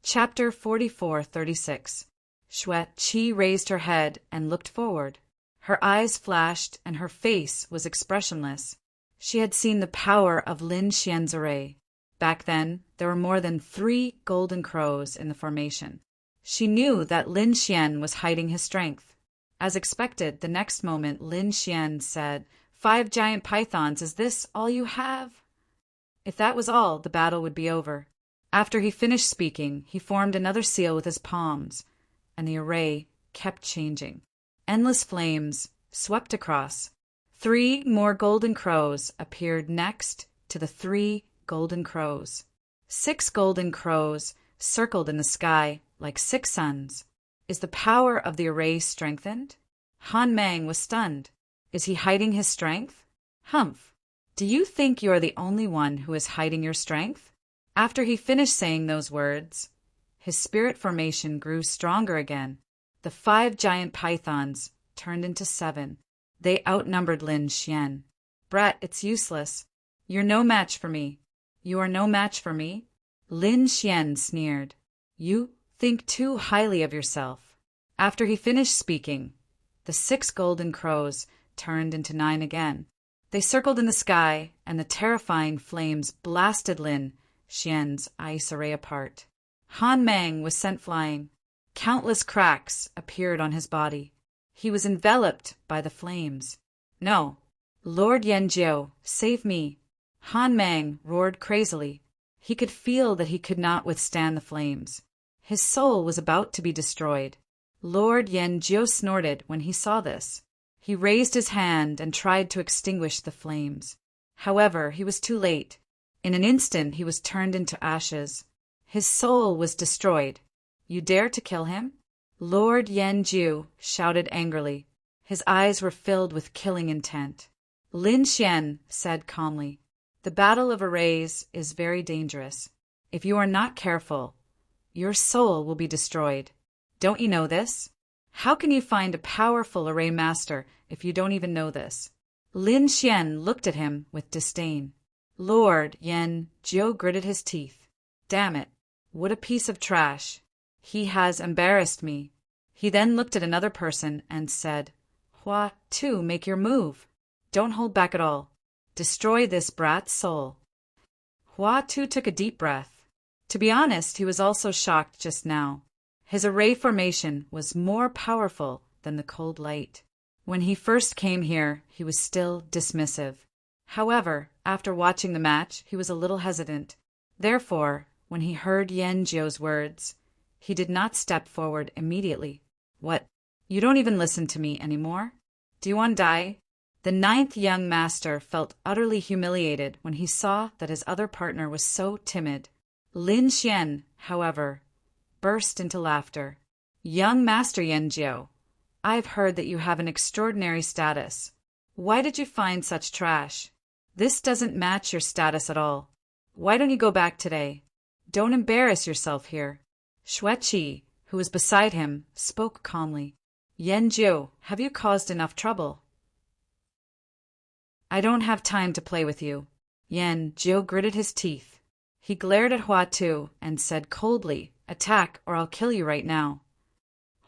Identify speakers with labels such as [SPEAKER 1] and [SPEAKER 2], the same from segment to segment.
[SPEAKER 1] Chapter 44:36. Xue Qi raised her head and looked forward. Her eyes flashed and her face was expressionless. She had seen the power of Lin Xian's array. Back then, there were more than 3 golden crows in the formation. She knew that Lin Xian was hiding his strength. As expected, the next moment Lin Xian said, 5 giant pythons, is this all you have? If that was all, the battle would be over. After he finished speaking, he formed another seal with his palms, and the array kept changing. Endless flames swept across. 3 more golden crows appeared next to the 3 golden crows. 6 golden crows circled in the sky like 6 suns. Is the power of the array strengthened? Han Mang was stunned. Is he hiding his strength? Humph! Do you think you are the only one who is hiding your strength? After he finished saying those words, his spirit formation grew stronger again. The 5 giant pythons turned into 7. They outnumbered Lin Xian. Brat, it's useless. You're no match for me. You are no match for me? Lin Xian sneered. You think too highly of yourself. After he finished speaking, the 6 golden crows turned into 9 again. They circled in the sky, and the terrifying flames blasted Lin Xian's ice array apart. Han Mang was sent flying. Countless cracks appeared on his body. He was enveloped by the flames. No! Lord Yanjiu, save me! Han Mang roared crazily. He could feel that he could not withstand the flames. His soul was about to be destroyed. Lord Yanjiu snorted when he saw this. He raised his hand and tried to extinguish the flames. However, he was too late. In an instant he was turned into ashes. His soul was destroyed. You dare to kill him? Lord Yanjiu shouted angrily. His eyes were filled with killing intent. Lin Xian said calmly, the battle of arrays is very dangerous. If you are not careful, your soul will be destroyed. Don't you know this? How can you find a powerful array master if you don't even know this? Lin Xian looked at him with disdain. Lord Yanjiu gritted his teeth. Damn it, what a piece of trash. He has embarrassed me. He then looked at another person and said, Hua Tu, make your move. Don't hold back at all. Destroy this brat's soul. Hua Tu took a deep breath. To be honest, he was also shocked just now. His array formation was more powerful than the cold light. When he first came here, he was still dismissive. However, after watching the match, he was a little hesitant. Therefore, when he heard Yanjiu's words, he did not step forward immediately. What? You don't even listen to me anymore? Do you want to die? The 9th young master felt utterly humiliated when he saw that his other partner was so timid. Lin Xian, however, burst into laughter. Young Master Yanjiu, I've heard that you have an extraordinary status. Why did you find such trash? This doesn't match your status at all. Why don't you go back today? Don't embarrass yourself here. Xue Qi, who was beside him, spoke calmly. Yanjiu, have you caused enough trouble? I don't have time to play with you. Yanjiu gritted his teeth. He glared at Hua Tu and said coldly, attack or I'll kill you right now.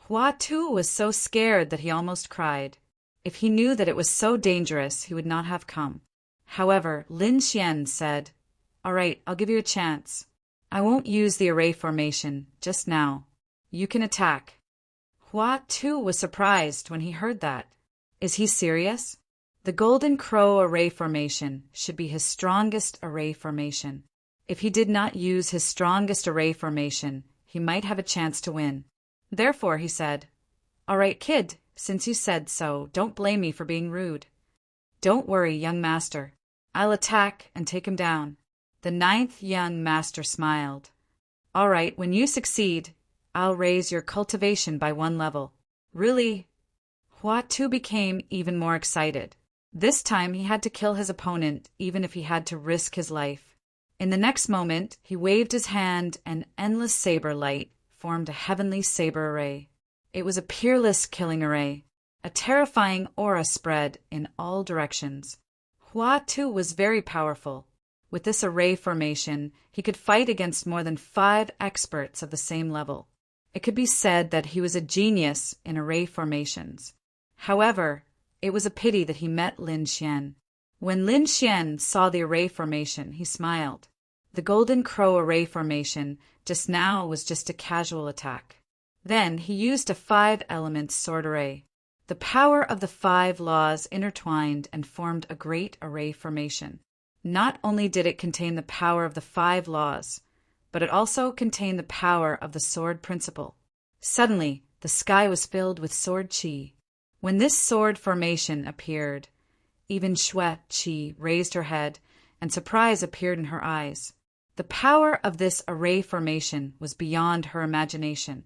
[SPEAKER 1] Hua Tu was so scared that he almost cried. If he knew that it was so dangerous, he would not have come. However, Lin Xian said, all right, I'll give you a chance. I won't use the array formation just now. You can attack. Hua Tu was surprised when he heard that. Is he serious? The Golden Crow array formation should be his strongest array formation. If he did not use his strongest array formation, he might have a chance to win. Therefore, he said, all right, kid, since you said so, don't blame me for being rude. Don't worry, young master. I'll attack and take him down. The 9th young master smiled. All right, when you succeed, I'll raise your cultivation by 1 level. Really? Hua Tu became even more excited. This time he had to kill his opponent, even if he had to risk his life. In the next moment, he waved his hand and endless saber light formed a heavenly saber array. It was a peerless killing array. A terrifying aura spread in all directions. Hua Tu was very powerful. With this array formation, he could fight against more than 5 experts of the same level. It could be said that he was a genius in array formations. However, it was a pity that he met Lin Xian. When Lin Xian saw the array formation, he smiled. The Golden Crow array formation just now was just a casual attack. Then he used a 5-element sword array. The power of the 5 laws intertwined and formed a great array formation. Not only did it contain the power of the 5 laws, but it also contained the power of the sword principle. Suddenly, the sky was filled with sword chi. When this sword formation appeared, even Xue Qi raised her head, and surprise appeared in her eyes. The power of this array formation was beyond her imagination.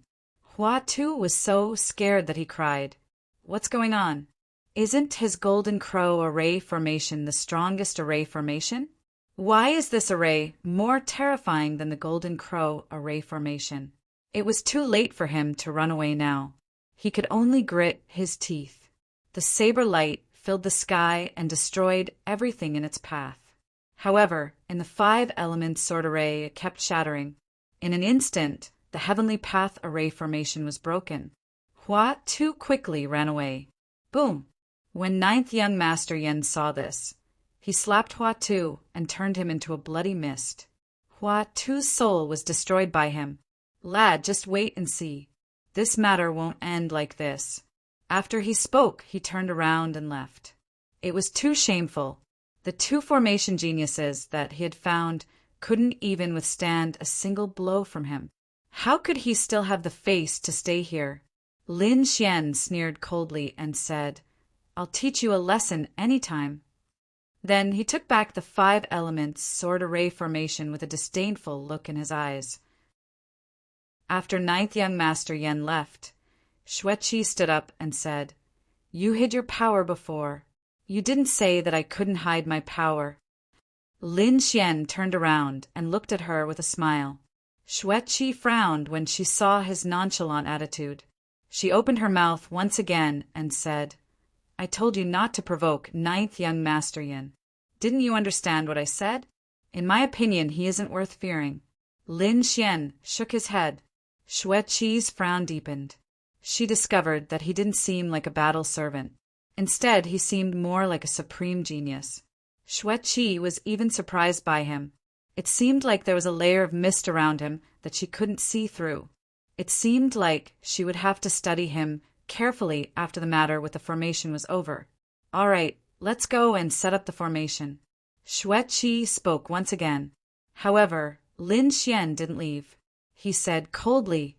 [SPEAKER 1] Hua Tu was so scared that he cried, "What's going on? Isn't his Golden Crow array formation the strongest array formation? Why is this array more terrifying than the Golden Crow array formation?" It was too late for him to run away now. He could only grit his teeth. The saber light filled the sky and destroyed everything in its path. However, in the 5-element sword array, it kept shattering. In an instant, the heavenly path array formation was broken. Hua Tu quickly ran away. Boom! When 9th young Master Yen saw this, he slapped Hua Tu and turned him into a bloody mist. Hua Tu's soul was destroyed by him. Lad, just wait and see. This matter won't end like this. After he spoke, he turned around and left. It was too shameful. The 2 formation geniuses that he had found couldn't even withstand a single blow from him. How could he still have the face to stay here? Lin Xian sneered coldly and said, "I'll teach you a lesson any time." Then he took back the 5-element sword array formation with a disdainful look in his eyes. After 9th young Master Yen left, Xue Qi stood up and said, "You hid your power before. You didn't say that I couldn't hide my power." Lin Xian turned around and looked at her with a smile. Xue Qi frowned when she saw his nonchalant attitude. She opened her mouth once again and said, "I told you not to provoke 9th young Master Yin. Didn't you understand what I said? In my opinion, he isn't worth fearing." Lin Xian shook his head. Xue Qi's frown deepened. She discovered that he didn't seem like a battle servant. Instead, he seemed more like a supreme genius. Xue Qi was even surprised by him. It seemed like there was a layer of mist around him that she couldn't see through. It seemed like she would have to study him carefully after the matter with the formation was over. "All right, let's go and set up the formation." Xue Qi spoke once again. However, Lin Xian didn't leave. He said coldly,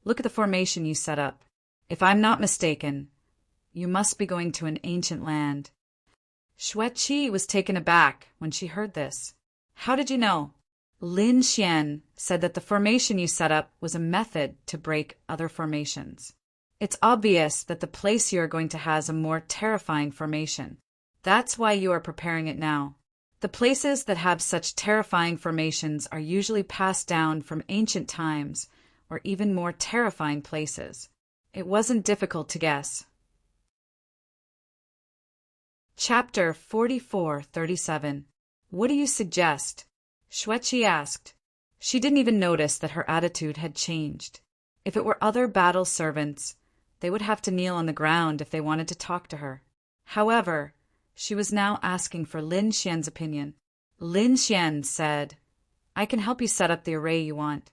[SPEAKER 1] "Look at the formation you set up. If I'm not mistaken, you must be going to an ancient land." Xue Qi was taken aback when she heard this. "How did you know?" Lin Xian said that the formation you set up was a method to break other formations. It's obvious that the place you are going to has a more terrifying formation. That's why you are preparing it now. The places that have such terrifying formations are usually passed down from ancient times, or even more terrifying places. It wasn't difficult to guess. Chapter 44-37. What do you suggest? Xue Qi asked. She didn't even notice that her attitude had changed. If it were other battle servants, they would have to kneel on the ground if they wanted to talk to her. However, she was now asking for Lin Xian's opinion. Lin Xian said, "I can help you set up the array you want.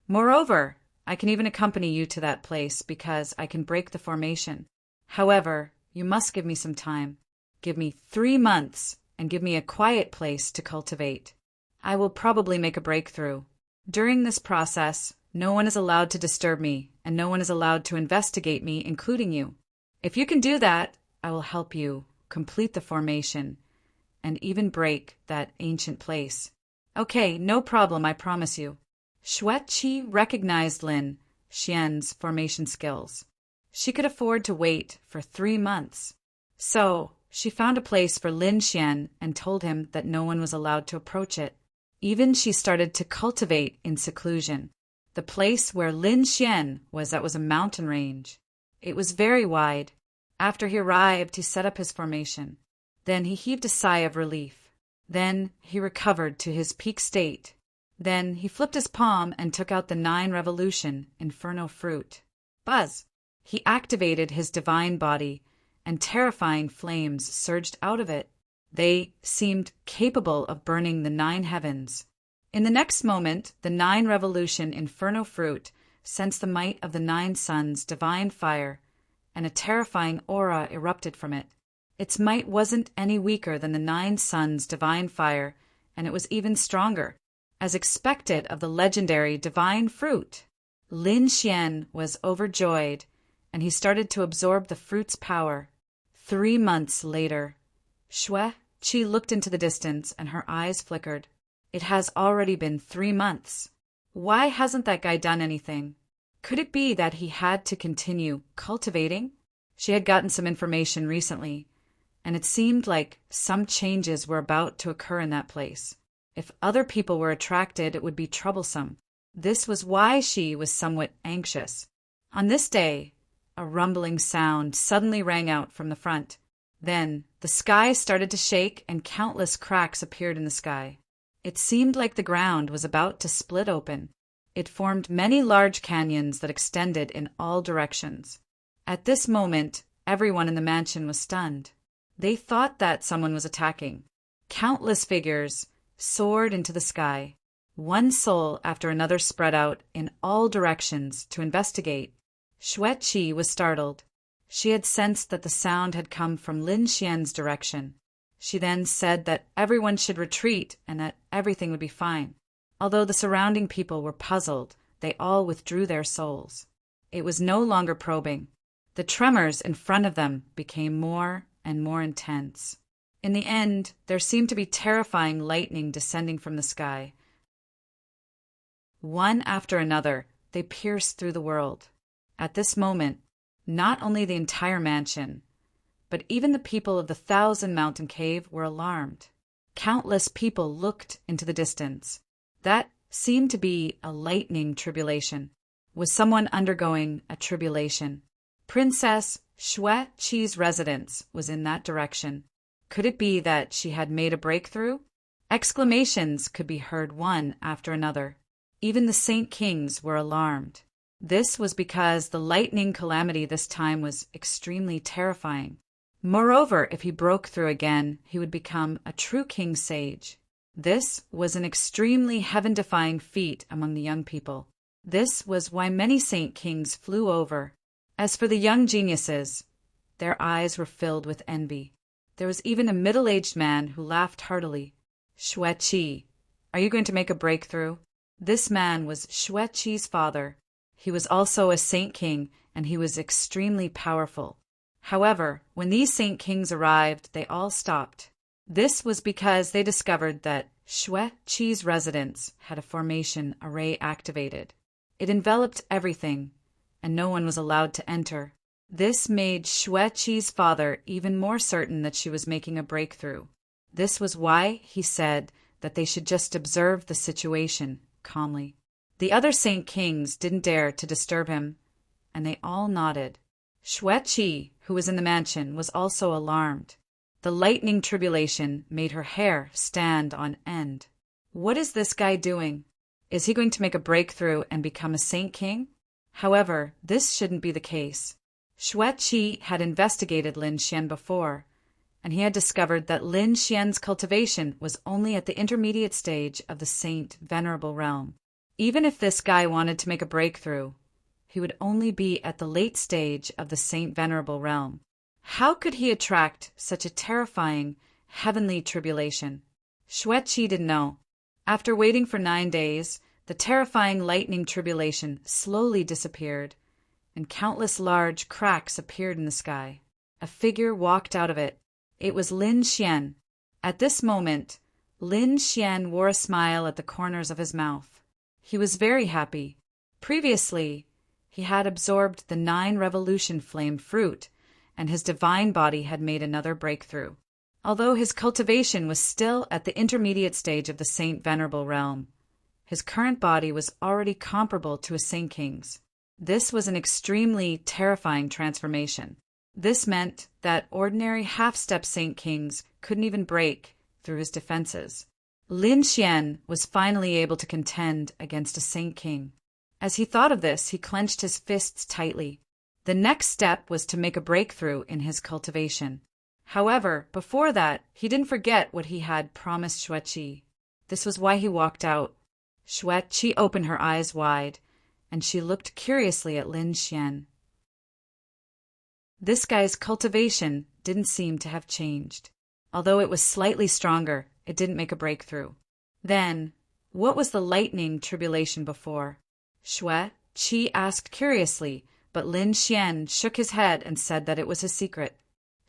[SPEAKER 1] Moreover, I can even accompany you to that place because I can break the formation. However, you must give me some time. Give me 3 months and give me a quiet place to cultivate. I will probably make a breakthrough. During this process, no one is allowed to disturb me, and no one is allowed to investigate me, including you. If you can do that, I will help you complete the formation and even break that ancient place." "Okay, no problem, I promise you." Xue Qi recognized Lin Xian's formation skills. She could afford to wait for 3 months. So, she found a place for Lin Xian and told him that no one was allowed to approach it. Even she started to cultivate in seclusion. The place where Lin Xian was a mountain range. It was very wide. After he arrived, he set up his formation. Then he heaved a sigh of relief. Then he recovered to his peak state. Then he flipped his palm and took out the 9 revolution inferno fruit. Buzz! He activated his divine body, and terrifying flames surged out of it. They seemed capable of burning the 9 heavens. In the next moment, the 9 revolution inferno fruit sensed the might of the 9 suns' divine fire, and a terrifying aura erupted from it. Its might wasn't any weaker than the 9 suns' divine fire, and it was even stronger, as expected of the legendary divine fruit. Lin Xian was overjoyed, and he started to absorb the fruit's power. 3 months later, Xue Qi looked into the distance, and her eyes flickered. It has already been 3 months. Why hasn't that guy done anything? Could it be that he had to continue cultivating? She had gotten some information recently, and it seemed like some changes were about to occur in that place. If other people were attracted, it would be troublesome. This was why she was somewhat anxious. On this day, a rumbling sound suddenly rang out from the front. Then, the sky started to shake and countless cracks appeared in the sky. It seemed like the ground was about to split open. It formed many large canyons that extended in all directions. At this moment, everyone in the mansion was stunned. They thought that someone was attacking. Countless figures soared into the sky. One soul after another spread out in all directions to investigate. Xue Qi was startled. She had sensed that the sound had come from Lin Xian's direction. She then said that everyone should retreat and that everything would be fine. Although the surrounding people were puzzled, they all withdrew their souls. It was no longer probing. The tremors in front of them became more and more intense. In the end, there seemed to be terrifying lightning descending from the sky. One after another, they pierced through the world. At this moment, not only the entire mansion, but even the people of the 1,000 Mountain Cave were alarmed. Countless people looked into the distance. That seemed to be a lightning tribulation. Was someone undergoing a tribulation? Princess Xue Qi's residence was in that direction. Could it be that she had made a breakthrough? Exclamations could be heard one after another. Even the Saint Kings were alarmed. This was because the lightning calamity this time was extremely terrifying. Moreover, if he broke through again, he would become a true king sage. This was an extremely heaven-defying feat among the young people. This was why many Saint Kings flew over. As for the young geniuses, their eyes were filled with envy. There was even a middle-aged man who laughed heartily. Xue Qi, are you going to make a breakthrough? This man was Xue Qi's father. He was also a Saint King, and he was extremely powerful. However, when these Saint Kings arrived, they all stopped. This was because they discovered that Xue Qi's residence had a formation array activated. It enveloped everything, and no one was allowed to enter. This made Xue Qi's father even more certain that she was making a breakthrough. This was why he said that they should just observe the situation calmly. The other Saint Kings didn't dare to disturb him, and they all nodded. Xue Qi, who was in the mansion, was also alarmed. The lightning tribulation made her hair stand on end. What is this guy doing? Is he going to make a breakthrough and become a Saint King? However, this shouldn't be the case. Xue Qi had investigated Lin Xian before, and he had discovered that Lin Xian's cultivation was only at the intermediate stage of the Saint Venerable realm. Even if this guy wanted to make a breakthrough, he would only be at the late stage of the Saint Venerable realm. How could he attract such a terrifying, heavenly tribulation? Xue Qi didn't know. After waiting for 9 days, the terrifying lightning tribulation slowly disappeared, and countless large cracks appeared in the sky. A figure walked out of it. It was Lin Xian. At this moment, Lin Xian wore a smile at the corners of his mouth. He was very happy. Previously, he had absorbed the 9 revolution flame fruit, and his divine body had made another breakthrough. Although his cultivation was still at the intermediate stage of the Saint Venerable realm, his current body was already comparable to a Saint King's. This was an extremely terrifying transformation. This meant that ordinary half-step Saint Kings couldn't even break through his defenses. Lin Xian was finally able to contend against a Saint King. As he thought of this, he clenched his fists tightly. The next step was to make a breakthrough in his cultivation. However, before that, he didn't forget what he had promised Xueqi. This was why he walked out. Xueqi opened her eyes wide, and she looked curiously at Lin Xian. This guy's cultivation didn't seem to have changed. Although it was slightly stronger, it didn't make a breakthrough. Then, what was the lightning tribulation before? Xueqi asked curiously, but Lin Xian shook his head and said that it was a secret.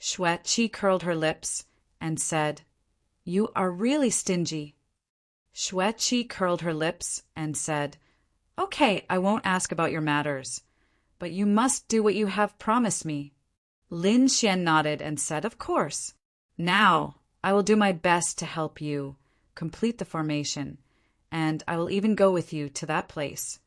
[SPEAKER 1] Xueqi curled her lips and said, "You are really stingy." Xueqi curled her lips and said, "Okay, I won't ask about your matters, but you must do what you have promised me." Lin Xian nodded and said, "Of course. Now, I will do my best to help you complete the formation, and I will even go with you to that place.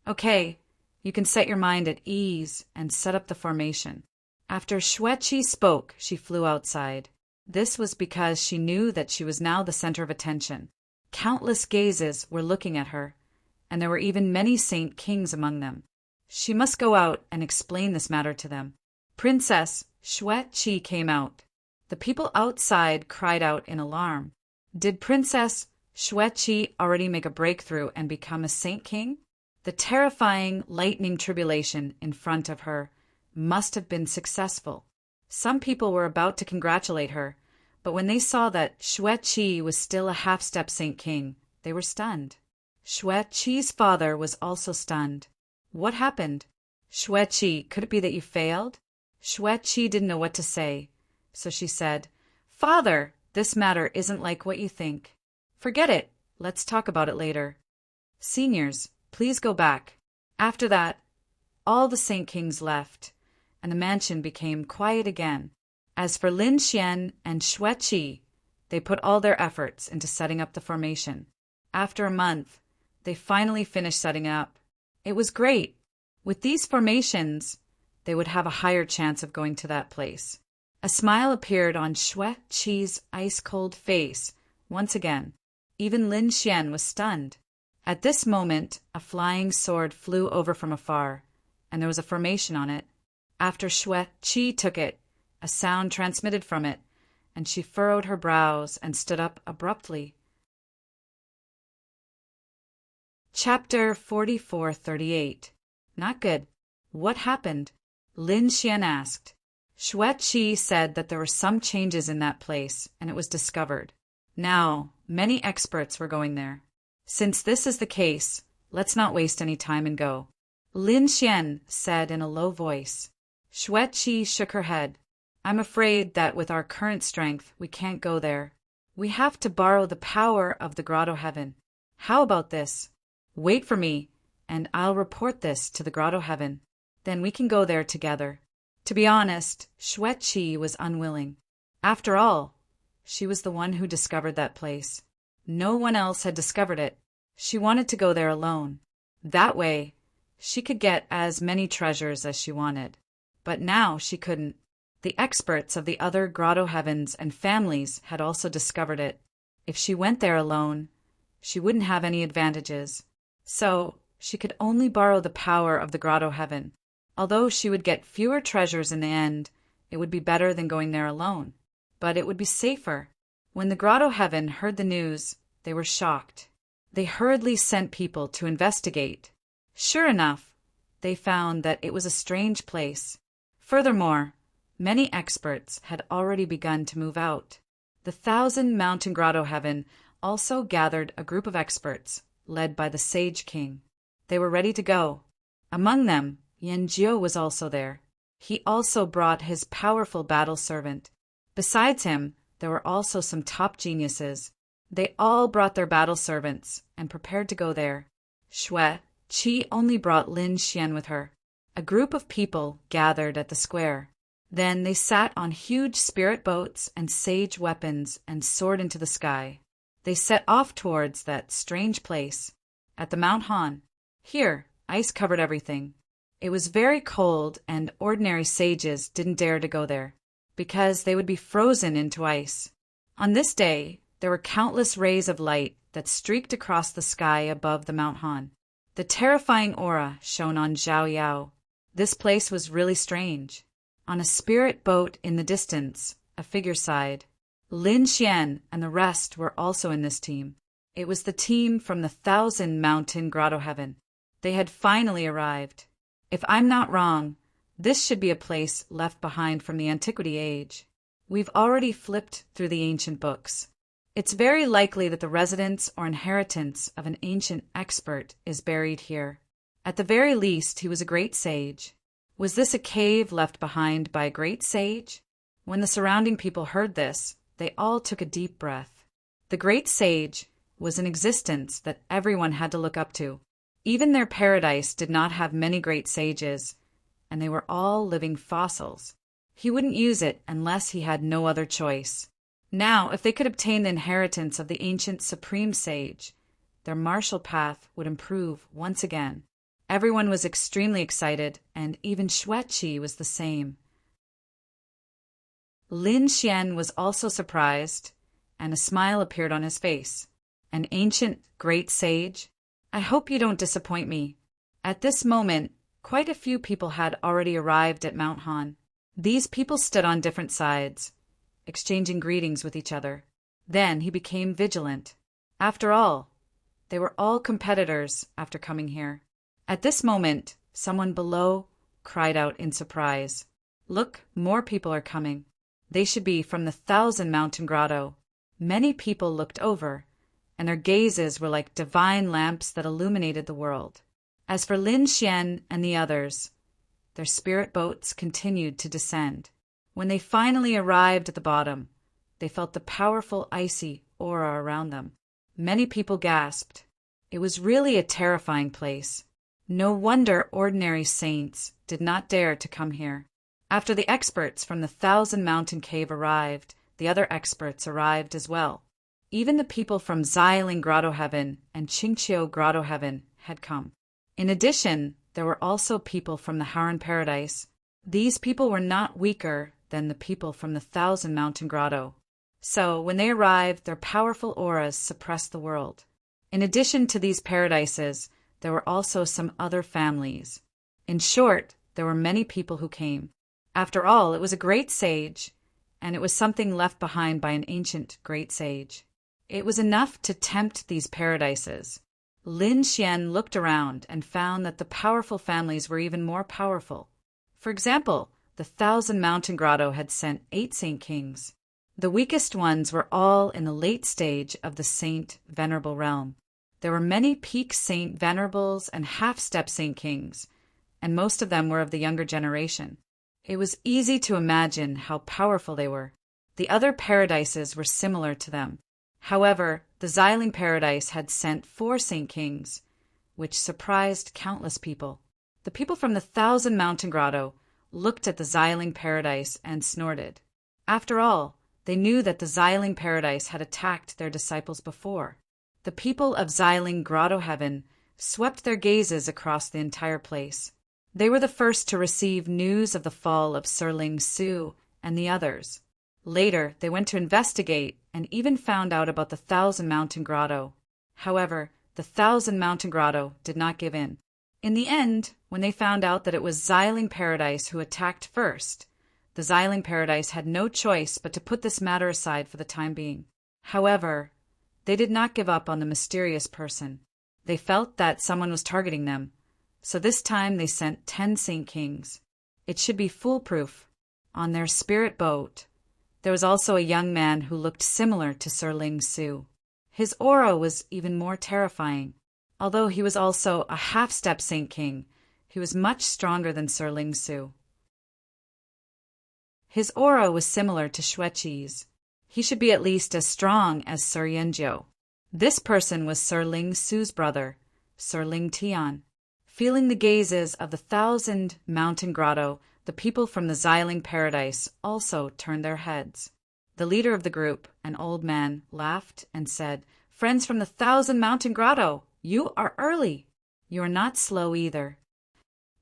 [SPEAKER 1] Okay, you can set your mind at ease and set up the formation." After Xueqi spoke, she flew outside. This was because she knew that she was now the center of attention. Countless gazes were looking at her, and there were even many Saint Kings among them. She must go out and explain this matter to them. "Princess, Xueqi came out." The people outside cried out in alarm. Did Princess Xueqi already make a breakthrough and become a Saint King? The terrifying lightning tribulation in front of her must have been successful. Some people were about to congratulate her, but when they saw that Xueqi was still a half-step Saint King, they were stunned. Xueqi's father was also stunned. "What happened? Xueqi, could it be that you failed?" Xueqi didn't know what to say, so she said, "Father, this matter isn't like what you think. Forget it. Let's talk about it later. Seniors, please go back." After that, all the Saint Kings left, and the mansion became quiet again. As for Lin Xian and Xueqi, they put all their efforts into setting up the formation. After a month, they finally finished setting up. It was great. With these formations, they would have a higher chance of going to that place. A smile appeared on Xueqi's ice-cold face once again. Even Lin Xian was stunned. At this moment, a flying sword flew over from afar, and there was a formation on it. After Xueqi took it, a sound transmitted from it, and she furrowed her brows and stood up abruptly. Chapter 4438. Not good. What happened? Lin Xian asked. Xueqi said that there were some changes in that place, and it was discovered. Now, many experts were going there. Since this is the case, let's not waste any time and go. Lin Xian said in a low voice. Xueqi shook her head. "I'm afraid that with our current strength, we can't go there. We have to borrow the power of the Grotto Heaven. How about this? Wait for me, and I'll report this to the Grotto Heaven. Then we can go there together." To be honest, Xueqi was unwilling. After all, she was the one who discovered that place. No one else had discovered it. She wanted to go there alone. That way, she could get as many treasures as she wanted. But now she couldn't. The experts of the other Grotto Heavens and families had also discovered it. If she went there alone, she wouldn't have any advantages. So, she could only borrow the power of the Grotto Heaven. Although she would get fewer treasures in the end, it would be better than going there alone. But it would be safer. When the Grotto Heaven heard the news, they were shocked. They hurriedly sent people to investigate. Sure enough, they found that it was a strange place. Furthermore, many experts had already begun to move out. The 1,000-mountain Grotto Heaven also gathered a group of experts, led by the Sage King. They were ready to go. Among them, Yanjiu was also there. He also brought his powerful battle servant. Besides him, there were also some top geniuses. They all brought their battle servants and prepared to go there. Xueqi only brought Lin Xian with her. A group of people gathered at the square. Then they sat on huge spirit boats and sage weapons and soared into the sky. They set off towards that strange place, at the Mount Han. Here, ice covered everything. It was very cold, and ordinary sages didn't dare to go there, because they would be frozen into ice. On this day, There were countless rays of light that streaked across the sky above the Mount Han. The terrifying aura shone on Zhao Yao. This place was really strange. On a spirit boat in the distance, a figure sighed. Lin Xian and the rest were also in this team. It was the team from the 1,000-Mountain Grotto Heaven. They had finally arrived. If I'm not wrong, this should be a place left behind from the Antiquity Age. We've already flipped through the ancient books. It's very likely that the residence or inheritance of an ancient expert is buried here. At the very least, he was a great sage. Was this a cave left behind by a great sage? When the surrounding people heard this, they all took a deep breath. The great sage was an existence that everyone had to look up to. Even their paradise did not have many great sages, and they were all living fossils. He wouldn't use it unless he had no other choice. Now, if they could obtain the inheritance of the ancient supreme sage, their martial path would improve once again. Everyone was extremely excited, and even Xueqi was the same. Lin Xian was also surprised, and a smile appeared on his face. An ancient great sage? I hope you don't disappoint me. At this moment, quite a few people had already arrived at Mount Han. These people stood on different sides, exchanging greetings with each other. Then he became vigilant. After all, they were all competitors after coming here. At this moment, someone below cried out in surprise. Look, more people are coming. They should be from the 1,000-Mountain Grotto. Many people looked over, and their gazes were like divine lamps that illuminated the world. As for Lin Xian and the others, their spirit boats continued to descend. When they finally arrived at the bottom, they felt the powerful icy aura around them. Many people gasped. It was really a terrifying place. No wonder ordinary saints did not dare to come here. After the experts from the 1,000-Mountain Cave arrived, the other experts arrived as well. Even the people from Xiling Grotto Heaven and Qingqiu Grotto Heaven had come. In addition, there were also people from the Haran Paradise. These people were not weaker than the people from the 1,000-Mountain Grotto. So, when they arrived, their powerful auras suppressed the world. In addition to these paradises, there were also some other families. In short, there were many people who came. After all, it was a great sage, and it was something left behind by an ancient great sage. It was enough to tempt these paradises. Lin Xian looked around and found that the powerful families were even more powerful. For example, the 1,000-Mountain Grotto had sent 8 Saint Kings. The weakest ones were all in the late stage of the Saint Venerable realm. There were many peak Saint Venerables and half-step Saint Kings, and most of them were of the younger generation. It was easy to imagine how powerful they were. The other paradises were similar to them. However, the Xiling Paradise had sent 4 Saint Kings, which surprised countless people. The people from the 1,000-Mountain Grotto looked at the Xiling Paradise and snorted. After all, they knew that the Xiling Paradise had attacked their disciples before. The people of Xiling Grotto Heaven swept their gazes across the entire place. They were the first to receive news of the fall of Sirling Su and the others. Later, they went to investigate and even found out about the 1,000-Mountain Grotto. However, the 1,000-Mountain Grotto did not give in. In the end, when they found out that it was Xiling Paradise who attacked first, the Xiling Paradise had no choice but to put this matter aside for the time being. However, they did not give up on the mysterious person. They felt that someone was targeting them, so this time they sent 10 Saint Kings. It should be foolproof. On their spirit boat, there was also a young man who looked similar to Sirling Su. His aura was even more terrifying. Although he was also a half-step Saint King, he was much stronger than Sirling Su. His aura was similar to Xueqi's. He should be at least as strong as Sir Yanjiu. This person was Sirling Su's brother, Sirling Tian. Feeling the gazes of the 1,000-Mountain Grotto, the people from the Xiling Paradise also turned their heads. The leader of the group, an old man, laughed and said, "Friends from the 1,000-Mountain Grotto, you are early. You are not slow either."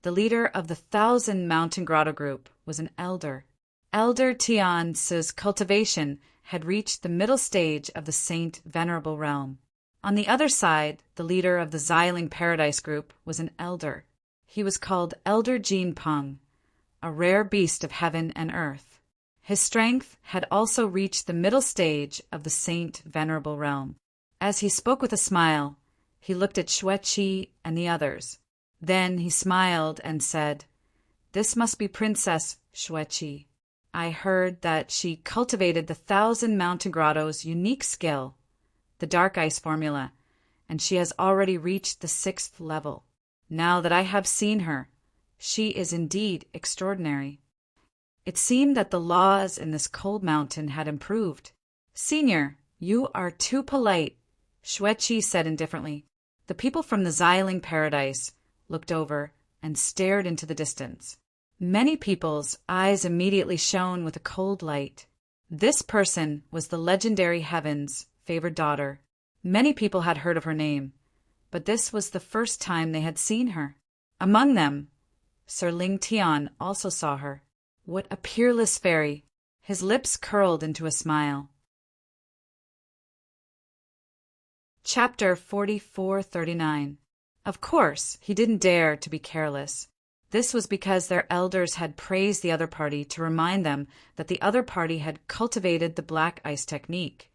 [SPEAKER 1] The leader of the 1,000-Mountain Grotto group was an elder. Elder Tian's cultivation had reached the middle stage of the Saint Venerable realm. On the other side, the leader of the Xiling Paradise group was an elder. He was called Elder Jean Peng, a rare beast of heaven and earth. His strength had also reached the middle stage of the Saint Venerable realm. As he spoke with a smile, he looked at Xueqi and the others. Then he smiled and said, "This must be Princess Xueqi. I heard that she cultivated the 1,000 Mountain Grotto's unique skill, the Dark Ice formula, and she has already reached the 6th level. Now that I have seen her, she is indeed extraordinary." It seemed that the laws in this cold mountain had improved. "Senior, you are too polite," Xueqi said indifferently. The people from the Xiling Paradise looked over and stared into the distance. Many people's eyes immediately shone with a cold light. This person was the legendary Heaven's favored daughter. Many people had heard of her name, but this was the first time they had seen her. Among them, Sir Ling Tian also saw her. What a peerless fairy! His lips curled into a smile. Chapter 4439. Of course, he didn't dare to be careless. This was because their elders had praised the other party to remind them that the other party had cultivated the black ice technique,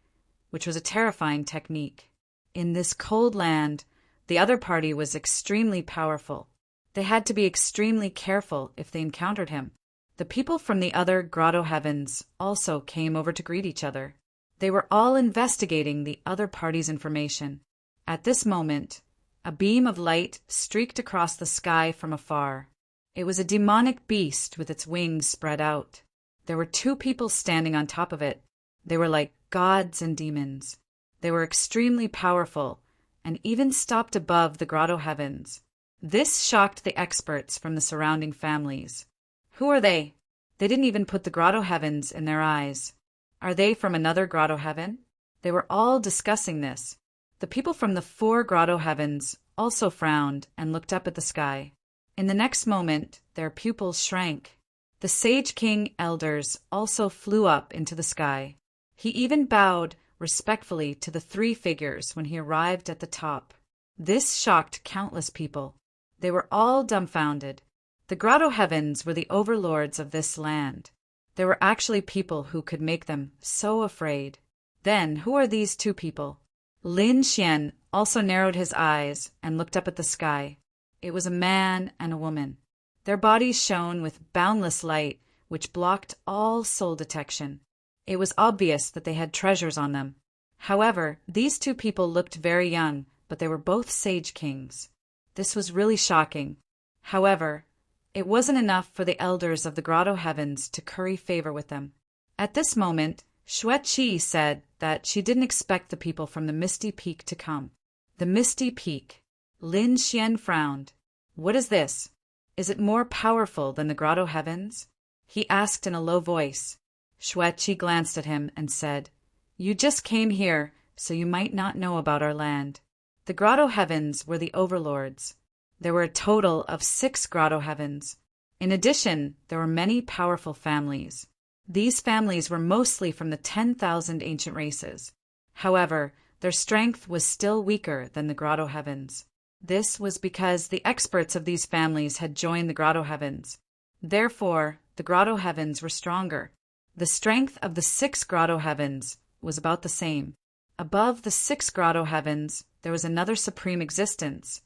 [SPEAKER 1] which was a terrifying technique. In this cold land, the other party was extremely powerful. They had to be extremely careful if they encountered him. The people from the other grotto heavens also came over to greet each other. They were all investigating the other party's information. At this moment, a beam of light streaked across the sky from afar. It was a demonic beast with its wings spread out. There were 2 people standing on top of it. They were like gods and demons. They were extremely powerful and even stopped above the grotto heavens. This shocked the experts from the surrounding families. Who are they? They didn't even put the grotto heavens in their eyes. Are they from another grotto heaven? They were all discussing this. The people from the 4 grotto heavens also frowned and looked up at the sky. In the next moment, their pupils shrank. The Sage King elders also flew up into the sky. He even bowed respectfully to the 3 figures when he arrived at the top. This shocked countless people. They were all dumbfounded. The grotto heavens were the overlords of this land. There were actually people who could make them so afraid. Then, who are these 2 people? Lin Xian also narrowed his eyes and looked up at the sky. It was a man and a woman. Their bodies shone with boundless light, which blocked all soul detection. It was obvious that they had treasures on them. However, these 2 people looked very young, but they were both Sage Kings. This was really shocking. However, it wasn't enough for the elders of the grotto heavens to curry favor with them. At this moment, Xueqi said that she didn't expect the people from the Misty Peak to come. The Misty Peak. Lin Xian frowned. What is this? Is it more powerful than the grotto heavens? He asked in a low voice. Xueqi glanced at him and said, "You just came here, so you might not know about our land." The grotto heavens were the overlords. There were a total of 6 grotto heavens. In addition, there were many powerful families. These families were mostly from the 10,000 ancient races. However, their strength was still weaker than the grotto heavens. This was because the experts of these families had joined the grotto heavens. Therefore, the grotto heavens were stronger. The strength of the 6 grotto heavens was about the same. Above the 6 grotto heavens, there was another supreme existence,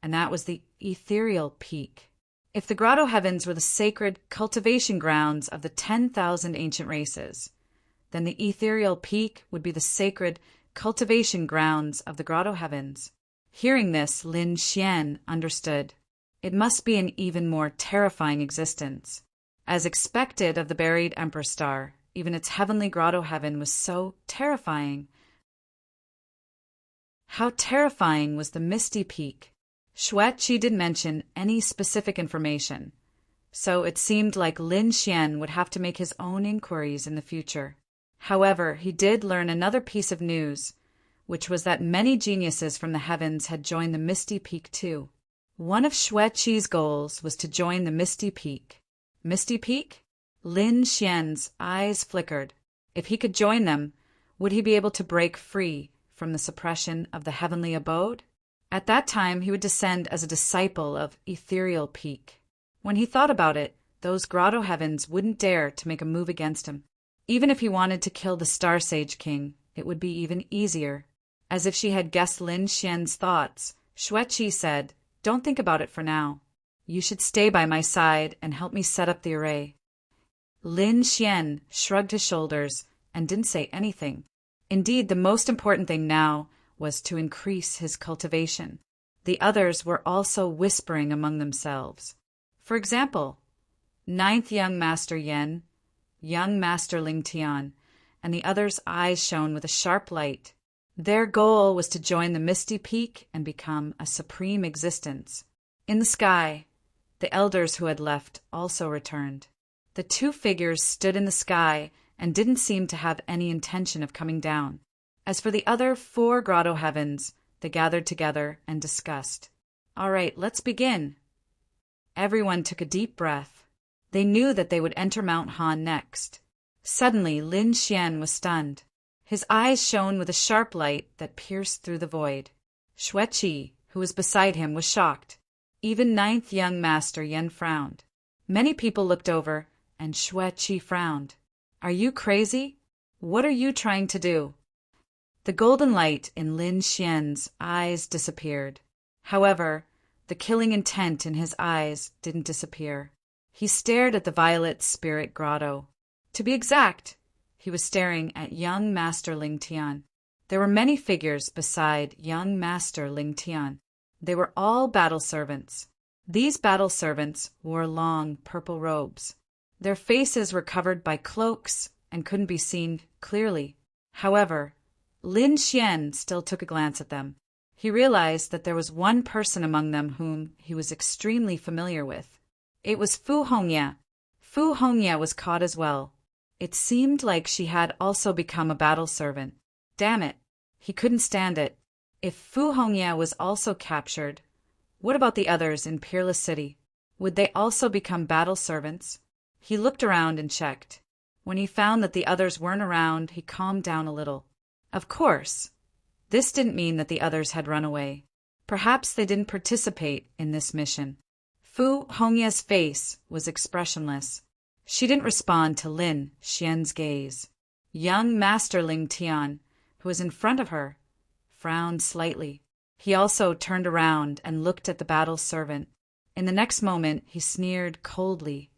[SPEAKER 1] and that was the ethereal peak. If the grotto heavens were the sacred cultivation grounds of the 10,000 ancient races, then the ethereal peak would be the sacred cultivation grounds of the grotto heavens. Hearing this, Lin Xian understood. It must be an even more terrifying existence. As expected of the buried Emperor Star, even its heavenly grotto heaven was so terrifying. How terrifying was the Misty Peak? Xueqi didn't mention any specific information, so it seemed like Lin Xian would have to make his own inquiries in the future. However, he did learn another piece of news, which was that many geniuses from the heavens had joined the Misty Peak too. One of Xueqi's goals was to join the Misty Peak. Misty Peak? Lin Xian's eyes flickered. If he could join them, would he be able to break free from the suppression of the heavenly abode? At that time, he would descend as a disciple of Ethereal Peak. When he thought about it, those grotto heavens wouldn't dare to make a move against him. Even if he wanted to kill the Star Sage King, it would be even easier. As if she had guessed Lin Xian's thoughts, Xueqi said, "Don't think about it for now. You should stay by my side and help me set up the array." Lin Xian shrugged his shoulders and didn't say anything. Indeed, the most important thing now was to increase his cultivation. The others were also whispering among themselves. For example, Ninth Young Master Yen, Young Master Ling Tian, and the others' eyes shone with a sharp light. Their goal was to join the Misty Peak and become a supreme existence. In the sky, the elders who had left also returned. The two figures stood in the sky and didn't seem to have any intention of coming down. As for the other 4 grotto heavens, they gathered together and discussed. "All right, let's begin." Everyone took a deep breath. They knew that they would enter Mount Han next. Suddenly, Lin Xian was stunned. His eyes shone with a sharp light that pierced through the void. Xueqi, who was beside him, was shocked. Even Ninth Young Master Yen frowned. Many people looked over, and Xueqi frowned. "Are you crazy? What are you trying to do?" The golden light in Lin Xian's eyes disappeared. However, the killing intent in his eyes didn't disappear. He stared at the violet spirit grotto. To be exact, he was staring at young Master Ling Tian. There were many figures beside young Master Ling Tian. They were all battle servants. These battle servants wore long purple robes. Their faces were covered by cloaks and couldn't be seen clearly. However, Lin Xian still took a glance at them. He realized that there was one person among them whom he was extremely familiar with. It was Fu Hongya. Fu Hongya was caught as well. It seemed like she had also become a battle servant. Damn it, he couldn't stand it. If Fu Hongya was also captured, what about the others in Peerless City? Would they also become battle servants? He looked around and checked. When he found that the others weren't around, he calmed down a little. Of course, this didn't mean that the others had run away. Perhaps they didn't participate in this mission. Fu Hongya's face was expressionless. She didn't respond to Lin Xian's gaze. Young Master Ling Tian, who was in front of her, frowned slightly. He also turned around and looked at the battle servant. In the next moment, he sneered coldly.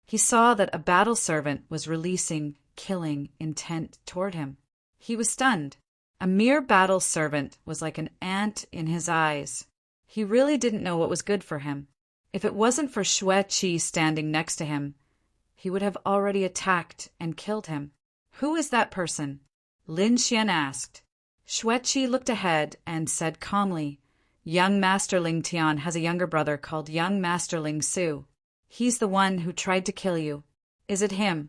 [SPEAKER 1] He saw that a battle servant was releasing killing intent toward him. He was stunned. A mere battle servant was like an ant in his eyes. He really didn't know what was good for him. If it wasn't for Xueqi standing next to him, he would have already attacked and killed him. "Who is that person?" Lin Xian asked. Xueqi looked ahead and said calmly, "Young Master Ling Tian has a younger brother called Young Master Ling Su. He's the one who tried to kill you. Is it him?"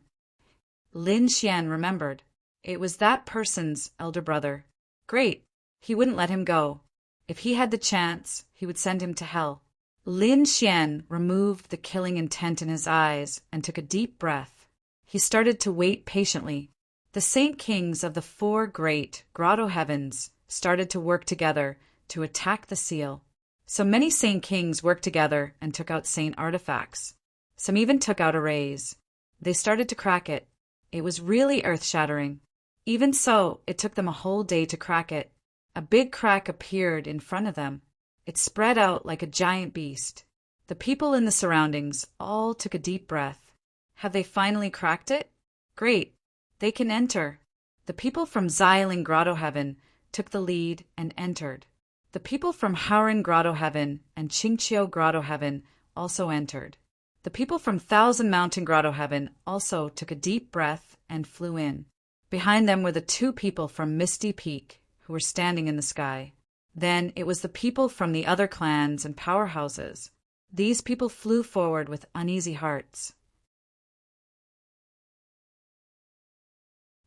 [SPEAKER 1] Lin Xian remembered. It was that person's elder brother. Great. He wouldn't let him go. If he had the chance, he would send him to hell. Lin Xian removed the killing intent in his eyes and took a deep breath. He started to wait patiently. The Saint Kings of the 4 great grotto heavens started to work together to attack the seal. So many Saint Kings worked together and took out Saint artifacts. Some even took out arrays. They started to crack it. It was really earth-shattering. Even so, it took them a whole day to crack it. A big crack appeared in front of them. It spread out like a giant beast. The people in the surroundings all took a deep breath. Have they finally cracked it? Great. They can enter. The people from Xiling Grotto Heaven took the lead and entered. The people from Howren Grotto Heaven and Qingqiu Grotto Heaven also entered. The people from Thousand Mountain Grotto Heaven also took a deep breath and flew in. Behind them were the 2 people from Misty Peak who were standing in the sky. Then it was the people from the other clans and powerhouses. These people flew forward with uneasy hearts.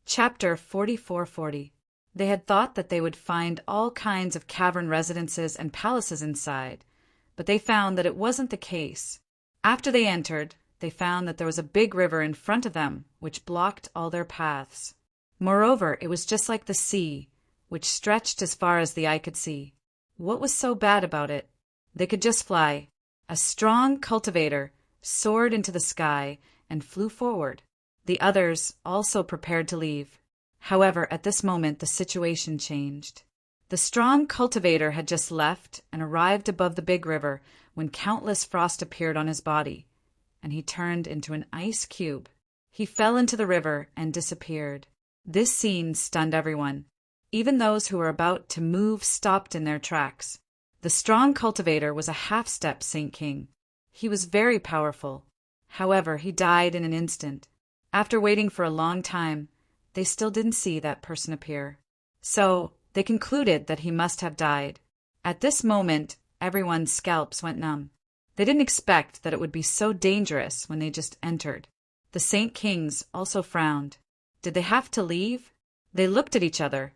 [SPEAKER 1] Chapter 4440. They had thought that they would find all kinds of cavern residences and palaces inside, but they found that it wasn't the case. After they entered, they found that there was a big river in front of them, which blocked all their paths. Moreover, it was just like the sea, which stretched as far as the eye could see. What was so bad about it? They could just fly. A strong cultivator soared into the sky and flew forward. The others also prepared to leave. However, at this moment, the situation changed. The strong cultivator had just left and arrived above the big river when countless frost appeared on his body, and he turned into an ice cube. He fell into the river and disappeared. This scene stunned everyone. Even those who were about to move stopped in their tracks. The strong cultivator was a half-step Saint King. He was very powerful. However, he died in an instant. After waiting for a long time, they still didn't see that person appear. So, they concluded that he must have died. At this moment, everyone's scalps went numb. They didn't expect that it would be so dangerous when they just entered. The Saint Kings also frowned. Did they have to leave? They looked at each other,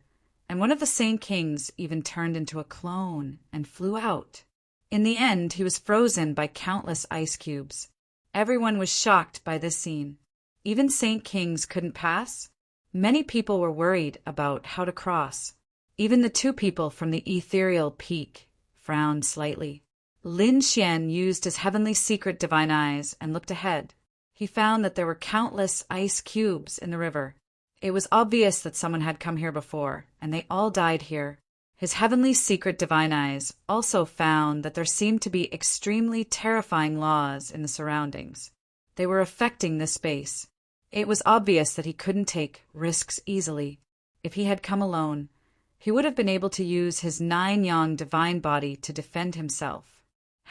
[SPEAKER 1] and one of the Saint Kings even turned into a clone and flew out. In the end, he was frozen by countless ice cubes. Everyone was shocked by this scene. Even Saint Kings couldn't pass? Many people were worried about how to cross. Even the two people from the ethereal peak frowned slightly. Lin Xian used his heavenly secret divine eyes and looked ahead. He found that there were countless ice cubes in the river. It was obvious that someone had come here before, and they all died here. His heavenly secret divine eyes also found that there seemed to be extremely terrifying laws in the surroundings. They were affecting this space. It was obvious that he couldn't take risks easily. If he had come alone, he would have been able to use his 9-yang divine body to defend himself.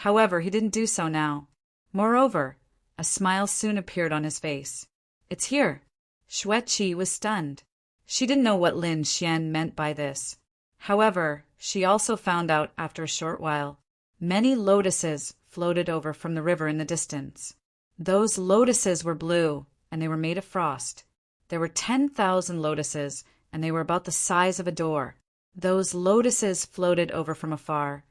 [SPEAKER 1] However, he didn't do so now. Moreover, a smile soon appeared on his face. "It's here." Xueqi was stunned. She didn't know what Lin Xian meant by this. However, she also found out after a short while. Many lotuses floated over from the river in the distance. Those lotuses were blue, and they were made of frost. There were 10,000 lotuses, and they were about the size of a door. Those lotuses floated over from afar,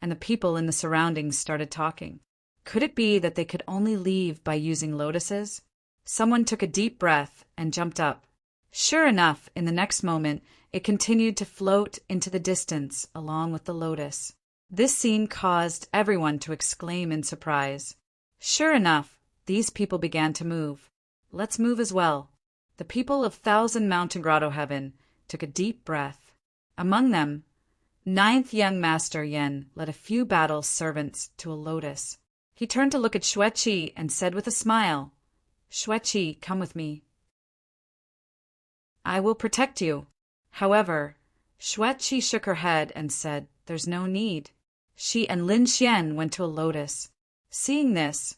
[SPEAKER 1] and the people in the surroundings started talking. Could it be that they could only leave by using lotuses? Someone took a deep breath and jumped up. Sure enough, in the next moment, it continued to float into the distance along with the lotus. This scene caused everyone to exclaim in surprise. Sure enough, these people began to move. Let's move as well. The people of Thousand Mountain Grotto Heaven took a deep breath. Among them, 9th Young Master Yen led a few battle servants to a lotus. He turned to look at Xueqi and said with a smile, "Xueqi, come with me. I will protect you." However, Xueqi shook her head and said, "There's no need." She and Lin Xian went to a lotus. Seeing this,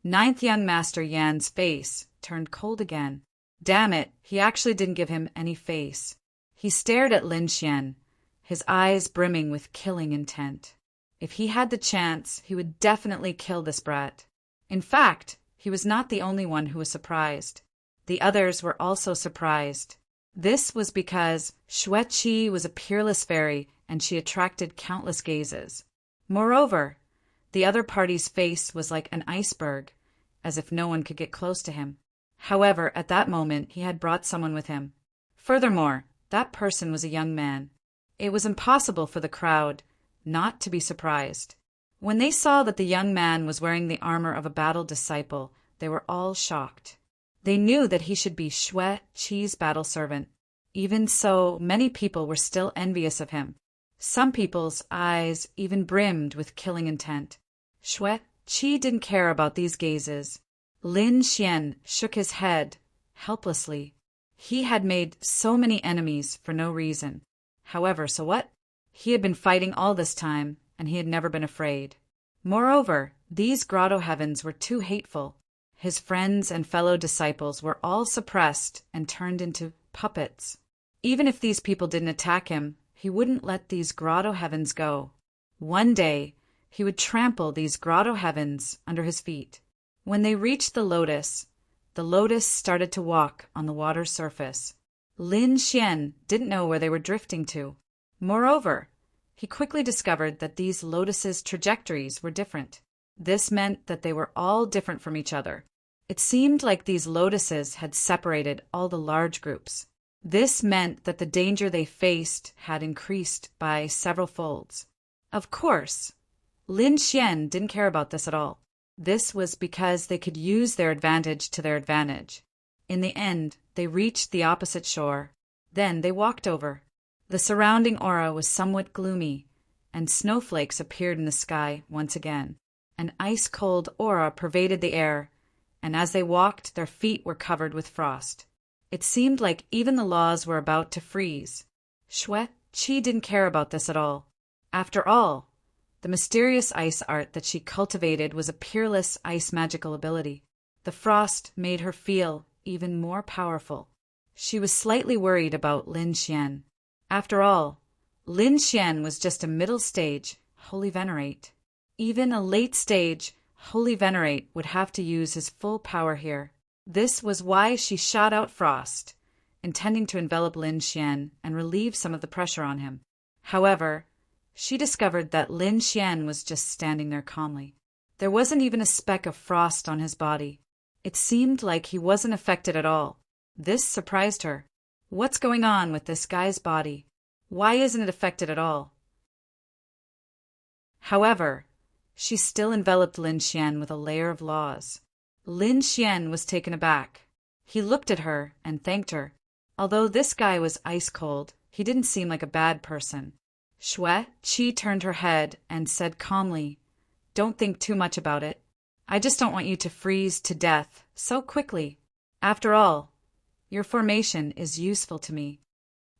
[SPEAKER 1] 9th Young Master Yan's face turned cold again. Damn it, he actually didn't give him any face. He stared at Lin Xian, his eyes brimming with killing intent. If he had the chance, he would definitely kill this brat. In fact, he was not the only one who was surprised. The others were also surprised. This was because Xueqi was a peerless fairy and she attracted countless gazes. Moreover, the other party's face was like an iceberg, as if no one could get close to him. However, at that moment, he had brought someone with him. Furthermore, that person was a young man. It was impossible for the crowd not to be surprised. When they saw that the young man was wearing the armor of a battle disciple, they were all shocked. They knew that he should be Xueqi's battle servant. Even so, many people were still envious of him. Some people's eyes even brimmed with killing intent. Xueqi didn't care about these gazes. Lin Xian shook his head helplessly. He had made so many enemies for no reason. However, so what? He had been fighting all this time, and he had never been afraid. Moreover, these grotto heavens were too hateful. His friends and fellow disciples were all suppressed and turned into puppets. Even if these people didn't attack him, he wouldn't let these grotto heavens go. One day, he would trample these grotto heavens under his feet. When they reached the lotus started to walk on the water's surface. Lin Xian didn't know where they were drifting to. Moreover, he quickly discovered that these lotuses' trajectories were different. This meant that they were all different from each other. It seemed like these lotuses had separated all the large groups. This meant that the danger they faced had increased by several folds. Of course, Lin Xian didn't care about this at all. This was because they could use their advantage to their advantage. In the end, they reached the opposite shore. Then they walked over. The surrounding aura was somewhat gloomy, and snowflakes appeared in the sky once again. An ice-cold aura pervaded the air, and as they walked, their feet were covered with frost. It seemed like even the laws were about to freeze. Qi didn't care about this at all. After all, the mysterious ice art that she cultivated was a peerless ice magical ability. The frost made her feel even more powerful. She was slightly worried about Lin Xian. After all, Lin Xian was just a middle-stage Holy Venerate. Even a late-stage Holy Venerate would have to use his full power here. This was why she shot out frost, intending to envelop Lin Xian and relieve some of the pressure on him. However, she discovered that Lin Xian was just standing there calmly. There wasn't even a speck of frost on his body. It seemed like he wasn't affected at all. This surprised her. What's going on with this guy's body? Why isn't it affected at all? However, she still enveloped Lin Xian with a layer of laws. Lin Xian was taken aback. He looked at her and thanked her. Although this guy was ice-cold, he didn't seem like a bad person. Qi turned her head and said calmly, "Don't think too much about it. I just don't want you to freeze to death so quickly. After all, your formation is useful to me."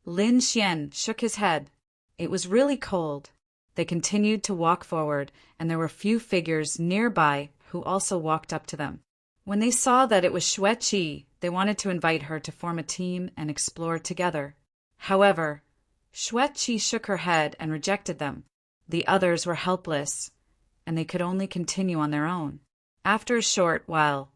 [SPEAKER 1] Lin Xian shook his head. It was really cold. They continued to walk forward, and there were few figures nearby who also walked up to them. When they saw that it was Qi, they wanted to invite her to form a team and explore together. However, Qi shook her head and rejected them. The others were helpless, and they could only continue on their own. After a short while,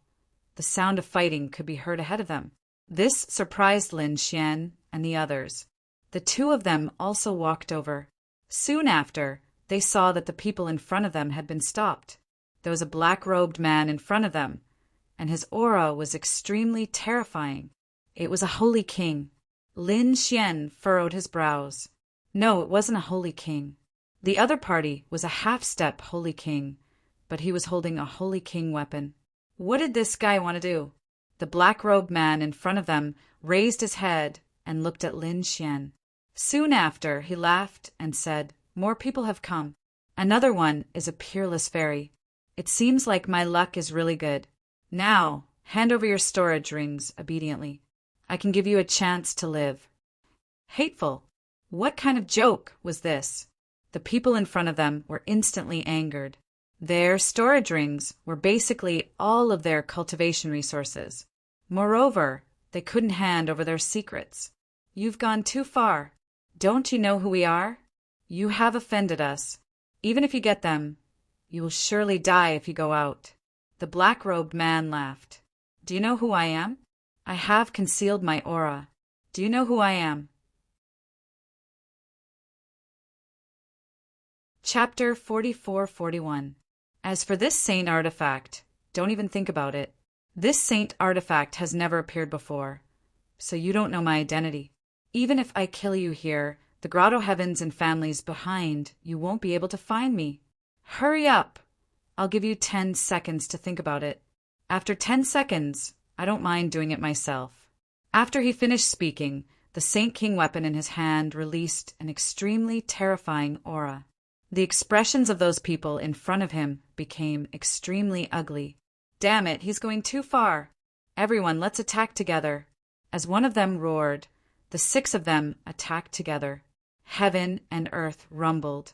[SPEAKER 1] the sound of fighting could be heard ahead of them. This surprised Lin Xian and the others. The two of them also walked over. Soon after, they saw that the people in front of them had been stopped. There was a black-robed man in front of them, and his aura was extremely terrifying. It was a holy king. Lin Xian furrowed his brows. No, it wasn't a holy king. The other party was a half-step holy king, but he was holding a holy king weapon. What did this guy want to do? The black-robed man in front of them raised his head and looked at Lin Xian. Soon after, he laughed and said, "More people have come. Another one is a peerless fairy. It seems like my luck is really good. Now, hand over your storage rings obediently. I can give you a chance to live." Hateful! What kind of joke was this? The people in front of them were instantly angered. Their storage rings were basically all of their cultivation resources. Moreover, they couldn't hand over their secrets. "You've gone too far. Don't you know who we are? You have offended us. Even if you get them, you will surely die if you go out." The black-robed man laughed. "Do you know who I am? I have concealed my aura. Do you know who I am?" Chapter 44-41. As for this saint artifact, don't even think about it. This saint artifact has never appeared before, so you don't know my identity. Even if I kill you here, the grotto heavens and families behind, you won't be able to find me. Hurry up! I'll give you 10 seconds to think about it. After 10 seconds, I don't mind doing it myself. After he finished speaking, the Saint King weapon in his hand released an extremely terrifying aura. The expressions of those people in front of him became extremely ugly. "Damn it, he's going too far. Everyone, let's attack together." As one of them roared, the 6 of them attacked together. Heaven and earth rumbled,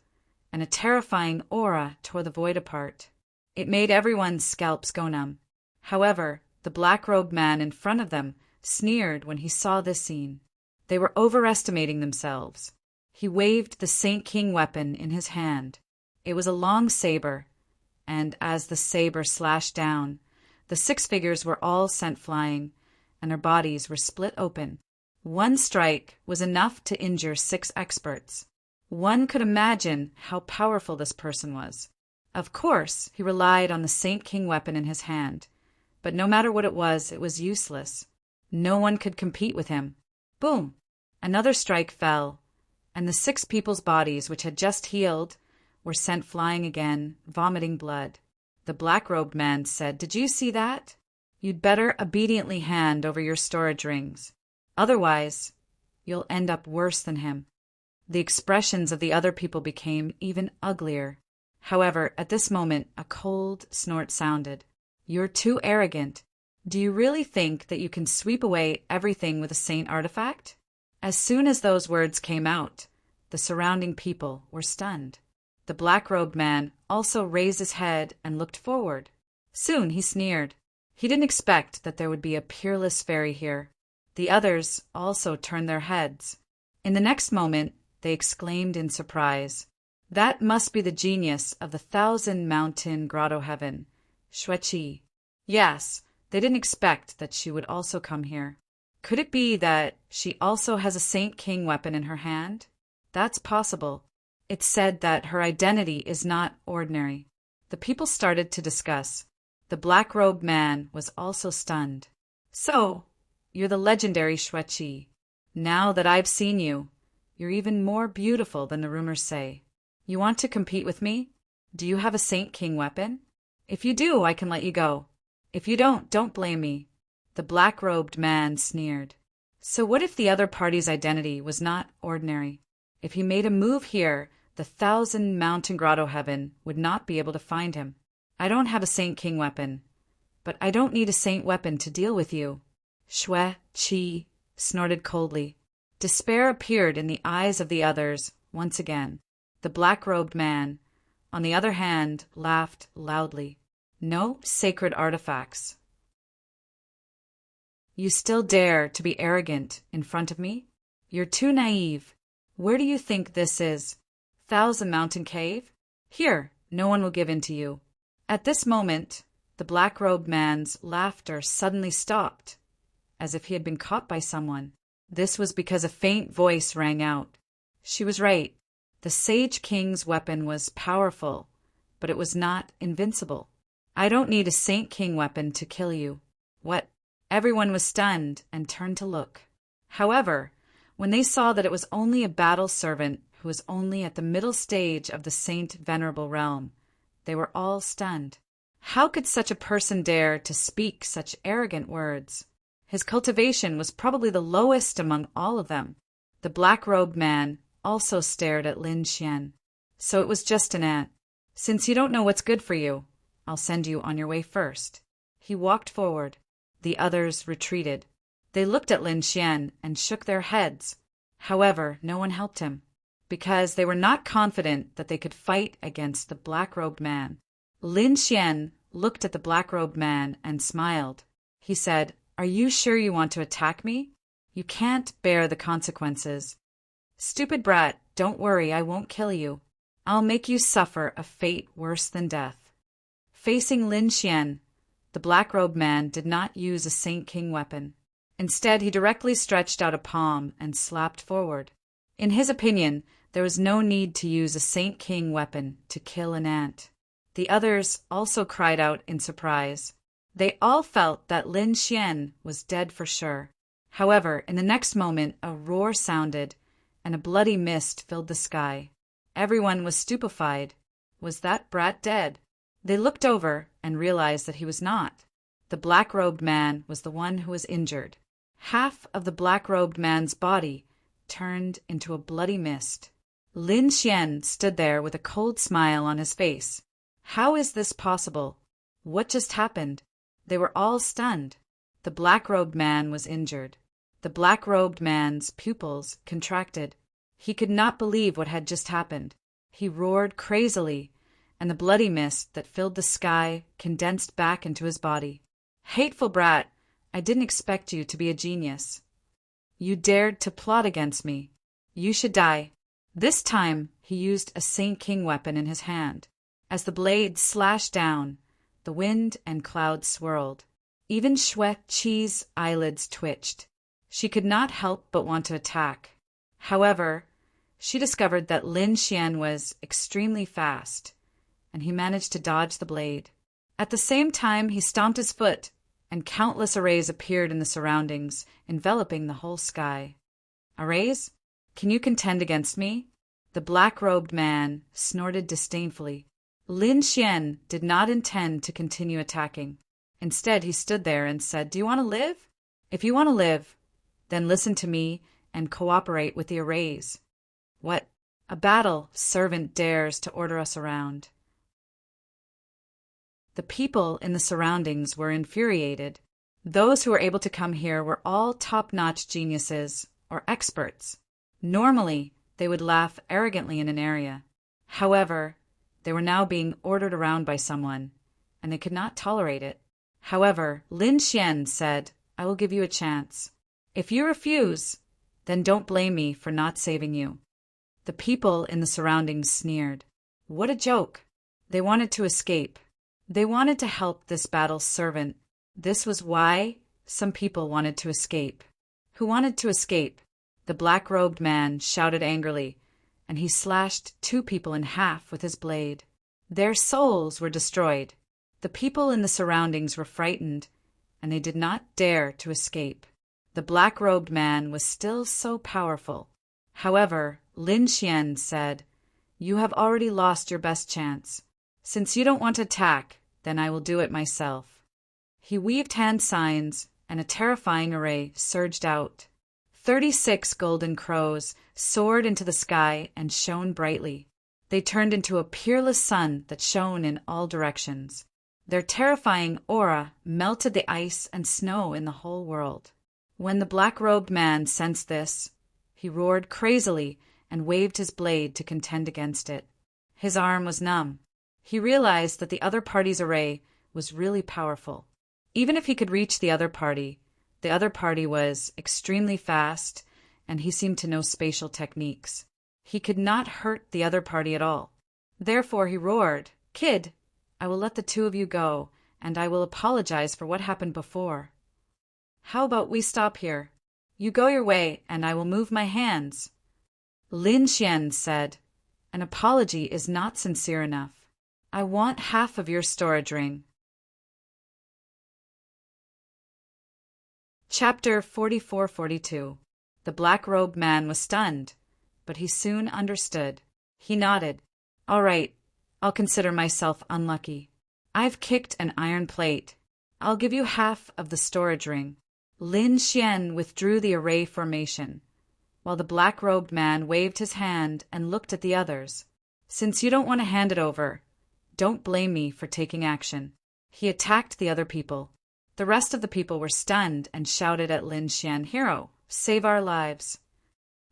[SPEAKER 1] and a terrifying aura tore the void apart. It made everyone's scalps go numb. However, the black-robed man in front of them sneered when he saw this scene. They were overestimating themselves. He waved the Saint King weapon in his hand. It was a long saber, and as the saber slashed down, the 6 figures were all sent flying, and their bodies were split open. One strike was enough to injure 6 experts. One could imagine how powerful this person was. Of course, he relied on the Saint King weapon in his hand, But no matter what it was useless. No one could compete with him. Boom! Another strike fell, and the 6 people's bodies, which had just healed, were sent flying again, vomiting blood. The black-robed man said, "Did you see that? You'd better obediently hand over your storage rings. Otherwise, you'll end up worse than him." The expressions of the other people became even uglier. However, at this moment, a cold snort sounded. "You're too arrogant. Do you really think that you can sweep away everything with a saint artifact?" As soon as those words came out, the surrounding people were stunned. The black-robed man also raised his head and looked forward. Soon he sneered. He didn't expect that there would be a peerless fairy here. The others also turned their heads. In the next moment, they exclaimed in surprise, "That must be the genius of the 1,000-mountain grotto heaven, Xueqi." Yes, they didn't expect that she would also come here. Could it be that she also has a Saint King weapon in her hand? That's possible. It's said that her identity is not ordinary. The people started to discuss. The black-robed man was also stunned. "So, you're the legendary Xueqi. Now that I've seen you, you're even more beautiful than the rumors say. You want to compete with me? Do you have a Saint King weapon? If you do, I can let you go. If you don't blame me." The black-robed man sneered. So what if the other party's identity was not ordinary? If he made a move here, the 1,000-mountain grotto heaven would not be able to find him. "I don't have a Saint King weapon, but I don't need a saint weapon to deal with you." Xueqi snorted coldly. Despair appeared in the eyes of the others once again. The black-robed man, on the other hand, laughed loudly. "No sacred artifacts. You still dare to be arrogant in front of me? You're too naive. Where do you think this is? 1,000-mountain cave? Here, no one will give in to you." At this moment, the black-robed man's laughter suddenly stopped, as if he had been caught by someone. This was because a faint voice rang out. She was right. The Sage King's weapon was powerful, but it was not invincible. "I don't need a Saint King weapon to kill you." What? Everyone was stunned and turned to look. However, when they saw that it was only a battle servant who was only at the middle stage of the Saint Venerable realm, they were all stunned. How could such a person dare to speak such arrogant words? His cultivation was probably the lowest among all of them. The black-robed man also stared at Lin Xian. "So it was just an ant. Since you don't know what's good for you, I'll send you on your way first." He walked forward. The others retreated. They looked at Lin Xian and shook their heads. However, no one helped him, because they were not confident that they could fight against the black-robed man. Lin Xian looked at the black-robed man and smiled. He said, "Are you sure you want to attack me? You can't bear the consequences." "Stupid brat, don't worry, I won't kill you. I'll make you suffer a fate worse than death." Facing Lin Xian, the black-robed man did not use a Saint King weapon. Instead, he directly stretched out a palm and slapped forward. In his opinion, there was no need to use a Saint King weapon to kill an ant. The others also cried out in surprise. They all felt that Lin Xian was dead for sure. However, in the next moment, a roar sounded, and a bloody mist filled the sky. Everyone was stupefied. Was that brat dead? They looked over and realized that he was not. The black-robed man was the one who was injured. Half of the black-robed man's body turned into a bloody mist. Lin Xian stood there with a cold smile on his face. How is this possible? What just happened? They were all stunned. The black-robed man was injured. The black-robed man's pupils contracted. He could not believe what had just happened. He roared crazily, and the bloody mist that filled the sky condensed back into his body. "Hateful brat, I didn't expect you to be a genius. You dared to plot against me. You should die." This time he used a Saint King weapon in his hand. As the blade slashed down, the wind and clouds swirled. Even Xueqi's eyelids twitched. She could not help but want to attack. However, she discovered that Lin Xian was extremely fast, and he managed to dodge the blade. At the same time, he stomped his foot and countless arrays appeared in the surroundings, enveloping the whole sky. Arrays? Can you contend against me? The black-robed man snorted disdainfully. Lin Xian did not intend to continue attacking. Instead, he stood there and said, "Do you want to live? If you want to live, then listen to me and cooperate with the arrays." What? A battle servant dares to order us around. The people in the surroundings were infuriated. Those who were able to come here were all top-notch geniuses or experts. Normally, they would laugh arrogantly in an area. However, they were now being ordered around by someone, and they could not tolerate it. However, Lin Xian said, "I will give you a chance. If you refuse, then don't blame me for not saving you." The people in the surroundings sneered. What a joke! They wanted to escape. They wanted to help this battle servant. This was why some people wanted to escape. Who wanted to escape? The black-robed man shouted angrily, and he slashed 2 people in half with his blade. Their souls were destroyed. The people in the surroundings were frightened, and they did not dare to escape. The black-robed man was still so powerful. However, Lin Xian said, "You have already lost your best chance. Since you don't want to attack, then I will do it myself." He waved hand signs, and a terrifying array surged out. 36 golden crows soared into the sky and shone brightly. They turned into a peerless sun that shone in all directions. Their terrifying aura melted the ice and snow in the whole world. When the black-robed man sensed this, he roared crazily and waved his blade to contend against it. His arm was numb. He realized that the other party's array was really powerful. Even if he could reach the other party was extremely fast, and he seemed to know spatial techniques. He could not hurt the other party at all. Therefore he roared, "Kid, I will let the 2 of you go, and I will apologize for what happened before. How about we stop here? You go your way, and I will move my hands." Lin Xian said, "An apology is not sincere enough. I want half of your storage ring." Chapter 44-42. The black-robed man was stunned, but he soon understood. He nodded. "All right, I'll consider myself unlucky. I've kicked an iron plate. I'll give you half of the storage ring." Lin Xian withdrew the array formation, while the black-robed man waved his hand and looked at the others. "Since you don't want to hand it over, don't blame me for taking action." He attacked the other people. The rest of the people were stunned and shouted at Lin Xian, "Hero, save our lives."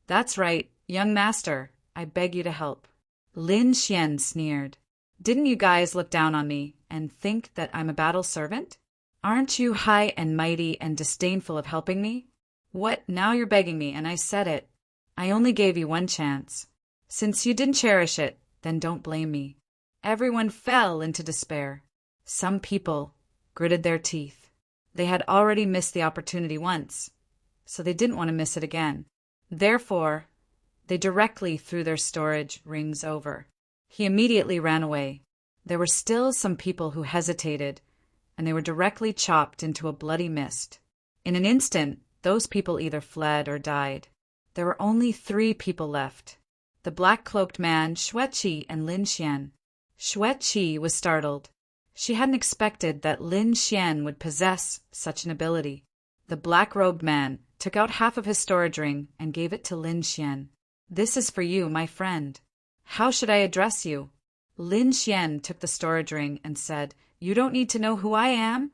[SPEAKER 1] "That's right, young master, I beg you to help." Lin Xian sneered. "Didn't you guys look down on me and think that I'm a battle servant? Aren't you high and mighty and disdainful of helping me? What, now you're begging me, and I said it. I only gave you 1 chance. Since you didn't cherish it, then don't blame me." Everyone fell into despair. Some people gritted their teeth. They had already missed the opportunity once, so they didn't want to miss it again. Therefore, they directly threw their storage rings over. He immediately ran away. There were still some people who hesitated, and they were directly chopped into a bloody mist. In an instant, those people either fled or died. There were only 3 people left: the black-cloaked man, Xueqi, and Lin Xian. Xueqi was startled. She hadn't expected that Lin Xian would possess such an ability. The black-robed man took out half of his storage ring and gave it to Lin Xian. "This is for you, my friend. How should I address you?" Lin Xian took the storage ring and said, "You don't need to know who I am,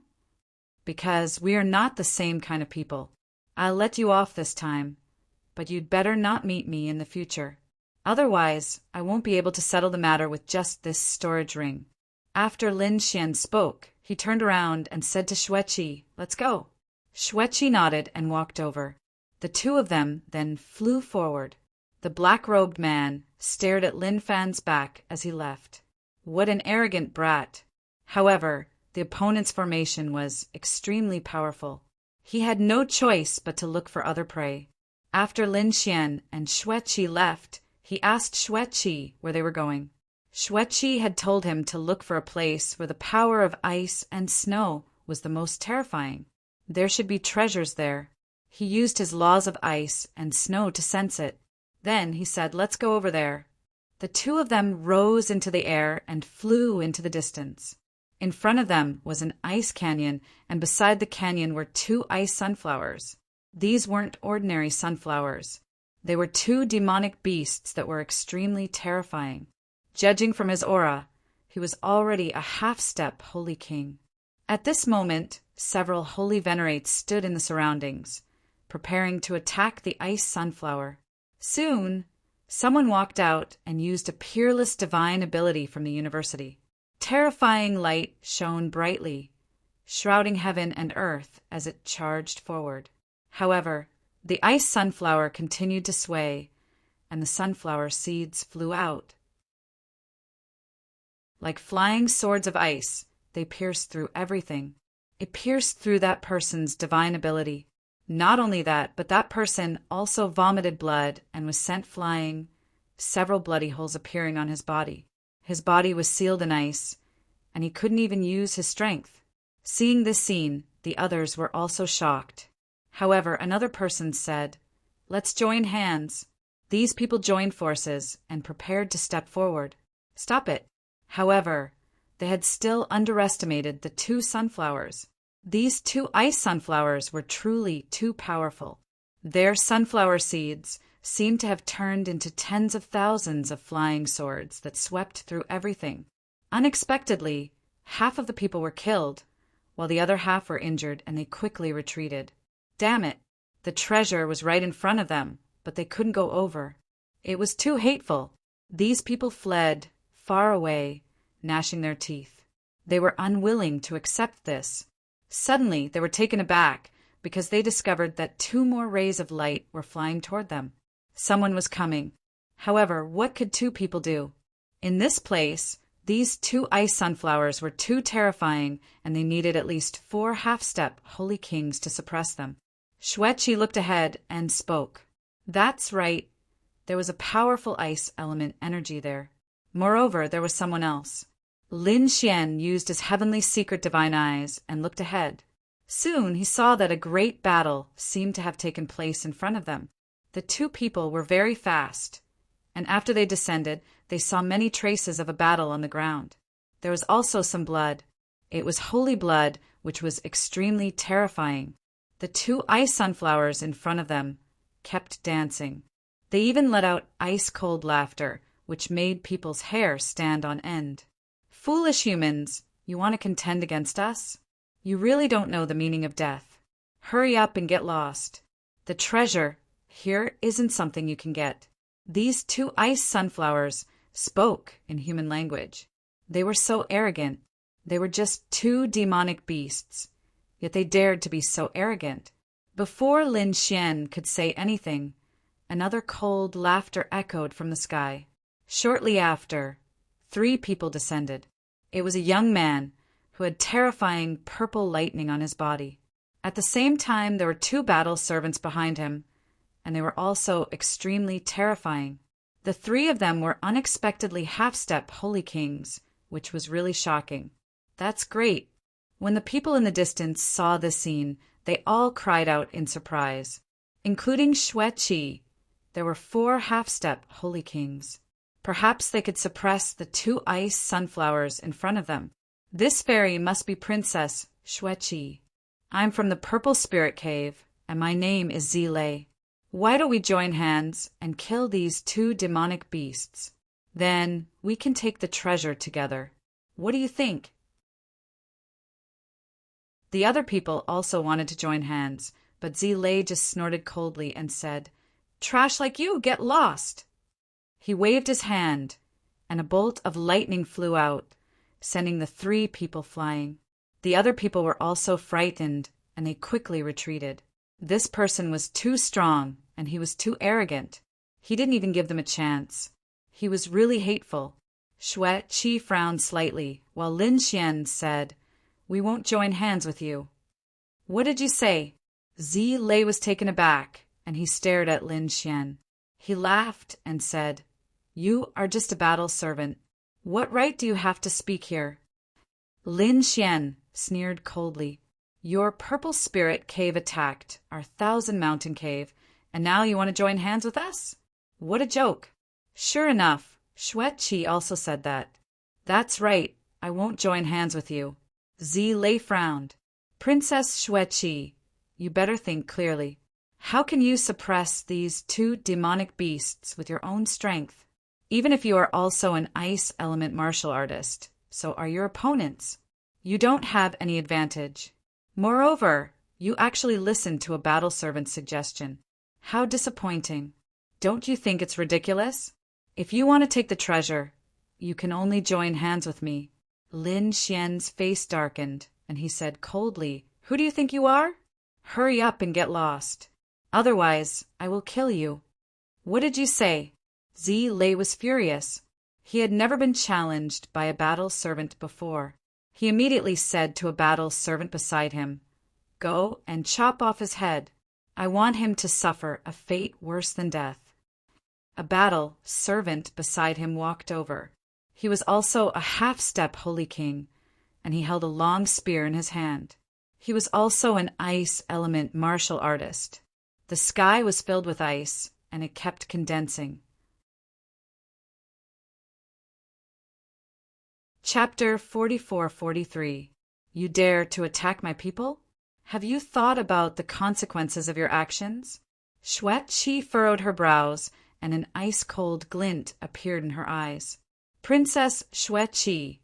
[SPEAKER 1] because we are not the same kind of people. I'll let you off this time, but you'd better not meet me in the future. Otherwise, I won't be able to settle the matter with just this storage ring." After Lin Xian spoke, he turned around and said to Xueqi, "Let's go." Xueqi nodded and walked over. The 2 of them then flew forward. The black-robed man stared at Lin Fan's back as he left. What an arrogant brat! However, the opponent's formation was extremely powerful. He had no choice but to look for other prey. After Lin Xian and Xueqi left, he asked Xueqi where they were going. Xueqi had told him to look for a place where the power of ice and snow was the most terrifying. There should be treasures there. He used his laws of ice and snow to sense it. Then he said, "Let's go over there." The two of them rose into the air and flew into the distance. In front of them was an ice canyon, and beside the canyon were two ice sunflowers. These weren't ordinary sunflowers. They were two demonic beasts that were extremely terrifying. Judging from his aura, he was already a half-step holy king. At this moment, several holy venerates stood in the surroundings, preparing to attack the ice sunflower. Soon, someone walked out and used a peerless divine ability from the university. Terrifying light shone brightly, shrouding heaven and earth as it charged forward. However, the ice sunflower continued to sway, and the sunflower seeds flew out. Like flying swords of ice, they pierced through everything. It pierced through that person's divine ability. Not only that, but that person also vomited blood and was sent flying, several bloody holes appearing on his body. His body was sealed in ice, and he couldn't even use his strength. Seeing this scene, the others were also shocked. However, another person said, "Let's join hands." These people joined forces and prepared to step forward. Stop it. However, they had still underestimated the two sunflowers. These two ice sunflowers were truly too powerful. Their sunflower seeds seemed to have turned into tens of thousands of flying swords that swept through everything. Unexpectedly, half of the people were killed, while the other half were injured, and they quickly retreated. Damn it! The treasure was right in front of them, but they couldn't go over. It was too hateful. These people fled, far away, gnashing their teeth. They were unwilling to accept this. Suddenly, they were taken aback because they discovered that two more rays of light were flying toward them. Someone was coming. However, what could two people do? In this place, these two ice sunflowers were too terrifying, and they needed at least 4 half-step holy kings to suppress them. Xueqi looked ahead and spoke. That's right. There was a powerful ice element energy there. Moreover, there was someone else. Lin Xian used his heavenly secret divine eyes and looked ahead. Soon he saw that a great battle seemed to have taken place in front of them. The two people were very fast, and after they descended, they saw many traces of a battle on the ground. There was also some blood. It was holy blood, which was extremely terrifying. The two ice sunflowers in front of them kept dancing. They even let out ice-cold laughter, which made people's hair stand on end. Foolish humans, you want to contend against us? You really don't know the meaning of death. Hurry up and get lost. The treasure here isn't something you can get. These two ice sunflowers spoke in human language. They were so arrogant. They were just two demonic beasts, yet they dared to be so arrogant. Before Lin Xian could say anything, another cold laughter echoed from the sky. Shortly after, 3 people descended. It was a young man who had terrifying purple lightning on his body. At the same time, there were 2 battle servants behind him, and they were also extremely terrifying. The 3 of them were unexpectedly half-step holy kings, which was really shocking. That's great. When the people in the distance saw this scene, they all cried out in surprise. Including Xueqi, there were 4 half-step holy kings. Perhaps they could suppress the 2 ice sunflowers in front of them. This fairy must be Princess Xueqi. I'm from the Purple Spirit Cave, and my name is Zilei. Why don't we join hands and kill these 2 demonic beasts? Then we can take the treasure together. What do you think? The other people also wanted to join hands, but Zilei just snorted coldly and said, "Trash like you, get lost!" He waved his hand, and a bolt of lightning flew out, sending the 3 people flying. The other people were also frightened, and they quickly retreated. This person was too strong, and he was too arrogant. He didn't even give them a chance. He was really hateful. Xueqi frowned slightly, while Lin Xian said, "We won't join hands with you." "What did you say?" Zilei was taken aback, and he stared at Lin Xian. He laughed and said, "You are just a battle servant. What right do you have to speak here?" Lin Xian sneered coldly. Your purple spirit cave attacked our 1,000 mountain cave, and now you want to join hands with us? What a joke. Sure enough, Xueqi also said that. That's right, I won't join hands with you. Lei frowned. Princess Xueqi, you better think clearly. How can you suppress these two demonic beasts with your own strength? Even if you are also an ice element martial artist, so are your opponents. You don't have any advantage. Moreover, you actually listened to a battle servant's suggestion. How disappointing. Don't you think it's ridiculous? If you want to take the treasure, you can only join hands with me. Lin Xian's face darkened, and he said coldly, Who do you think you are? Hurry up and get lost. Otherwise, I will kill you. What did you say? Lei was furious. He had never been challenged by a battle servant before. He immediately said to a battle servant beside him, Go and chop off his head. I want him to suffer a fate worse than death. A battle servant beside him walked over. He was also a half-step holy king, and he held a long spear in his hand. He was also an ice element martial artist. The sky was filled with ice, and it kept condensing. Chapter 44-43. You dare to attack my people? Have you thought about the consequences of your actions? Xueqi furrowed her brows, and an ice-cold glint appeared in her eyes. Princess Xueqi,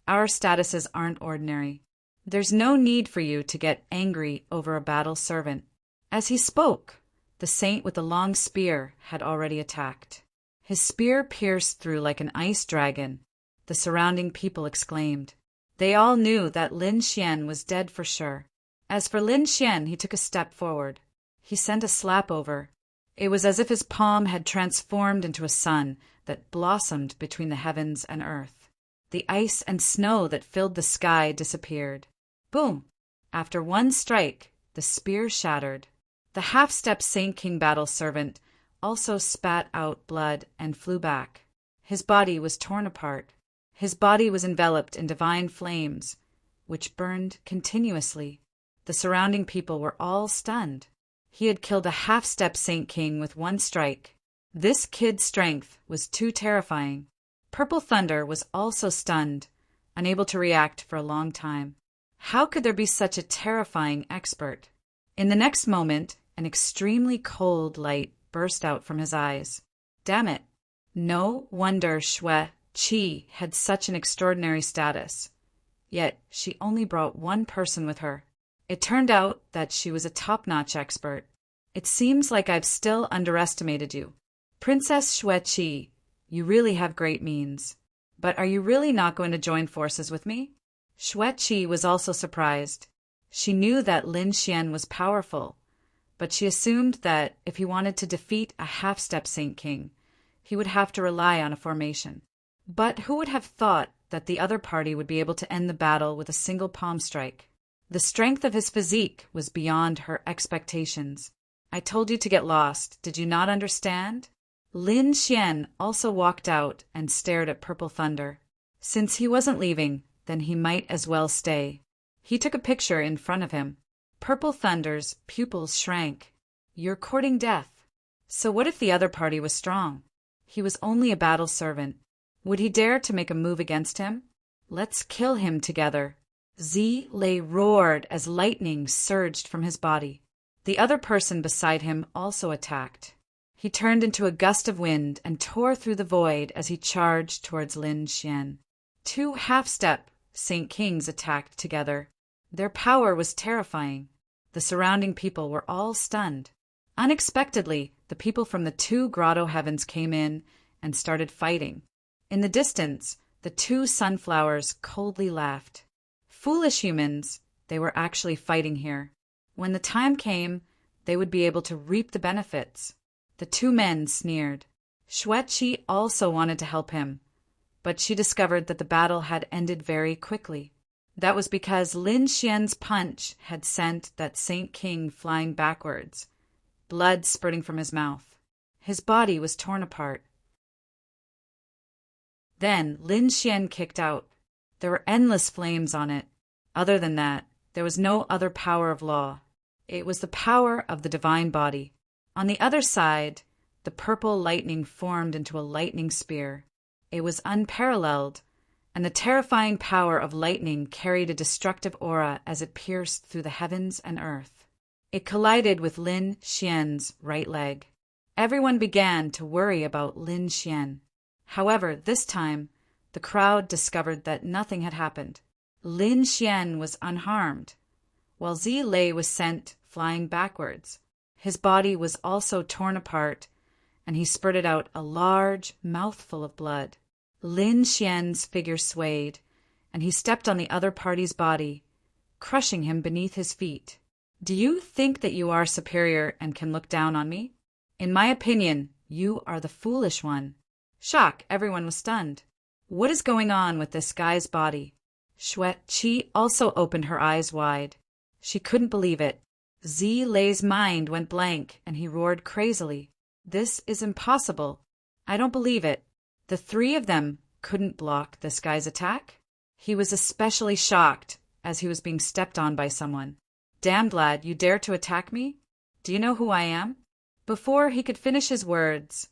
[SPEAKER 1] our statuses aren't ordinary. There's no need for you to get angry over a battle servant. As he spoke, the saint with the long spear had already attacked. His spear pierced through like an ice dragon. The surrounding people exclaimed. They all knew that Lin Xian was dead for sure. As for Lin Xian, he took a step forward. He sent a slap over. It was as if his palm had transformed into a sun that blossomed between the heavens and earth. The ice and snow that filled the sky disappeared. Boom! After one strike, the spear shattered. The half-step Saint King battle servant also spat out blood and flew back. His body was torn apart. His body was enveloped in divine flames, which burned continuously. The surrounding people were all stunned. He had killed a half-step Saint King with one strike. This kid's strength was too terrifying. Purple Thunder was also stunned, unable to react for a long time. How could there be such a terrifying expert? In the next moment, an extremely cold light burst out from his eyes. Damn it! No wonder Xueqi had such an extraordinary status. Yet she only brought one person with her. It turned out that she was a top-notch expert. It seems like I've still underestimated you. Princess Xueqi, you really have great means. But are you really not going to join forces with me? Xueqi was also surprised. She knew that Lin Xian was powerful, but she assumed that if he wanted to defeat a half-step Saint King, he would have to rely on a formation. But who would have thought that the other party would be able to end the battle with a single palm strike? The strength of his physique was beyond her expectations. I told you to get lost. Did you not understand? Lin Xian also walked out and stared at Purple Thunder. Since he wasn't leaving, then he might as well stay. He took a picture in front of him. Purple Thunder's pupils shrank. You're courting death. So what if the other party was strong? He was only a battle servant. Would he dare to make a move against him? Let's kill him together. Lei roared as lightning surged from his body. The other person beside him also attacked. He turned into a gust of wind and tore through the void as he charged towards Lin Xian. Two half-step Saint Kings attacked together. Their power was terrifying. The surrounding people were all stunned. Unexpectedly, the people from the two grotto heavens came in and started fighting. In the distance, the two sunflowers coldly laughed. Foolish humans, they were actually fighting here. When the time came, they would be able to reap the benefits. The two men sneered. Xueqi also wanted to help him, but she discovered that the battle had ended very quickly. That was because Lin Xian's punch had sent that Saint King flying backwards, blood spurting from his mouth. His body was torn apart. Then Lin Xian kicked out. There were endless flames on it. Other than that, there was no other power of law. It was the power of the divine body. On the other side, the purple lightning formed into a lightning spear. It was unparalleled, and the terrifying power of lightning carried a destructive aura as it pierced through the heavens and earth. It collided with Lin Xian's right leg. Everyone began to worry about Lin Xian. However, this time, the crowd discovered that nothing had happened. Lin Xian was unharmed, while Zi Lei was sent flying backwards. His body was also torn apart, and he spurted out a large mouthful of blood. Lin Xian's figure swayed, and he stepped on the other party's body, crushing him beneath his feet. Do you think that you are superior and can look down on me? In my opinion, you are the foolish one. Shock, everyone was stunned. What is going on with this guy's body? Xueqi also opened her eyes wide. She couldn't believe it. Zi Lei's mind went blank, and he roared crazily. This is impossible. I don't believe it. The three of them couldn't block this guy's attack. He was especially shocked as he was being stepped on by someone. Damned lad, you dare to attack me? Do you know who I am? Before he could finish his words,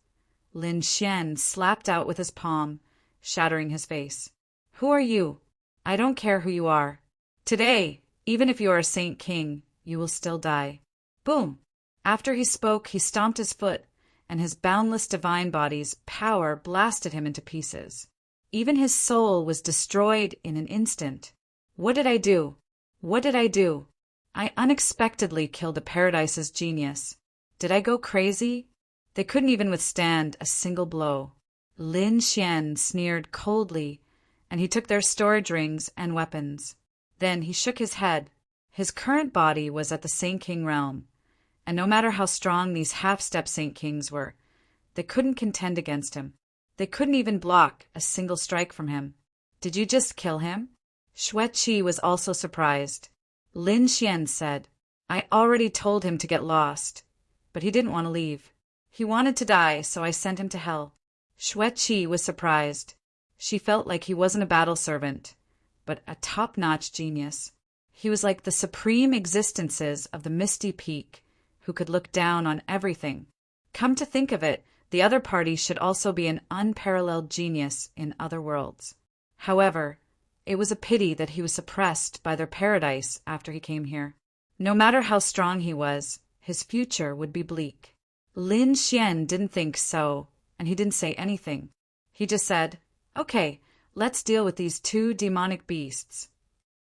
[SPEAKER 1] Lin Xian slapped out with his palm, shattering his face. Who are you? I don't care who you are. Today, even if you are a Saint King, you will still die. Boom! After he spoke, he stomped his foot, and his boundless divine body's power blasted him into pieces. Even his soul was destroyed in an instant. What did I do? What did I do? I unexpectedly killed a paradise's genius. Did I go crazy? They couldn't even withstand a single blow. Lin Xian sneered coldly, and he took their storage rings and weapons. Then he shook his head. His current body was at the Saint King realm, and no matter how strong these half-step Saint Kings were, they couldn't contend against him. They couldn't even block a single strike from him. Did you just kill him? Xueqi was also surprised. Lin Xian said, I already told him to get lost, but he didn't want to leave. He wanted to die, so I sent him to hell. Xueqi was surprised. She felt like he wasn't a battle servant, but a top-notch genius. He was like the supreme existences of the Misty Peak, who could look down on everything. Come to think of it, the other party should also be an unparalleled genius in other worlds. However, it was a pity that he was suppressed by their paradise after he came here. No matter how strong he was, his future would be bleak. Lin Xian didn't think so, and he didn't say anything. He just said, Okay, let's deal with these two demonic beasts.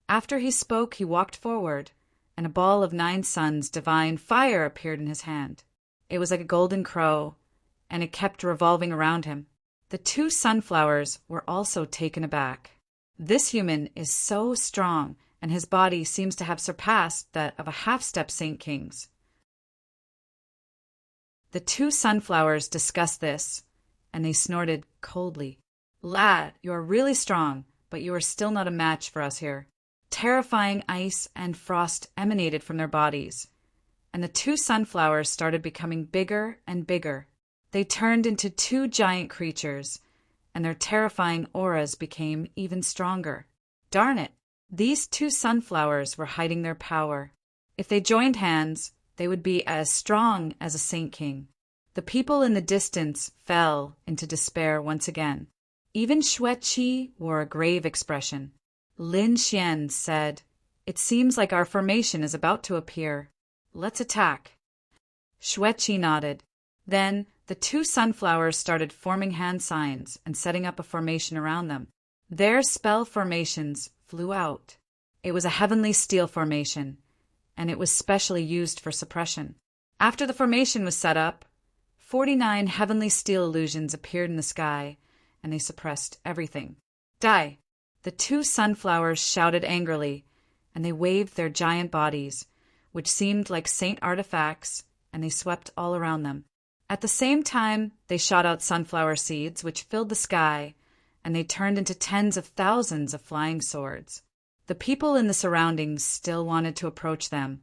[SPEAKER 1] After he spoke, he walked forward, and a ball of 9 suns divine fire appeared in his hand. It was like a golden crow, and it kept revolving around him. The 2 sunflowers were also taken aback. This human is so strong, and his body seems to have surpassed that of a half-step Saint King's. The 2 sunflowers discussed this, and they snorted coldly. Lad, you are really strong, but you are still not a match for us here. Terrifying ice and frost emanated from their bodies, and the 2 sunflowers started becoming bigger and bigger. They turned into 2 giant creatures, and their terrifying auras became even stronger. Darn it! These 2 sunflowers were hiding their power. If they joined hands, they would be as strong as a Saint King. The people in the distance fell into despair once again. Even Xueqi wore a grave expression. Lin Xian said, It seems like our formation is about to appear. Let's attack. Xueqi nodded. Then the 2 sunflowers started forming hand signs and setting up a formation around them. Their spell formations flew out. It was a heavenly steel formation, and it was specially used for suppression. After the formation was set up, 49 heavenly steel illusions appeared in the sky, and they suppressed everything. Die! The 2 sunflowers shouted angrily, and they waved their giant bodies, which seemed like saint artifacts, and they swept all around them. At the same time, they shot out sunflower seeds, which filled the sky, and they turned into tens of thousands of flying swords. The people in the surroundings still wanted to approach them,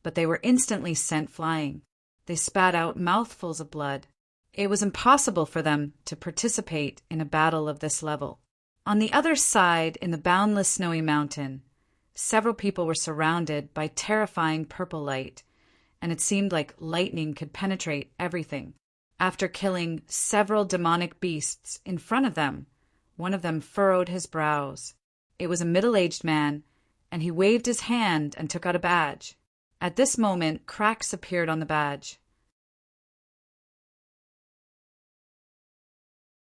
[SPEAKER 1] but they were instantly sent flying. They spat out mouthfuls of blood. It was impossible for them to participate in a battle of this level. On the other side, in the boundless snowy mountain, Several people were surrounded by terrifying purple light, and it seemed like lightning could penetrate everything. After killing several demonic beasts in front of them, one of them furrowed his brows. It was a middle-aged man, and he waved his hand and took out a badge. At this moment, cracks appeared on the badge.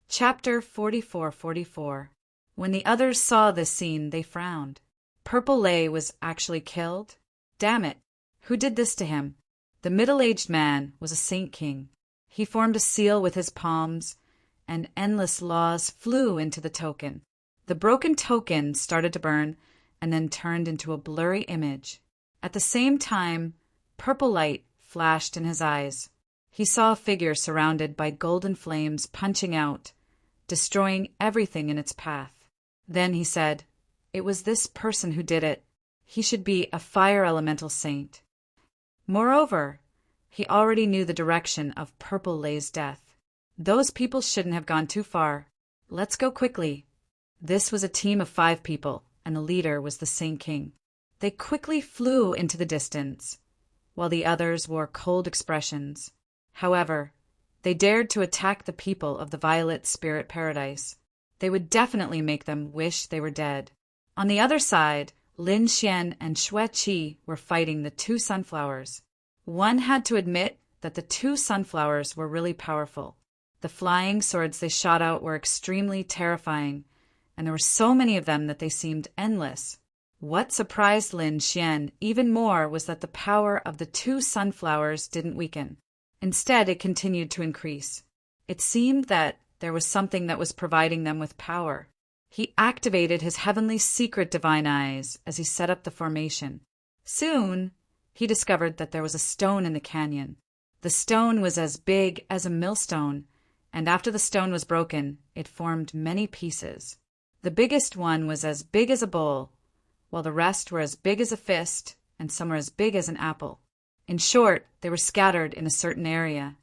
[SPEAKER 1] Chapter 44:44. When the others saw this scene, they frowned. Purple Lay was actually killed? Damn it! Who did this to him? The middle-aged man was a Saint King. He formed a seal with his palms, and endless laws flew into the token. The broken token started to burn, and then turned into a blurry image. At the same time, purple light flashed in his eyes. He saw a figure surrounded by golden flames punching out, destroying everything in its path. Then he said, "It was this person who did it. He should be a fire elemental saint." Moreover, he already knew the direction of Purple Lay's death. Those people shouldn't have gone too far. Let's go quickly. This was a team of 5 people, and the leader was the Saint King. They quickly flew into the distance, while the others wore cold expressions. However, they dared to attack the people of the Violet Spirit Paradise. They would definitely make them wish they were dead. On the other side, Lin Xian and Xue Qi were fighting the 2 sunflowers. One had to admit that the 2 sunflowers were really powerful. The flying swords they shot out were extremely terrifying, and there were so many of them that they seemed endless. What surprised Lin Xian even more was that the power of the 2 sunflowers didn't weaken. Instead, it continued to increase. It seemed that there was something that was providing them with power. He activated his heavenly secret divine eyes as he set up the formation. Soon, he discovered that there was a stone in the canyon. The stone was as big as a millstone, and after the stone was broken, it formed many pieces. The biggest one was as big as a bowl, while the rest were as big as a fist, and some were as big as an apple. In short, they were scattered in a certain area.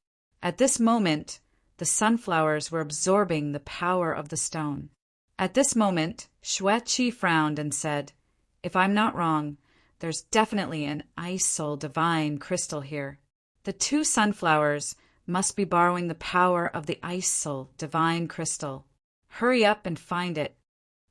[SPEAKER 1] At this moment, the sunflowers were absorbing the power of the stone. At this moment, Xue Qi frowned and said, "If I'm not wrong, there's definitely an Ice Soul Divine crystal here. The 2 sunflowers must be borrowing the power of the Ice Soul Divine crystal. Hurry up and find it."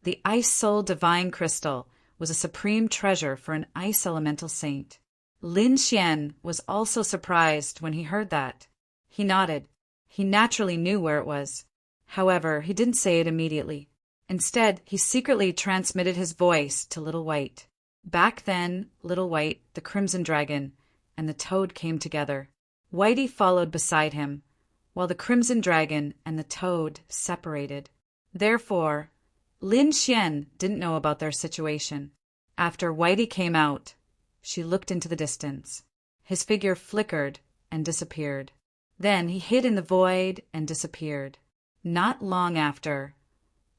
[SPEAKER 1] The Ice Soul Divine crystal was a supreme treasure for an ice elemental saint. Lin Xian was also surprised when he heard that. He nodded. He naturally knew where it was. However, he didn't say it immediately. Instead, he secretly transmitted his voice to Little White. Back then, Little White, the Crimson Dragon, and the Toad came together. Whitey followed beside him, while the Crimson Dragon and the Toad separated. Therefore, Lin Xian didn't know about their situation. After Whitey came out, she looked into the distance. His figure flickered and disappeared. Then he hid in the void and disappeared. Not long after,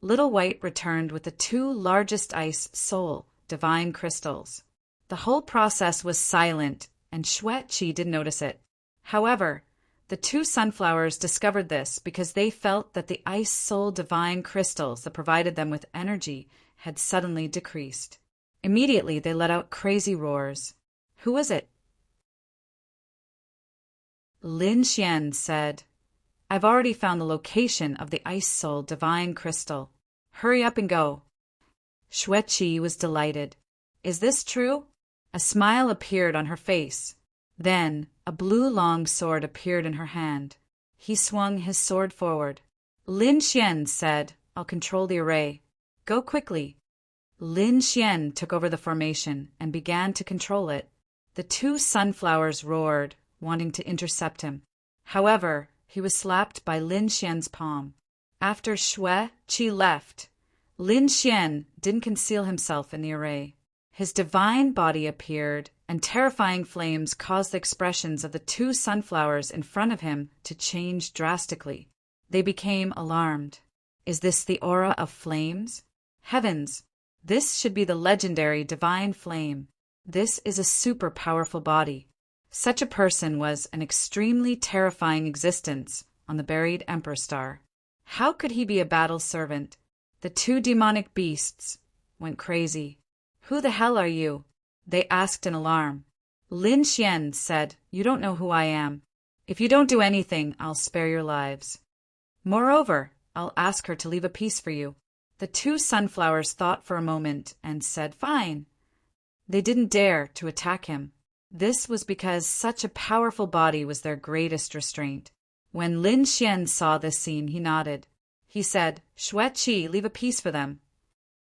[SPEAKER 1] Little White returned with the 2 largest Ice Soul Divine crystals. The whole process was silent, and Xue Qi didn't notice it. However, the 2 sunflowers discovered this because they felt that the Ice Soul Divine crystals that provided them with energy had suddenly decreased. Immediately, they let out crazy roars. Who was it? Lin Xian said, "I've already found the location of the Ice Soul Divine crystal. Hurry up and go." Xue Qi was delighted. "Is this true?" A smile appeared on her face. Then, a blue long sword appeared in her hand. He swung his sword forward. Lin Xian said, "I'll control the array. Go quickly." Lin Xian took over the formation and began to control it. The 2 sunflowers roared, wanting to intercept him. However, he was slapped by Lin Xian's palm. After Xue Qi left, Lin Xian didn't conceal himself in the array. His divine body appeared, and terrifying flames caused the expressions of the 2 sunflowers in front of him to change drastically. They became alarmed. Is this the aura of flames? Heavens! This should be the legendary divine flame. This is a super powerful body. Such a person was an extremely terrifying existence on the buried Emperor Star. How could he be a battle servant? The 2 demonic beasts went crazy. Who the hell are you? They asked in alarm. Lin Xian said, You don't know who I am. If you don't do anything, I'll spare your lives. Moreover, I'll ask her to leave a piece for you. The two sunflowers thought for a moment and said, Fine. They didn't dare to attack him. This was because such a powerful body was their greatest restraint. When Lin Xian saw this scene, he nodded. He said, Xueqi, leave a piece for them.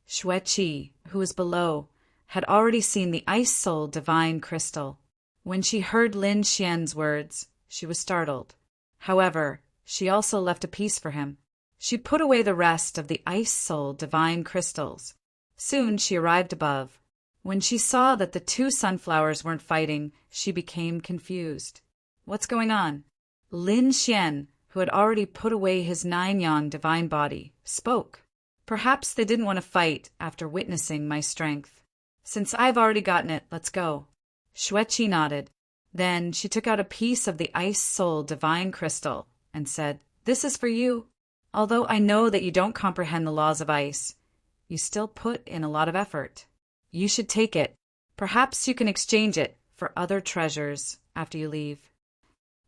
[SPEAKER 1] Xueqi, who was below, had already seen the ice soul divine crystal. When she heard Lin Xian's words, she was startled. However, she also left a piece for him. She put away the rest of the ice soul divine crystals. Soon she arrived above. When she saw that the two sunflowers weren't fighting, she became confused. What's going on? Lin Xian, who had already put away his 9-yang divine body, spoke. Perhaps they didn't want to fight after witnessing my strength. Since I've already gotten it, let's go. Xueqi nodded. Then she took out a piece of the ice soul divine crystal and said, This is for you. Although I know that you don't comprehend the laws of ice, you still put in a lot of effort. You should take it. Perhaps you can exchange it for other treasures after you leave.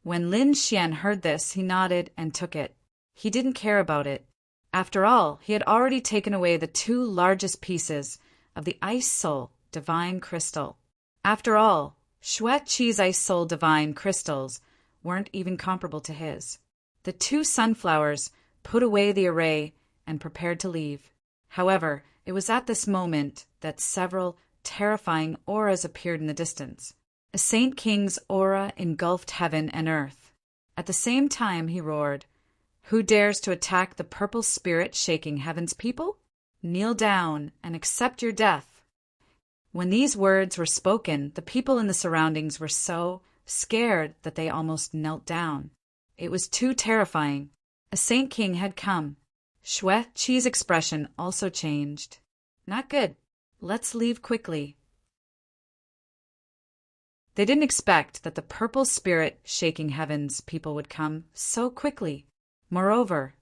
[SPEAKER 1] When Lin Xian heard this, he nodded and took it. He didn't care about it. After all, he had already taken away the two largest pieces of the ice soul divine crystal. After all, Xueqi's ice soul divine crystals weren't even comparable to his. The two sunflowers put away the array and prepared to leave. However, it was at this moment that several terrifying auras appeared in the distance. A Saint King's aura engulfed heaven and earth. At the same time he roared, Who dares to attack the purple spirit shaking heaven's people? Kneel down and accept your death. When these words were spoken, the people in the surroundings were so scared that they almost knelt down. It was too terrifying. A Saint King had come. Xueqi's expression also changed. Not good. Let's leave quickly. They didn't expect that the purple spirit shaking heaven's people would come so quickly. Moreover,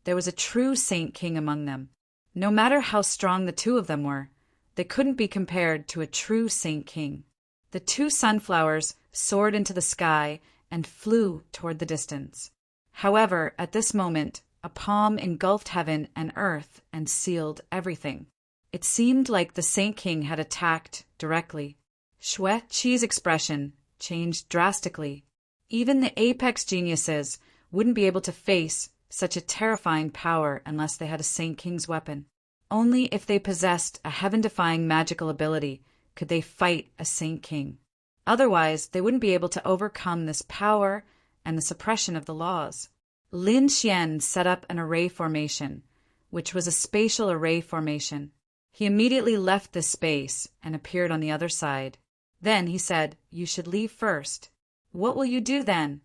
[SPEAKER 1] there was a true Saint King among them. No matter how strong the two of them were, they couldn't be compared to a true Saint King. The two sunflowers soared into the sky and flew toward the distance. However, at this moment, a palm engulfed heaven and earth and sealed everything. It seemed like the Saint King had attacked directly. Xueqi's expression changed drastically. Even the apex geniuses wouldn't be able to face such a terrifying power unless they had a Saint King's weapon. Only if they possessed a heaven-defying magical ability could they fight a Saint King. Otherwise, they wouldn't be able to overcome this power and the suppression of the laws. Lin Xian set up an array formation, which was a spatial array formation. He immediately left this space and appeared on the other side. Then he said, You should leave first. What will you do then?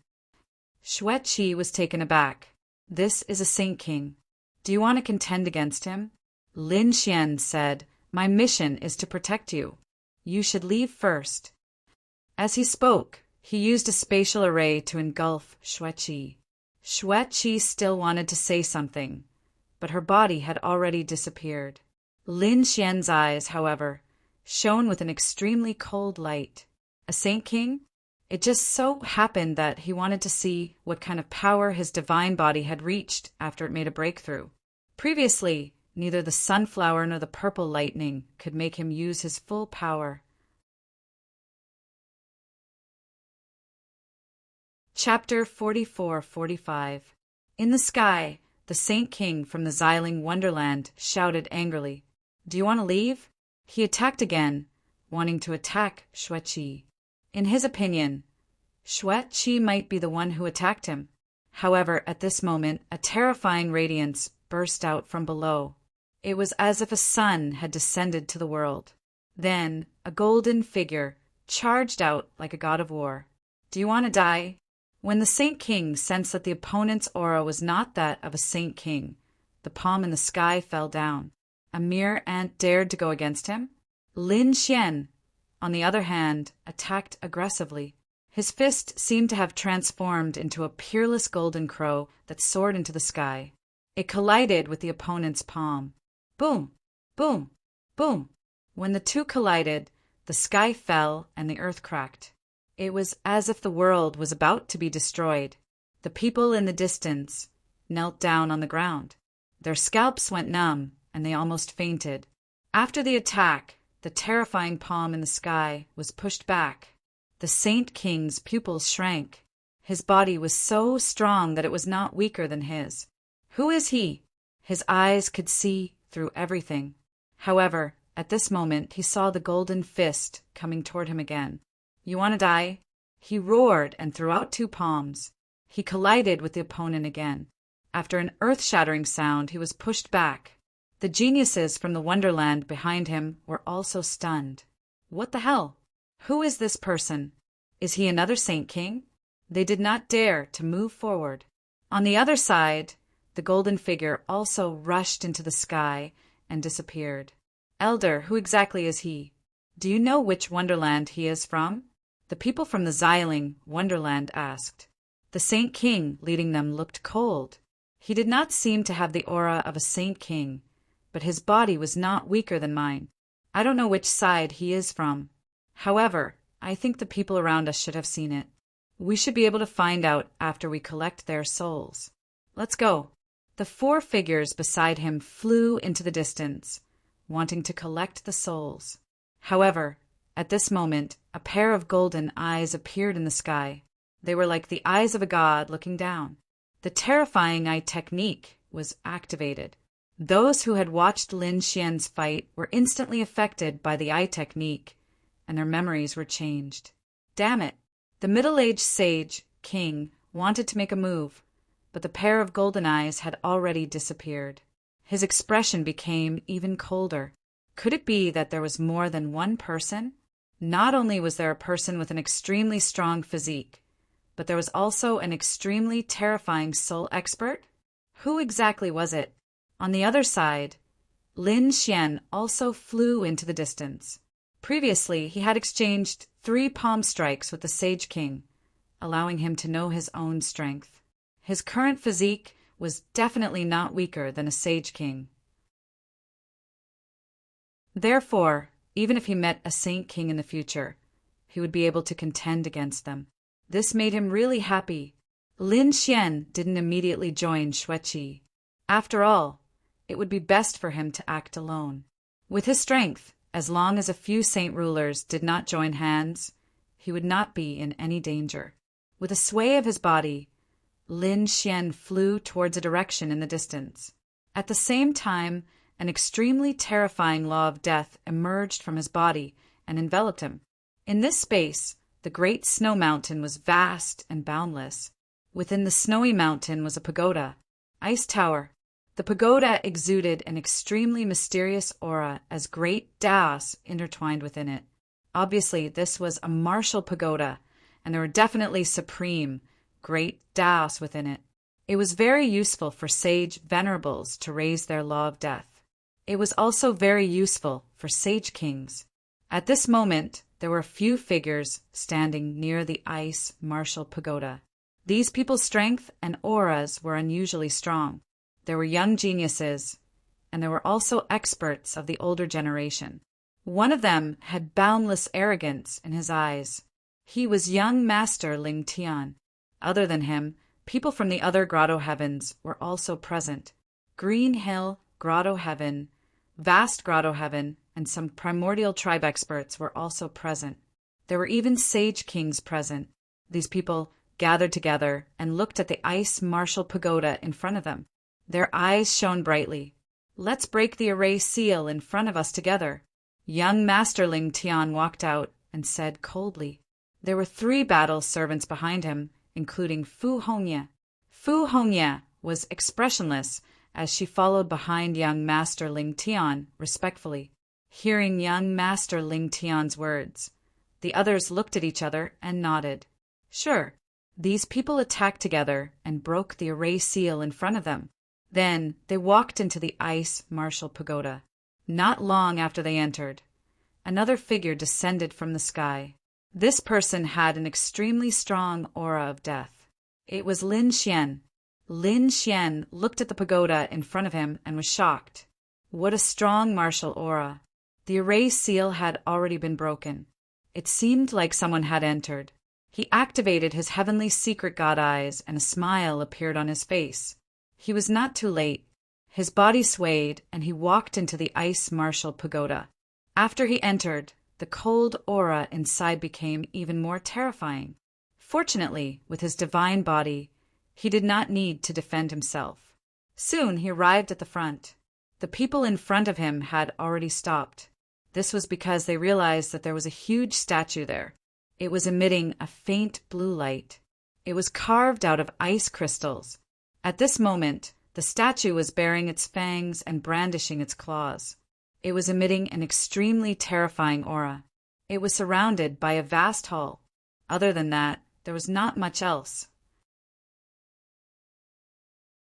[SPEAKER 1] Xueqi was taken aback. This is a Saint King. Do you want to contend against him? Lin Xian said, My mission is to protect you. You should leave first. As he spoke, he used a spatial array to engulf Xueqi. Xueqi still wanted to say something, but her body had already disappeared. Lin Xian's eyes, however, shone with an extremely cold light. A Saint King? It just so happened that he wanted to see what kind of power his divine body had reached after it made a breakthrough. Previously, neither the sunflower nor the purple lightning could make him use his full power. Chapter 44-45. In the sky, the Saint King from the Xiling Wonderland shouted angrily, Do you want to leave? He attacked again, wanting to attack Xueqi. In his opinion, Xueqi might be the one who attacked him. However, at this moment, a terrifying radiance burst out from below. It was as if a sun had descended to the world. Then, a golden figure charged out like a god of war. Do you want to die? When the Saint King sensed that the opponent's aura was not that of a Saint King, the palm in the sky fell down. A mere ant dared to go against him? Lin Xian, on the other hand, attacked aggressively. His fist seemed to have transformed into a peerless golden crow that soared into the sky. It collided with the opponent's palm. Boom! Boom! Boom! When the two collided, the sky fell and the earth cracked. It was as if the world was about to be destroyed. The people in the distance knelt down on the ground. Their scalps went numb, and they almost fainted. After the attack, the terrifying palm in the sky was pushed back. The Saint King's pupils shrank. His body was so strong that it was not weaker than his. Who is he? His eyes could see through everything. However, at this moment he saw the golden fist coming toward him again. You want to die? He roared and threw out two palms. He collided with the opponent again. After an earth-shattering sound, he was pushed back. The geniuses from the Wonderland behind him were also stunned. What the hell? Who is this person? Is he another Saint King? They did not dare to move forward. On the other side, the golden figure also rushed into the sky and disappeared. Elder, who exactly is he? Do you know which Wonderland he is from? The people from the Xiling Wonderland asked. The Saint King leading them looked cold. He did not seem to have the aura of a Saint King, but his body was not weaker than mine. I don't know which side he is from. However, I think the people around us should have seen it. We should be able to find out after we collect their souls. Let's go. The four figures beside him flew into the distance, wanting to collect the souls. However, at this moment, a pair of golden eyes appeared in the sky. They were like the eyes of a god looking down. The terrifying eye technique was activated. Those who had watched Lin Xian's fight were instantly affected by the eye technique, and their memories were changed. Damn it! The middle-aged sage, King, wanted to make a move, but the pair of golden eyes had already disappeared. His expression became even colder. Could it be that there was more than one person? Not only was there a person with an extremely strong physique, but there was also an extremely terrifying soul expert? Who exactly was it? On the other side, Lin Xian also flew into the distance. Previously, he had exchanged 3 palm strikes with the Sage King, allowing him to know his own strength. His current physique was definitely not weaker than a Sage King. Therefore, even if he met a Saint King in the future, he would be able to contend against them. This made him really happy. Lin Xian didn't immediately join Xueqi. After all, it would be best for him to act alone. With his strength, as long as a few saint rulers did not join hands, he would not be in any danger. With a sway of his body, Lin Xian flew towards a direction in the distance. At the same time, an extremely terrifying law of death emerged from his body and enveloped him. In this space, the great snow mountain was vast and boundless. Within the snowy mountain was a pagoda, ice tower. The pagoda exuded an extremely mysterious aura as great Daos intertwined within it. Obviously, this was a martial pagoda, and there were definitely supreme, great Daos within it. It was very useful for sage venerables to raise their law of death. It was also very useful for sage kings. At this moment, there were a few figures standing near the ice martial pagoda. These people's strength and auras were unusually strong. There were young geniuses, and there were also experts of the older generation. One of them had boundless arrogance in his eyes. He was young Master Ling Tian. Other than him, people from the other grotto heavens were also present. Green Hill, Grotto Heaven, Vast Grotto Heaven, and some primordial tribe experts were also present. There were even sage kings present. These people gathered together and looked at the ice martial pagoda in front of them. Their eyes shone brightly. Let's break the array seal in front of us together. Young Master Ling Tian walked out and said coldly. There were 3 battle servants behind him, including Fu Hongye. Fu Hongye was expressionless as she followed behind young Master Ling Tian respectfully. Hearing young Master Ling Tian's words, the others looked at each other and nodded. Sure, these people attacked together and broke the array seal in front of them. Then they walked into the ice martial pagoda. Not long after they entered, another figure descended from the sky. This person had an extremely strong aura of death. It was Lin Xian. Lin Xian looked at the pagoda in front of him and was shocked. What a strong martial aura. The erase seal had already been broken. It seemed like someone had entered. He activated his heavenly secret god eyes, and a smile appeared on his face. He was not too late. His body swayed, and he walked into the ice martial pagoda. After he entered, the cold aura inside became even more terrifying. Fortunately, with his divine body, he did not need to defend himself. Soon he arrived at the front. The people in front of him had already stopped. This was because they realized that there was a huge statue there. It was emitting a faint blue light. It was carved out of ice crystals. At this moment, the statue was baring its fangs and brandishing its claws. It was emitting an extremely terrifying aura. It was surrounded by a vast hall. Other than that, there was not much else.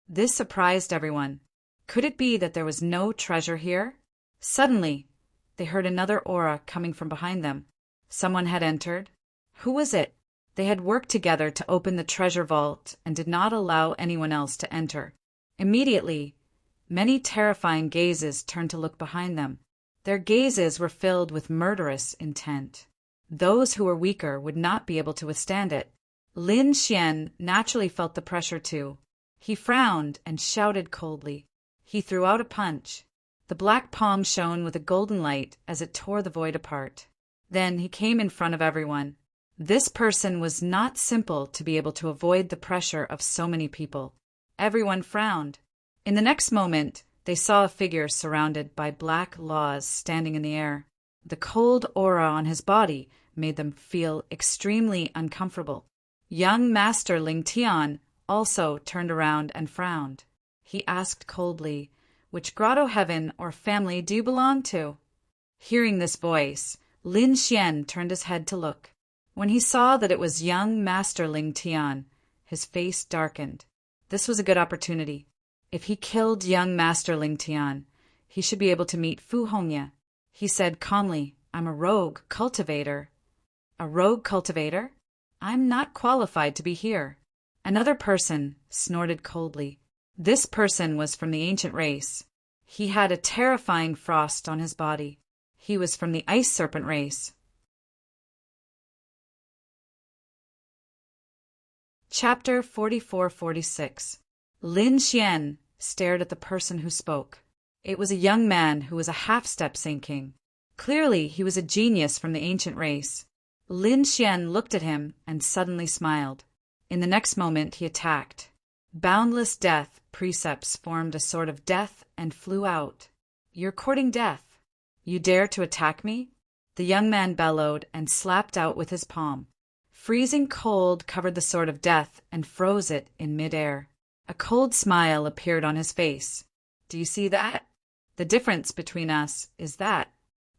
[SPEAKER 1] This surprised everyone. Could it be that there was no treasure here? Suddenly, they heard another aura coming from behind them. Someone had entered. Who was it? They had worked together to open the treasure vault and did not allow anyone else to enter. Immediately, many terrifying gazes turned to look behind them. Their gazes were filled with murderous intent. Those who were weaker would not be able to withstand it. Lin Xian naturally felt the pressure too. He frowned and shouted coldly. He threw out a punch. The black palm shone with a golden light as it tore the void apart. Then he came in front of everyone. This person was not simple to be able to avoid the pressure of so many people. Everyone frowned. In the next moment, they saw a figure surrounded by black laws standing in the air. The cold aura on his body made them feel extremely uncomfortable. Young Master Ling Tian also turned around and frowned. He asked coldly, "Which grotto heaven or family do you belong to?" Hearing this voice, Lin Xian turned his head to look. When he saw that it was young Master Ling Tian, his face darkened. This was a good opportunity. If he killed young Master Ling Tian, he should be able to meet Fu Hongye. He said calmly, "I'm a rogue cultivator." "A rogue cultivator? I'm not qualified to be here." Another person snorted coldly. This person was from the ancient race. He had a terrifying frost on his body. He was from the ice serpent race. Chapter 44-46. Lin Xian stared at the person who spoke. It was a young man who was a half-step Saint King. Clearly, he was a genius from the ancient race. Lin Xian looked at him and suddenly smiled. In the next moment, he attacked. Boundless death precepts formed a sort of death and flew out. "You're courting death. You dare to attack me?" The young man bellowed and slapped out with his palm. Freezing cold covered the sword of death and froze it in midair. A cold smile appeared on his face. "Do you see that? The difference between us is that."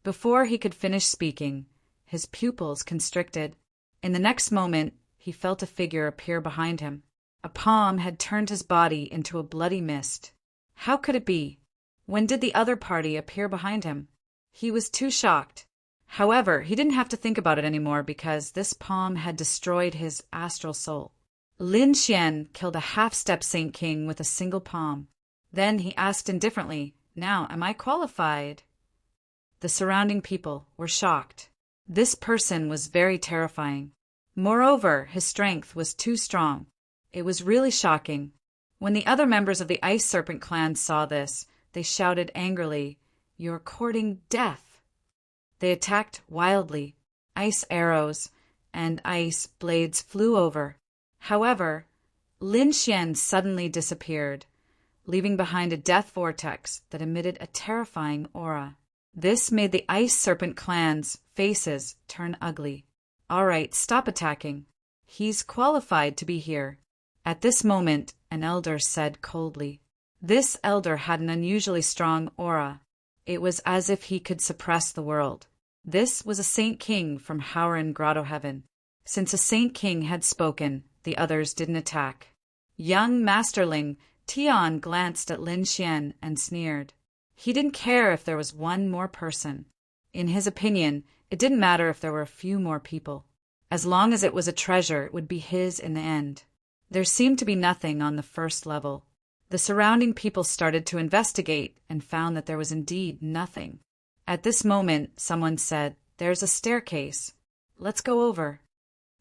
[SPEAKER 1] Before he could finish speaking, his pupils constricted. In the next moment, he felt a figure appear behind him. A palm had turned his body into a bloody mist. How could it be? When did the other party appear behind him? He was too shocked. However, he didn't have to think about it anymore because this palm had destroyed his astral soul. Lin Xian killed a half-step Saint King with a single palm. Then he asked indifferently, "Now, am I qualified?" The surrounding people were shocked. This person was very terrifying. Moreover, his strength was too strong. It was really shocking. When the other members of the Ice Serpent clan saw this, they shouted angrily, "You're courting death." They attacked wildly. Ice arrows and ice blades flew over. However, Lin Xian suddenly disappeared, leaving behind a death vortex that emitted a terrifying aura. This made the Ice Serpent clan's faces turn ugly. "All right, stop attacking. He's qualified to be here." At this moment, an elder said coldly. This elder had an unusually strong aura. It was as if he could suppress the world. This was a Saint King from Howren Grotto Heaven. Since a Saint King had spoken, the others didn't attack. Young Masterling Tian glanced at Lin Xian and sneered. He didn't care if there was one more person. In his opinion, it didn't matter if there were a few more people. As long as it was a treasure, it would be his in the end. There seemed to be nothing on the first level. The surrounding people started to investigate and found that there was indeed nothing. At this moment, someone said, "There's a staircase. Let's go over."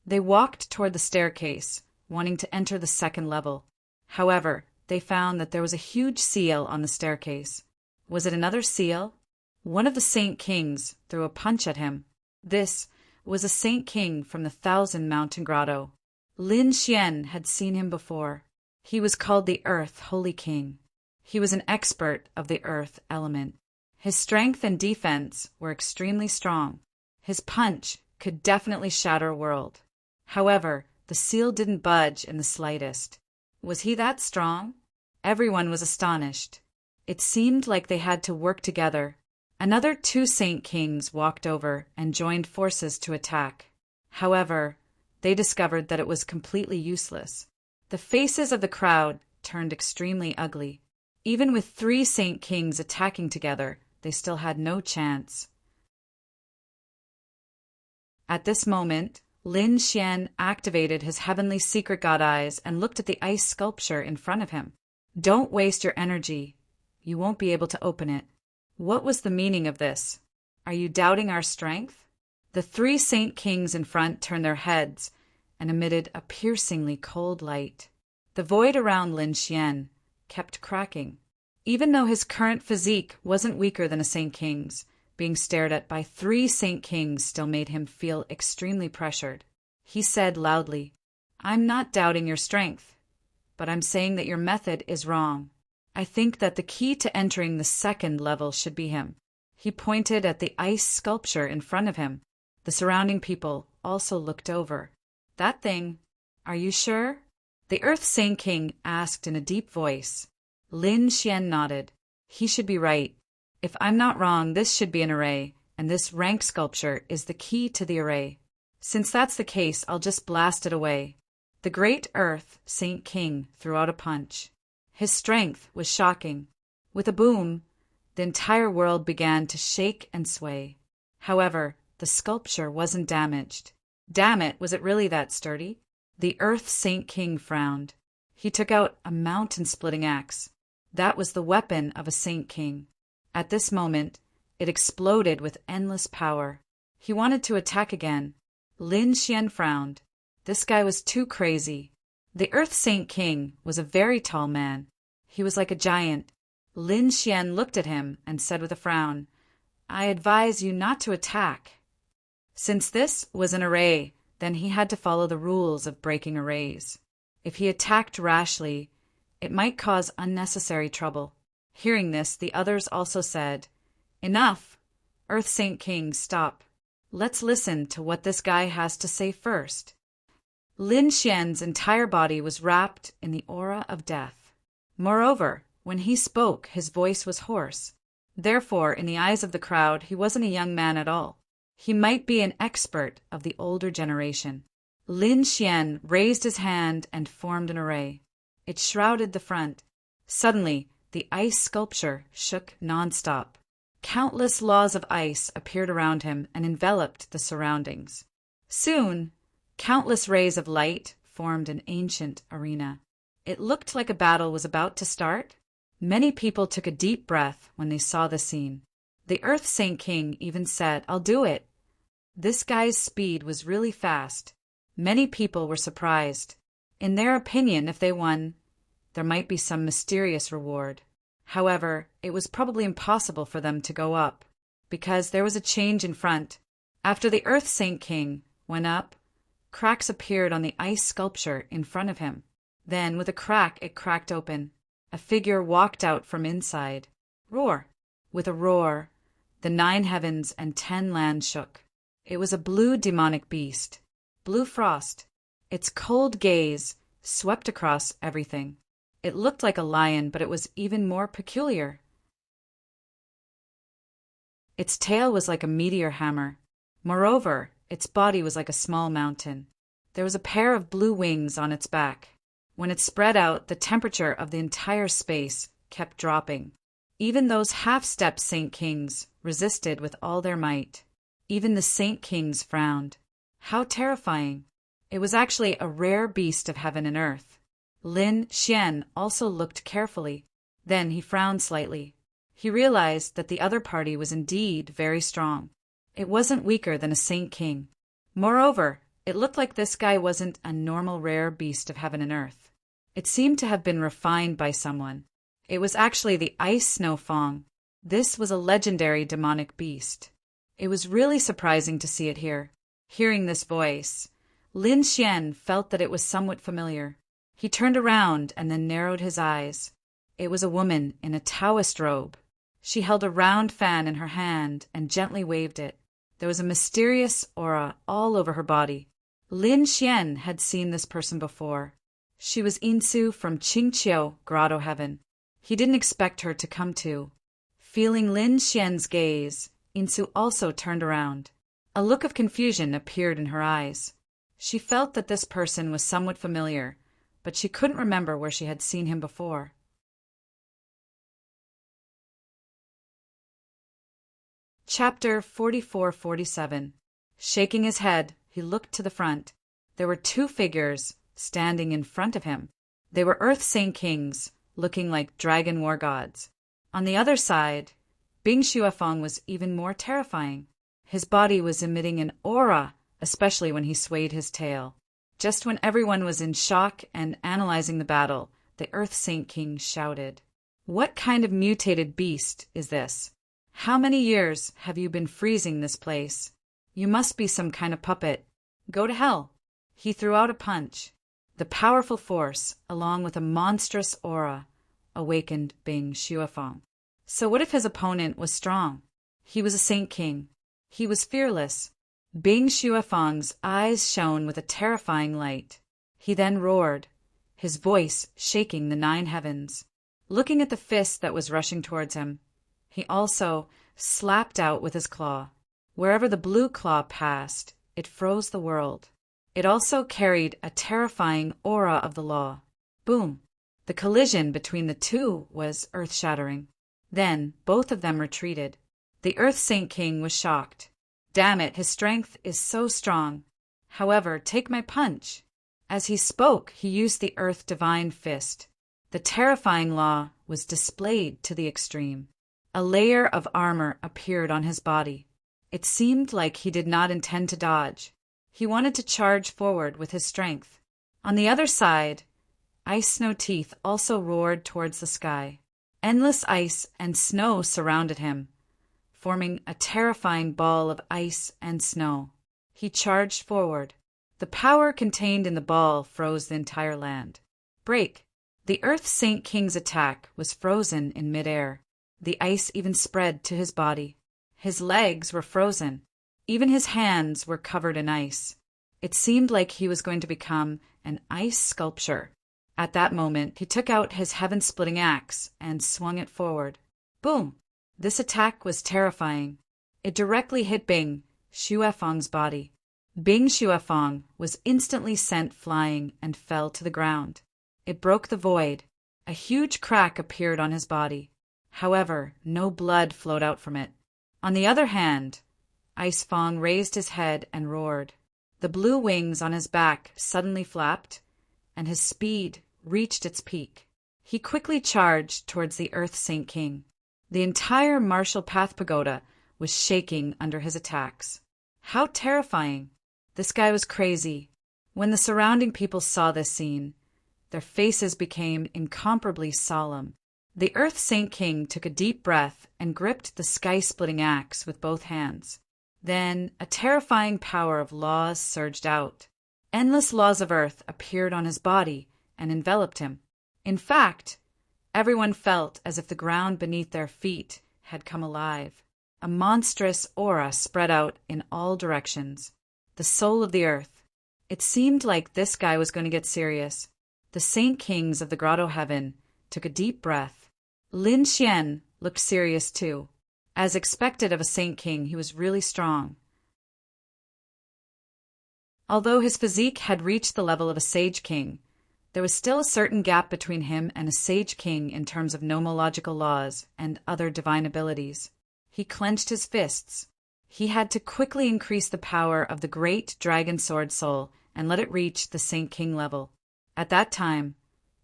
[SPEAKER 1] They walked toward the staircase, wanting to enter the second level. However, they found that there was a huge seal on the staircase. Was it another seal? One of the Saint Kings threw a punch at him. This was a Saint King from the Thousand Mountain Grotto. Lin Xian had seen him before. He was called the Earth Holy King. He was an expert of the earth element. His strength and defense were extremely strong. His punch could definitely shatter a world. However, the seal didn't budge in the slightest. Was he that strong? Everyone was astonished. It seemed like they had to work together. Another 2 Saint Kings walked over and joined forces to attack. However, they discovered that it was completely useless. The faces of the crowd turned extremely ugly. Even with 3 Saint Kings attacking together, they still had no chance. At this moment, Lin Xian activated his heavenly secret god eyes and looked at the ice sculpture in front of him. "Don't waste your energy. You won't be able to open it." What was the meaning of this? Are you doubting our strength? The 3 Saint Kings in front turned their heads and emitted a piercingly cold light. The void around Lin Xian kept cracking. Even though his current physique wasn't weaker than a Saint King's, being stared at by 3 Saint Kings still made him feel extremely pressured. He said loudly, "I'm not doubting your strength, but I'm saying that your method is wrong. I think that the key to entering the second level should be him." He pointed at the ice sculpture in front of him. The surrounding people also looked over. "That thing, are you sure?" The Earth Saint King asked in a deep voice. Lin Xian nodded. "He should be right. If I'm not wrong, this should be an array, and this rank sculpture is the key to the array. Since that's the case, I'll just blast it away." The great Earth Saint King threw out a punch. His strength was shocking. With a boom, the entire world began to shake and sway. However, the sculpture wasn't damaged. Damn it, was it really that sturdy? The Earth Saint King frowned. He took out a mountain-splitting axe. That was the weapon of a Saint King. At this moment, it exploded with endless power. He wanted to attack again. Lin Xian frowned. This guy was too crazy. The Earth Saint King was a very tall man. He was like a giant. Lin Xian looked at him and said with a frown, "I advise you not to attack." Since this was an array, then he had to follow the rules of breaking arrays. If he attacked rashly, it might cause unnecessary trouble. Hearing this, the others also said, "Enough! Earth Saint King, stop. Let's listen to what this guy has to say first." Lin Xian's entire body was wrapped in the aura of death. Moreover, when he spoke, his voice was hoarse. Therefore, in the eyes of the crowd, he wasn't a young man at all. He might be an expert of the older generation. Lin Xian raised his hand and formed an array. It shrouded the front. Suddenly, the ice sculpture shook nonstop. Countless laws of ice appeared around him and enveloped the surroundings. Soon, countless rays of light formed an ancient arena. It looked like a battle was about to start. Many people took a deep breath when they saw the scene. The Earth Saint King even said, "I'll do it." This guy's speed was really fast. Many people were surprised. In their opinion, if they won, there might be some mysterious reward. However, it was probably impossible for them to go up, because there was a change in front. After the Earth Saint King went up, cracks appeared on the ice sculpture in front of him. Then, with a crack, it cracked open. A figure walked out from inside. Roar! With a roar, the 9 heavens and 10 lands shook. It was a blue demonic beast, Blue Frost. Its cold gaze swept across everything. It looked like a lion, but it was even more peculiar. Its tail was like a meteor hammer. Moreover, its body was like a small mountain. There was a pair of blue wings on its back. When it spread out, the temperature of the entire space kept dropping. Even those half-step Saint Kings resisted with all their might. Even the Saint Kings frowned. How terrifying! It was actually a rare beast of heaven and earth. Lin Xian also looked carefully. Then he frowned slightly. He realized that the other party was indeed very strong. It wasn't weaker than a Saint King. Moreover, it looked like this guy wasn't a normal rare beast of heaven and earth. It seemed to have been refined by someone. It was actually the Ice Snow Fong. This was a legendary demonic beast. It was really surprising to see it here. Hearing this voice, Lin Xian felt that it was somewhat familiar. He turned around and then narrowed his eyes. It was a woman in a Taoist robe. She held a round fan in her hand and gently waved it. There was a mysterious aura all over her body. Lin Xian had seen this person before. She was Insu from Qingqiu Grotto Heaven. He didn't expect her to come too. Feeling Lin Xian's gaze, Insu also turned around. A look of confusion appeared in her eyes. She felt that this person was somewhat familiar, but she couldn't remember where she had seen him before. Chapter 44-47. Shaking his head, he looked to the front. There were two figures standing in front of him. They were Earth Saint Kings, looking like dragon war gods. On the other side, Bing Xuefeng was even more terrifying. His body was emitting an aura, especially when he swayed his tail. Just when everyone was in shock and analyzing the battle, the Earth Saint King shouted, "What kind of mutated beast is this? How many years have you been freezing this place? You must be some kind of puppet. Go to hell." He threw out a punch. The powerful force, along with a monstrous aura, awakened Bing Xuefeng. So what if his opponent was strong? He was a Saint King. He was fearless. Bing Xuefeng's eyes shone with a terrifying light. He then roared, his voice shaking the 9 heavens. Looking at the fist that was rushing towards him, he also slapped out with his claw. Wherever the blue claw passed, it froze the world. It also carried a terrifying aura of the law. Boom! The collision between the two was earth-shattering. Then both of them retreated. The Earth Saint King was shocked. Damn it, his strength is so strong. However, take my punch. As he spoke, he used the Earth Divine Fist. The terrifying law was displayed to the extreme. A layer of armor appeared on his body. It seemed like he did not intend to dodge. He wanted to charge forward with his strength. On the other side, Ice Snow Teeth also roared towards the sky. Endless ice and snow surrounded him, forming a terrifying ball of ice and snow. He charged forward. The power contained in the ball froze the entire land. Break! The Earth Saint King's attack was frozen in midair. The ice even spread to his body. His legs were frozen. Even his hands were covered in ice. It seemed like he was going to become an ice sculpture. At that moment, he took out his heaven-splitting axe and swung it forward. Boom! This attack was terrifying. It directly hit Bing Xuefeng's body. Bing Xuefeng was instantly sent flying and fell to the ground. It broke the void. A huge crack appeared on his body. However, no blood flowed out from it. On the other hand, Ice Fong raised his head and roared. The blue wings on his back suddenly flapped, and his speed reached its peak. He quickly charged towards the Earth Saint King. The entire Martial Path Pagoda was shaking under his attacks. How terrifying! This guy was crazy. When the surrounding people saw this scene, their faces became incomparably solemn. The Earth Saint King took a deep breath and gripped the sky-splitting axe with both hands. Then a terrifying power of laws surged out. Endless laws of earth appeared on his body and enveloped him. In fact, everyone felt as if the ground beneath their feet had come alive. A monstrous aura spread out in all directions. The soul of the earth. It seemed like this guy was going to get serious. The Saint Kings of the Grotto Heaven took a deep breath. Lin Xian looked serious too. As expected of a Saint King, he was really strong. Although his physique had reached the level of a Sage King, there was still a certain gap between him and a Sage King in terms of nomological laws and other divine abilities. He clenched his fists. He had to quickly increase the power of the great dragon sword soul and let it reach the Saint King level. At that time,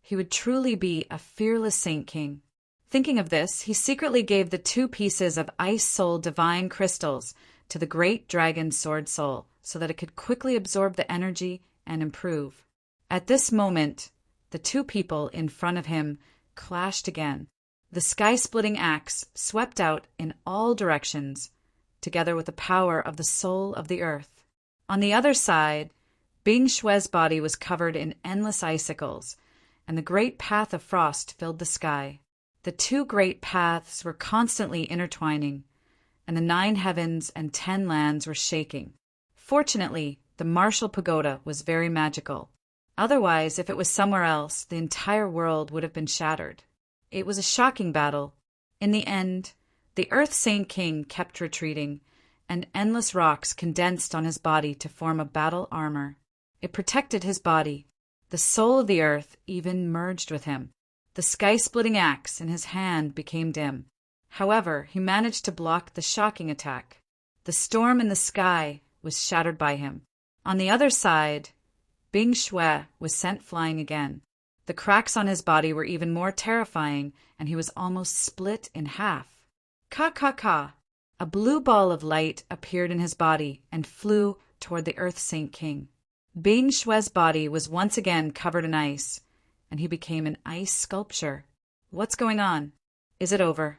[SPEAKER 1] he would truly be a fearless Saint King. Thinking of this, he secretly gave the 2 pieces of Ice Soul divine crystals to the great dragon Sword Soul so that it could quickly absorb the energy and improve. At this moment, the 2 people in front of him clashed again. The sky-splitting axe swept out in all directions, together with the power of the soul of the earth. On the other side, Bing Shue's body was covered in endless icicles, and the great path of frost filled the sky. The 2 great paths were constantly intertwining, and the 9 heavens and 10 lands were shaking. Fortunately, the martial pagoda was very magical. Otherwise, if it was somewhere else, the entire world would have been shattered. It was a shocking battle. In the end, the Earth Saint King kept retreating, and endless rocks condensed on his body to form a battle armor. It protected his body. The soul of the earth even merged with him. The sky-splitting axe in his hand became dim. However, he managed to block the shocking attack. The storm in the sky was shattered by him. On the other side, Bing Shue was sent flying again. The cracks on his body were even more terrifying, and he was almost split in half. Ka! A blue ball of light appeared in his body and flew toward the Earth Saint King. Bing Shue's body was once again covered in ice, and he became an ice sculpture. What's going on? Is it over?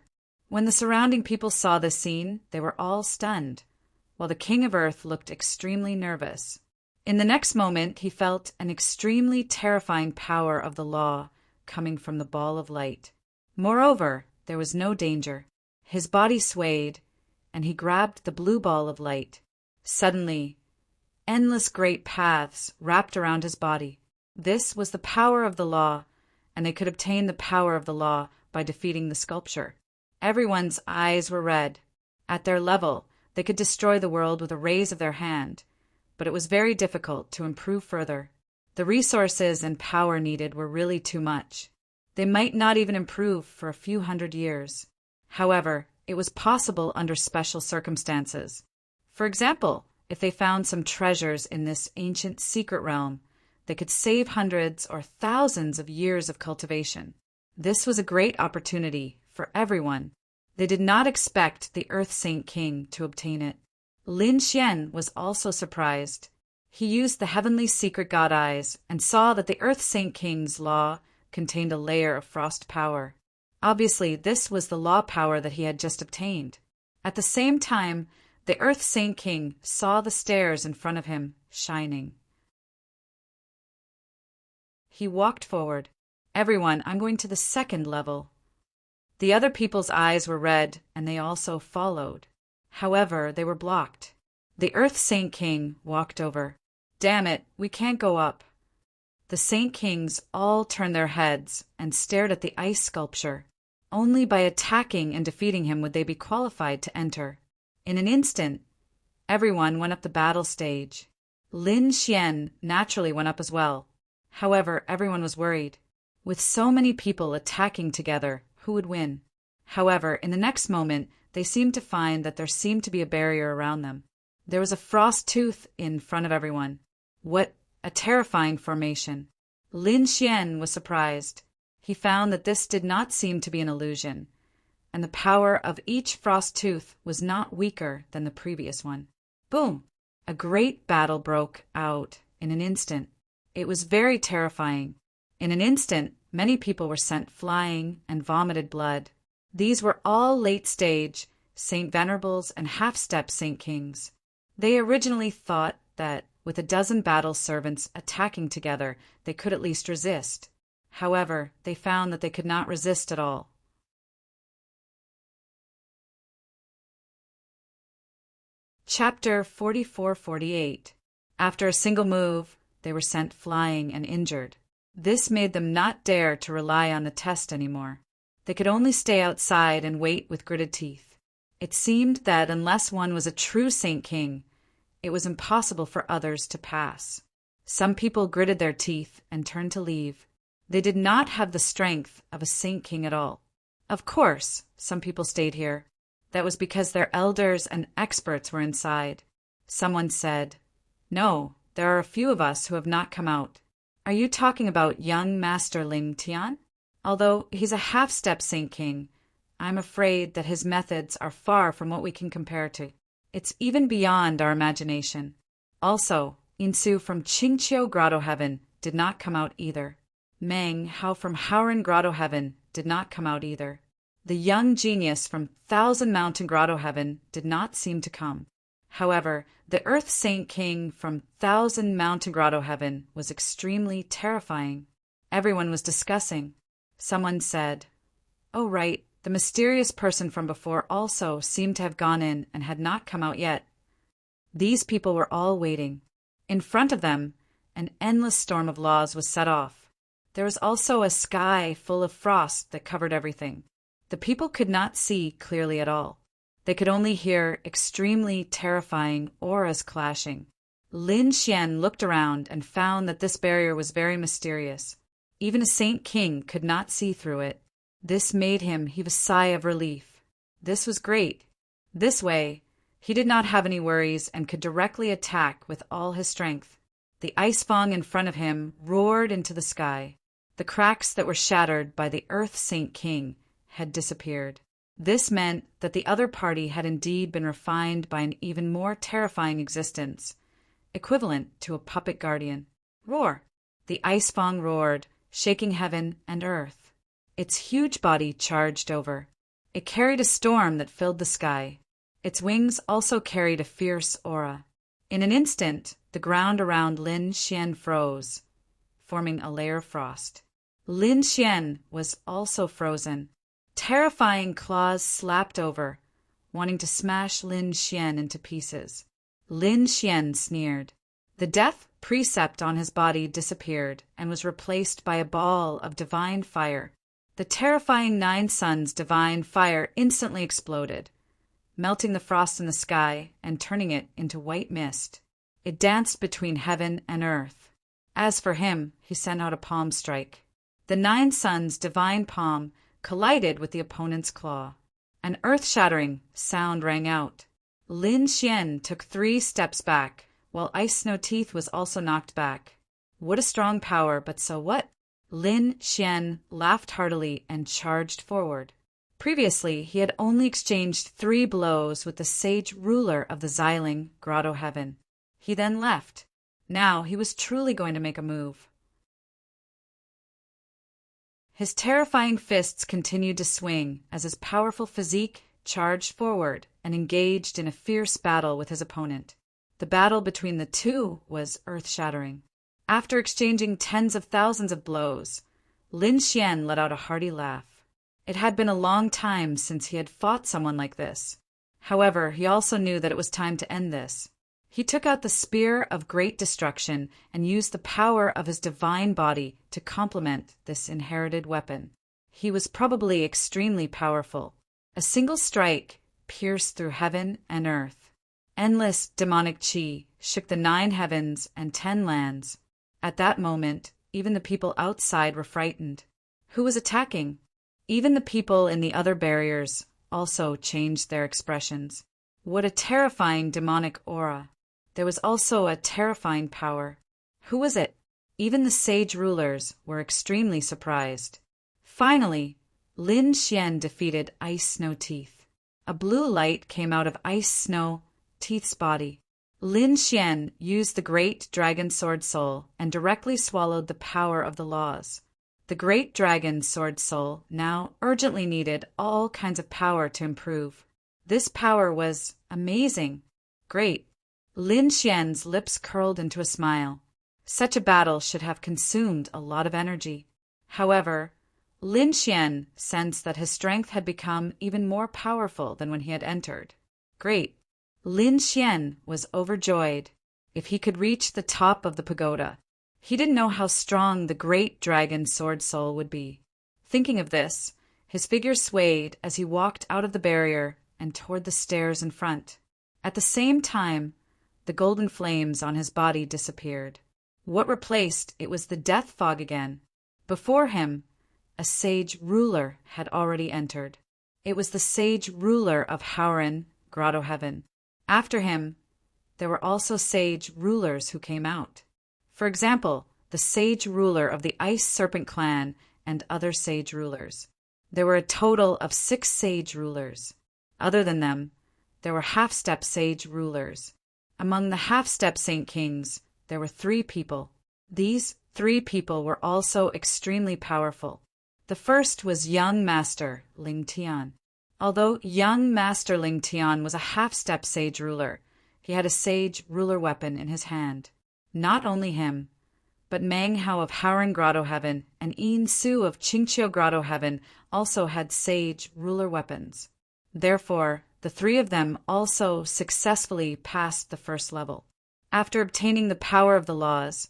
[SPEAKER 1] When the surrounding people saw this scene, they were all stunned, while the King of Earth looked extremely nervous. In the next moment, he felt an extremely terrifying power of the law coming from the ball of light. Moreover, there was no danger. His body swayed, and he grabbed the blue ball of light. Suddenly, endless great paths wrapped around his body. This was the power of the law, and they could obtain the power of the law by defeating the sculpture. Everyone's eyes were red. At their level, they could destroy the world with a raise of their hand, but it was very difficult to improve further. The resources and power needed were really too much. They might not even improve for a few hundred years. However, it was possible under special circumstances. For example, if they found some treasures in this ancient secret realm, they could save hundreds or thousands of years of cultivation. This was a great opportunity for everyone. They did not expect the Earth Saint King to obtain it. Lin Xian was also surprised. He used the heavenly secret god eyes and saw that the Earth Saint King's law contained a layer of frost power. Obviously, this was the law power that he had just obtained. At the same time, the Earth Saint King saw the stairs in front of him shining. He walked forward. Everyone, I'm going to the 2nd level. The other people's eyes were red, and they also followed. However, they were blocked. The Earth Saint King walked over. Damn it, we can't go up. The Saint Kings all turned their heads and stared at the ice sculpture. Only by attacking and defeating him would they be qualified to enter. In an instant, everyone went up the battle stage. Lin Xian naturally went up as well. However, everyone was worried. With so many people attacking together, who would win? However, in the next moment, they seemed to find that there seemed to be a barrier around them. There was a frost tooth in front of everyone. What a terrifying formation. Lin Xian was surprised. He found that this did not seem to be an illusion, and the power of each frost tooth was not weaker than the previous one. Boom! A great battle broke out in an instant. It was very terrifying. In an instant, many people were sent flying and vomited blood. These were all late-stage Saint Venerables and half-step Saint Kings. They originally thought that with a dozen battle servants attacking together, they could at least resist. However, they found that they could not resist at all. Chapter 44-48. After a single move, they were sent flying and injured. This made them not dare to rely on the test anymore. They could only stay outside and wait with gritted teeth. It seemed that unless one was a true Saint King, it was impossible for others to pass. Some people gritted their teeth and turned to leave. They did not have the strength of a Saint King at all. Of course, some people stayed here. That was because their elders and experts were inside. Someone said, "No, there are a few of us who have not come out." "Are you talking about young Master Ling Tian?" Although he's a half-step Saint King, I'm afraid that his methods are far from what we can compare to. It's even beyond our imagination. Also, Insu from Qingqiu Grotto Heaven did not come out either. Meng Hao from Howren Grotto Heaven did not come out either. The young genius from Thousand Mountain Grotto Heaven did not seem to come. However, the Earth Saint King from Thousand Mountain Grotto Heaven was extremely terrifying. Everyone was discussing. Someone said, "Oh, right, the mysterious person from before also seemed to have gone in and had not come out yet." These people were all waiting. In front of them, an endless storm of laws was set off. There was also a sky full of frost that covered everything. The people could not see clearly at all. They could only hear extremely terrifying auras clashing. Lin Xian looked around and found that this barrier was very mysterious. Even a Saint King could not see through it. This made him heave a sigh of relief. This was great. This way, he did not have any worries and could directly attack with all his strength. The ice fong in front of him roared into the sky. The cracks that were shattered by the Earth Saint King had disappeared. This meant that the other party had indeed been refined by an even more terrifying existence, equivalent to a puppet guardian. Roar! The ice fong roared, shaking heaven and earth. Its huge body charged over. It carried a storm that filled the sky. Its wings also carried a fierce aura. In an instant, the ground around Lin Xian froze, forming a layer of frost. Lin Xian was also frozen. Terrifying claws slapped over, wanting to smash Lin Xian into pieces. Lin Xian sneered. The death precept on his body disappeared and was replaced by a ball of divine fire. The terrifying Nine Suns' divine fire instantly exploded, melting the frost in the sky and turning it into white mist. It danced between heaven and earth. As for him, he sent out a palm strike. The Nine Suns' divine palm collided with the opponent's claw. An earth-shattering sound rang out. Lin Xian took 3 steps back, while Ice Snow Teeth was also knocked back. What a strong power, but so what? Lin Xian laughed heartily and charged forward. Previously, he had only exchanged 3 blows with the sage ruler of the Xiling Grotto Heaven. He then left. Now he was truly going to make a move. His terrifying fists continued to swing as his powerful physique charged forward and engaged in a fierce battle with his opponent. The battle between the two was earth-shattering. After exchanging tens of thousands of blows, Lin Xian let out a hearty laugh. It had been a long time since he had fought someone like this. However, he also knew that it was time to end this. He took out the Spear of Great Destruction and used the power of his divine body to complement this inherited weapon. He was probably extremely powerful. A single strike pierced through heaven and earth. Endless demonic chi shook the 9 heavens and 10 lands. At that moment, even the people outside were frightened. Who was attacking? Even the people in the other barriers also changed their expressions. What a terrifying demonic aura! There was also a terrifying power. Who was it? Even the sage rulers were extremely surprised. Finally, Lin Xian defeated Ice Snow Teeth. A blue light came out of Ice Snow Teeth's body. Lin Xian used the Great Dragon Sword Soul and directly swallowed the power of the laws. The Great Dragon Sword Soul now urgently needed all kinds of power to improve. This power was amazing. Great. Lin Xian's lips curled into a smile. Such a battle should have consumed a lot of energy. However, Lin Xian sensed that his strength had become even more powerful than when he had entered. Great. Lin Xian was overjoyed. If he could reach the top of the pagoda, he didn't know how strong the Great Dragon Sword Soul would be. Thinking of this, his figure swayed as he walked out of the barrier and toward the stairs in front. At the same time, the golden flames on his body disappeared. What replaced it was the death fog again. Before him, a sage ruler had already entered. It was the sage ruler of Howren Grotto Heaven. After him, there were also sage rulers who came out. For example, the sage ruler of the Ice Serpent clan and other sage rulers. There were a total of 6 sage rulers. Other than them, there were half-step sage rulers. Among the half-step Saint Kings, there were 3 people. These 3 people were also extremely powerful. The first was young Master Ling Tian. Although young Master Ling Tian was a half-step sage ruler, he had a sage ruler weapon in his hand. Not only him, but Mang Hao of Howren Grotto Heaven and Yin Su of Qingqiu Grotto Heaven also had sage ruler weapons. Therefore, the 3 of them also successfully passed the first level. After obtaining the power of the laws,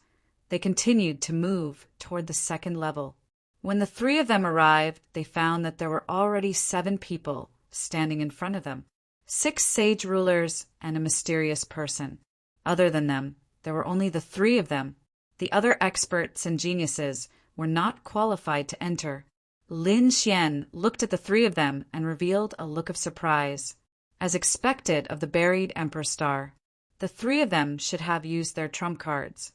[SPEAKER 1] they continued to move toward the second level. When the 3 of them arrived, they found that there were already 7 people standing in front of them. 6 sage rulers and a mysterious person. Other than them, there were only the 3 of them. The other experts and geniuses were not qualified to enter. Lin Xian looked at the 3 of them and revealed a look of surprise. As expected of the buried Emperor Star, the 3 of them should have used their trump cards.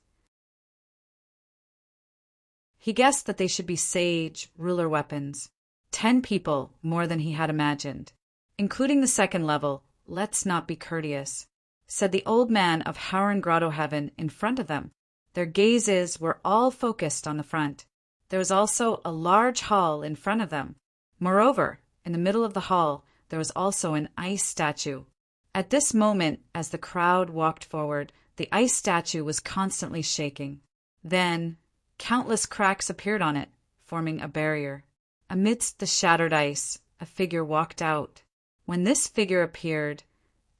[SPEAKER 1] He guessed that they should be sage ruler weapons. 10 people more than he had imagined. Including the second level, let's not be courteous, said the old man of Howren Grotto Heaven in front of them. Their gazes were all focused on the front. There was also a large hall in front of them. Moreover, in the middle of the hall, there was also an ice statue. At this moment, as the crowd walked forward, the ice statue was constantly shaking. Then, countless cracks appeared on it, forming a barrier. Amidst the shattered ice, a figure walked out. When this figure appeared,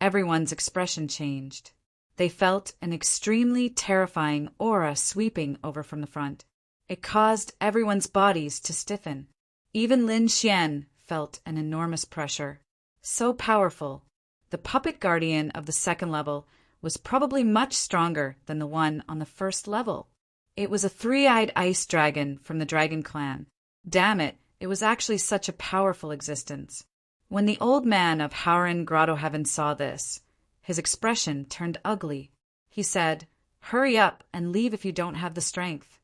[SPEAKER 1] everyone's expression changed. They felt an extremely terrifying aura sweeping over from the front. It caused everyone's bodies to stiffen. Even Lin Xian felt an enormous pressure. So powerful, the puppet guardian of the second level was probably much stronger than the one on the first level. It was a 3-eyed ice dragon from the Dragon Clan. Damn it, it was actually such a powerful existence. When the old man of Howren Grotto Heaven saw this, his expression turned ugly. He said, "Hurry up and leave if you don't have the strength."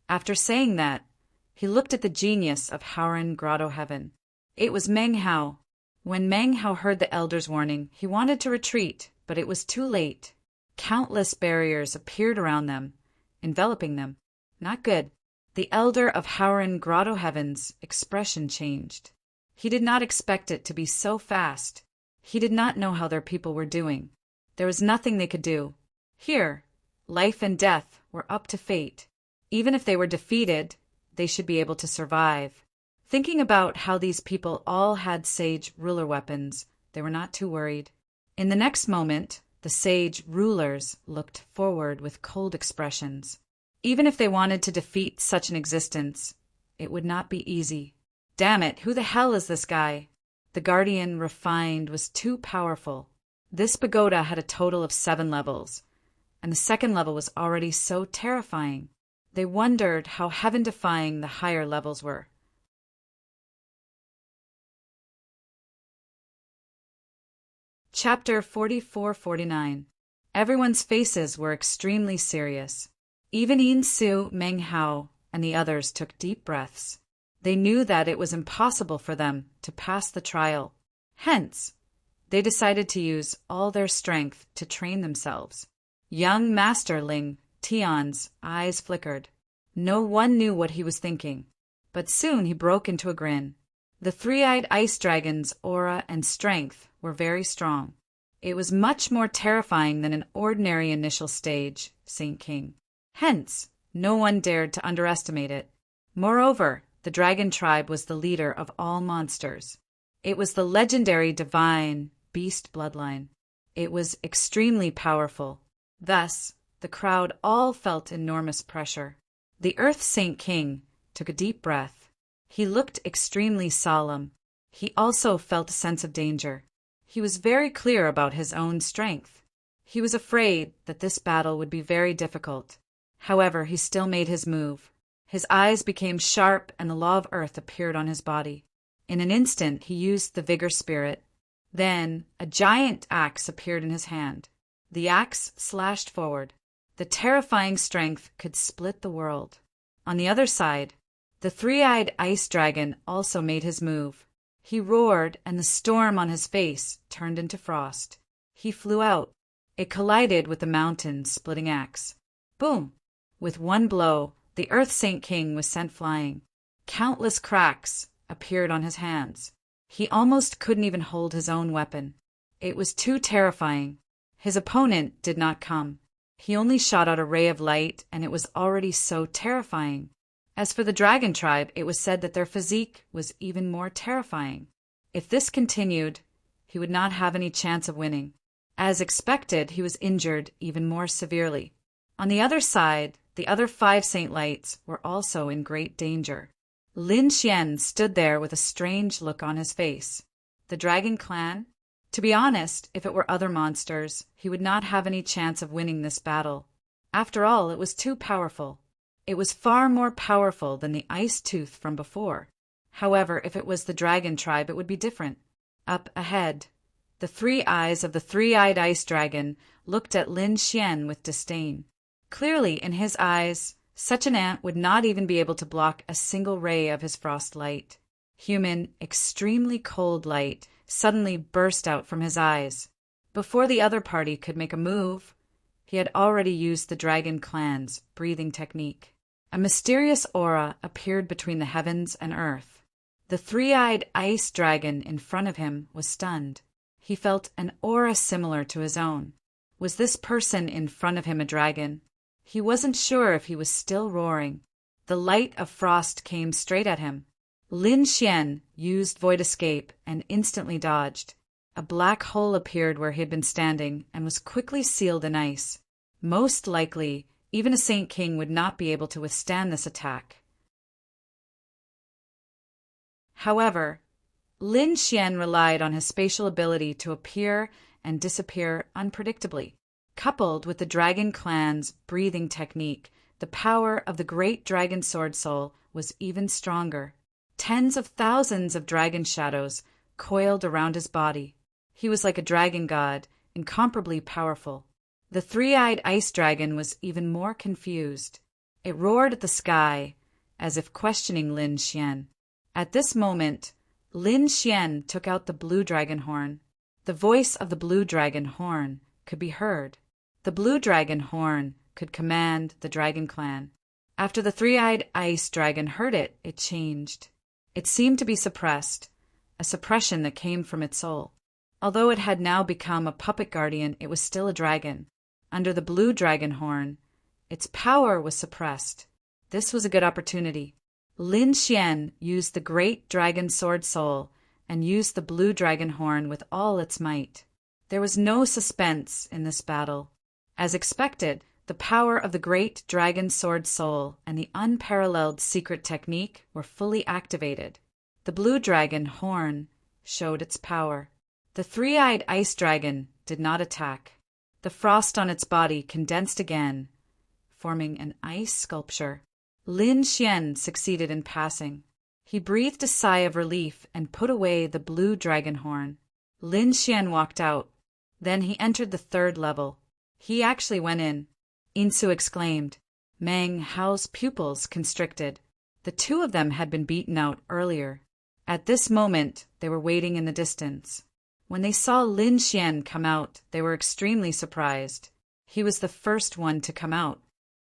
[SPEAKER 1] After saying that, he looked at the genius of Howren Grotto Heaven. It was Mang Hao. When Mang Hao heard the elder's warning, he wanted to retreat, but it was too late. Countless barriers appeared around them, enveloping them. Not good. The elder of Howren Grotto Heaven's expression changed. He did not expect it to be so fast. He did not know how their people were doing. There was nothing they could do. Here, life and death were up to fate. Even if they were defeated, they should be able to survive. Thinking about how these people all had sage ruler weapons, they were not too worried. In the next moment, the sage rulers looked forward with cold expressions. Even if they wanted to defeat such an existence, it would not be easy. Damn it, who the hell is this guy? The guardian refined was too powerful. This pagoda had a total of 7 levels, and the second level was already so terrifying. They wondered how heaven-defying the higher levels were. Chapter 44-49. Everyone's faces were extremely serious. Even Yin Su, Meng Hao, and the others took deep breaths. They knew that it was impossible for them to pass the trial. Hence, they decided to use all their strength to train themselves. Young Master Ling Tian's eyes flickered. No one knew what he was thinking, but soon he broke into a grin. The 3-eyed ice dragon's aura and strength were very strong. It was much more terrifying than an ordinary initial stage, Saint King. Hence, no one dared to underestimate it. Moreover, the dragon tribe was the leader of all monsters. It was the legendary divine beast bloodline. It was extremely powerful. Thus, the crowd all felt enormous pressure. The Earth Saint King took a deep breath. He looked extremely solemn. He also felt a sense of danger. He was very clear about his own strength. He was afraid that this battle would be very difficult. However, he still made his move. His eyes became sharp and the law of earth appeared on his body. In an instant, he used the vigor spirit. Then, a giant axe appeared in his hand. The axe slashed forward. The terrifying strength could split the world. On the other side, The three-eyed ice dragon also made his move. He roared, and the storm on his face turned into frost. He flew out. It collided with the mountain's splitting axe. Boom! With one blow, the Earth Saint King was sent flying. Countless cracks appeared on his hands. He almost couldn't even hold his own weapon. It was too terrifying. His opponent did not come. He only shot out a ray of light, and it was already so terrifying. As for the dragon tribe, it was said that their physique was even more terrifying. If this continued, he would not have any chance of winning. As expected, he was injured even more severely. On the other side, the other 5 Saint Lights were also in great danger. Lin Xian stood there with a strange look on his face. The dragon clan? To be honest, if it were other monsters, he would not have any chance of winning this battle. After all, it was too powerful. It was far more powerful than the ice tooth from before. However, if it was the dragon tribe, it would be different. Up ahead, the 3 eyes of the three-eyed ice dragon looked at Lin Xian with disdain. Clearly, in his eyes, such an ant would not even be able to block a single ray of his frost light. Human, extremely cold light suddenly burst out from his eyes. Before the other party could make a move, he had already used the dragon clan's breathing technique. A mysterious aura appeared between the heavens and earth. The three-eyed ice dragon in front of him was stunned. He felt an aura similar to his own. Was this person in front of him a dragon? He wasn't sure if he was still roaring. The light of frost came straight at him. Lin Xian used Void Escape and instantly dodged. A black hole appeared where he had been standing and was quickly sealed in ice. Most likely, even a Saint King would not be able to withstand this attack. However, Lin Xian relied on his spatial ability to appear and disappear unpredictably. Coupled with the Dragon Clan's breathing technique, the power of the great dragon sword soul was even stronger. Tens of thousands of dragon shadows coiled around his body. He was like a dragon god, incomparably powerful. The three-eyed ice dragon was even more confused. It roared at the sky, as if questioning Lin Xian. At this moment, Lin Xian took out the blue dragon horn. The voice of the blue dragon horn could be heard. The blue dragon horn could command the dragon clan. After the three-eyed ice dragon heard it, it changed. It seemed to be suppressed, a suppression that came from its soul. Although it had now become a puppet guardian, it was still a dragon. Under the blue dragon horn, its power was suppressed. This was a good opportunity. Lin Xian used the great dragon sword soul and used the blue dragon horn with all its might. There was no suspense in this battle. As expected, the power of the great dragon sword soul and the unparalleled secret technique were fully activated. The blue dragon horn showed its power. The three-eyed ice dragon did not attack. The frost on its body condensed again, forming an ice sculpture. Lin Xian succeeded in passing. He breathed a sigh of relief and put away the blue dragon horn. Lin Xian walked out. Then he entered the 3rd level. He actually went in. Insu exclaimed. Meng Hao's pupils constricted. The 2 of them had been beaten out earlier. At this moment, they were waiting in the distance. When they saw Lin Xian come out, they were extremely surprised. He was the first one to come out.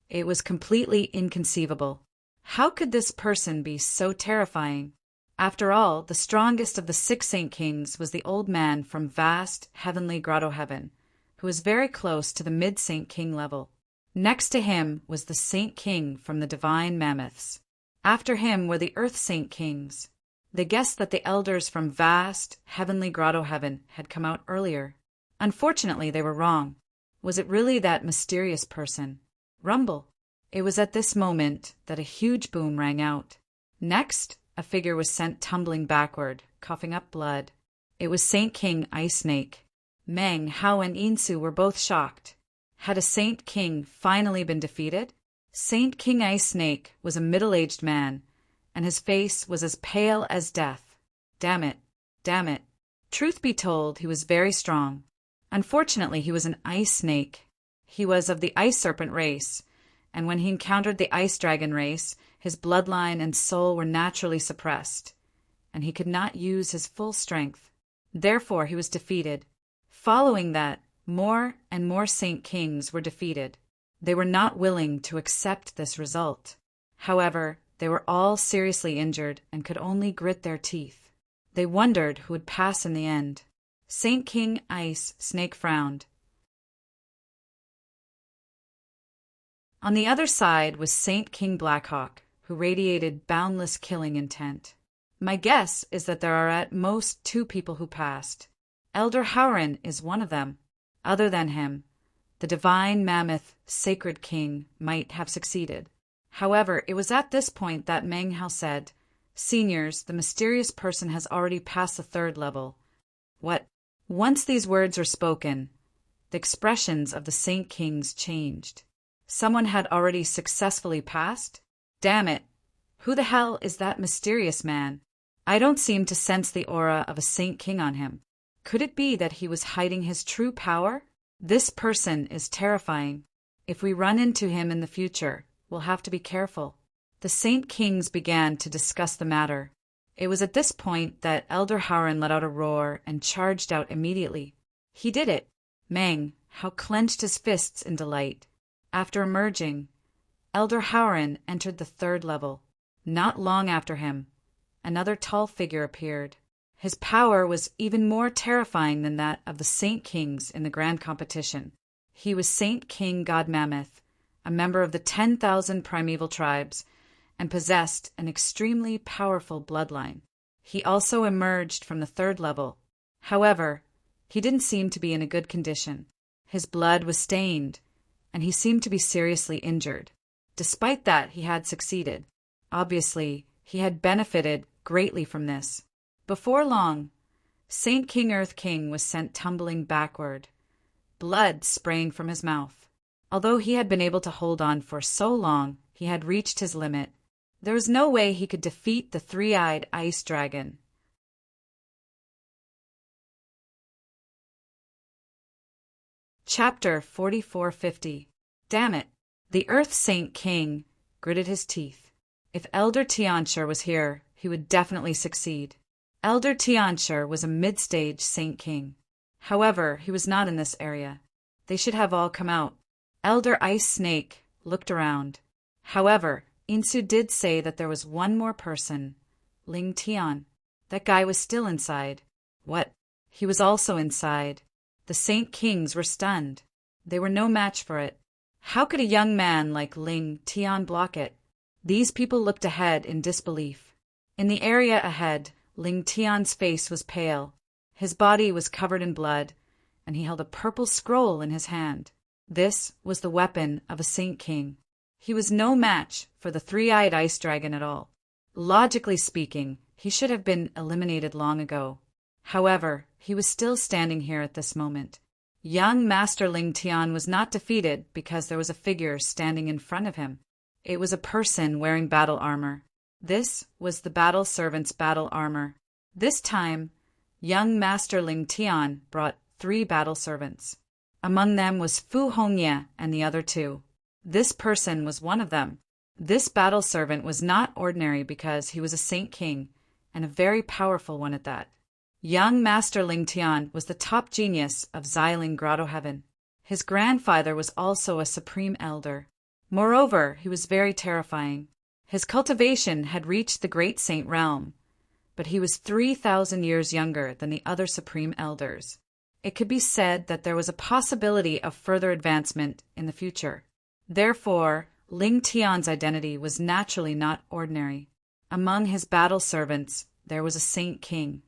[SPEAKER 1] It was completely inconceivable. How could this person be so terrifying? After all, the strongest of the 6 Saint Kings was the old man from vast, heavenly Grotto Heaven, who was very close to the mid-Saint King level. Next to him was the Saint King from the Divine Mammoths. After him were the Earth Saint Kings. They guessed that the elders from vast, heavenly Grotto Heaven had come out earlier. Unfortunately, they were wrong. Was it really that mysterious person? Rumble. It was at this moment that a huge boom rang out. Next, a figure was sent tumbling backward, coughing up blood. It was Saint King Ice Snake. Meng, Hao, and Insu were both shocked. Had a Saint King finally been defeated? Saint King Ice Snake was a middle-aged man, and his face was as pale as death. Damn it, damn it. Truth be told, he was very strong. Unfortunately, he was an ice snake. He was of the ice serpent race, and when he encountered the ice dragon race, His bloodline and soul were naturally suppressed, and he could not use his full strength. Therefore he was defeated. Following that, more and more Saint Kings were defeated. They were not willing to accept this result. However, they were all seriously injured and could only grit their teeth. They wondered who would pass in the end. Saint King Ice Snake frowned. On the other side was Saint King Blackhawk, who radiated boundless killing intent. My guess is that there are at most 2 people who passed. Elder Howren is one of them. Other than him, the divine mammoth sacred king might have succeeded. However, it was at this point that Meng Hao said, "Seniors, the mysterious person has already passed the 3rd level." What? Once these words were spoken, the expressions of the Saint Kings changed. Someone had already successfully passed? Damn it! Who the hell is that mysterious man? I don't seem to sense the aura of a Saint King on him. Could it be that he was hiding his true power? This person is terrifying. If we run into him in the future, we'll have to be careful. The Saint Kings began to discuss the matter. It was at this point that Elder Howren let out a roar and charged out immediately. He did it. Meng Hao clenched his fists in delight. After emerging, Elder Howren entered the 3rd level. Not long after him, another tall figure appeared. His power was even more terrifying than that of the Saint Kings in the grand competition. He was Saint King God Mammoth, a member of the 10,000 primeval tribes, and possessed an extremely powerful bloodline. He also emerged from the 3rd level. However, he didn't seem to be in a good condition. His blood was stained, and he seemed to be seriously injured. Despite that, he had succeeded. Obviously, he had benefited greatly from this. Before long, Saint King Earth King was sent tumbling backward, blood spraying from his mouth. Although he had been able to hold on for so long, he had reached his limit. There was no way he could defeat the 3-eyed ice dragon. Chapter 4450. Damn it! The Earth Saint King gritted his teeth. If Elder Tianshur was here, he would definitely succeed. Elder Tianshur was a mid-stage Saint King. However, he was not in this area. They should have all come out. Elder Ice Snake looked around. However, Insu did say that there was one more person, Ling Tian. That guy was still inside. What? He was also inside. The Saint Kings were stunned. They were no match for it. How could a young man like Ling Tian block it? These people looked ahead in disbelief. In the area ahead, Ling Tian's face was pale. His body was covered in blood, and he held a purple scroll in his hand. This was the weapon of a Saint King. He was no match for the 3-eyed ice dragon at all. Logically speaking, he should have been eliminated long ago. However, he was still standing here at this moment. Young Master Ling Tian was not defeated because there was a figure standing in front of him. It was a person wearing battle armor. This was the battle servant's battle armor. This time, young Master Ling Tian brought 3 battle servants. Among them was Fu Hongye and the other 2. This person was one of them. This battle servant was not ordinary because he was a Saint King, and a very powerful one at that. Young Master Ling Tian was the top genius of Xiling Grotto Heaven. His grandfather was also a supreme elder. Moreover, he was very terrifying. His cultivation had reached the Great Saint realm, but he was 3,000 years younger than the other supreme elders. It could be said that there was a possibility of further advancement in the future. Therefore, Ling Tian's identity was naturally not ordinary. Among his battle servants, there was a Saint King.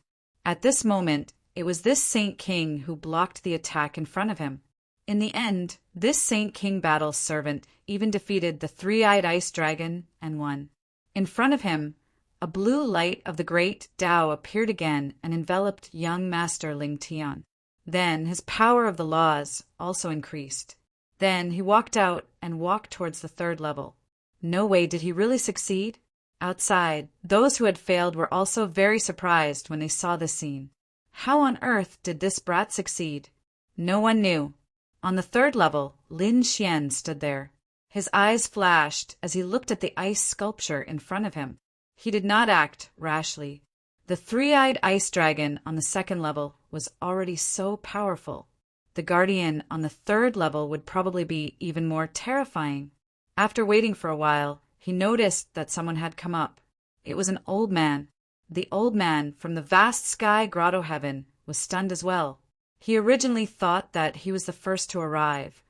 [SPEAKER 1] At this moment, it was this Saint King who blocked the attack in front of him. In the end, this Saint King battle servant even defeated the 3-eyed ice dragon and won. In front of him, a blue light of the great Tao appeared again and enveloped young Master Ling Tian. Then his power of the laws also increased. Then he walked out and walked towards the 3rd level. No way did he really succeed. Outside, those who had failed were also very surprised when they saw this scene. How on earth did this brat succeed? No one knew. On the 3rd level, Lin Xian stood there. His eyes flashed as he looked at the ice sculpture in front of him. He did not act rashly. The three-eyed ice dragon on the second level was already so powerful. The guardian on the third level would probably be even more terrifying. After waiting for a while, he noticed that someone had come up. It was an old man. The old man from the vast sky grotto heaven was stunned as well. He originally thought that he was the first to arrive,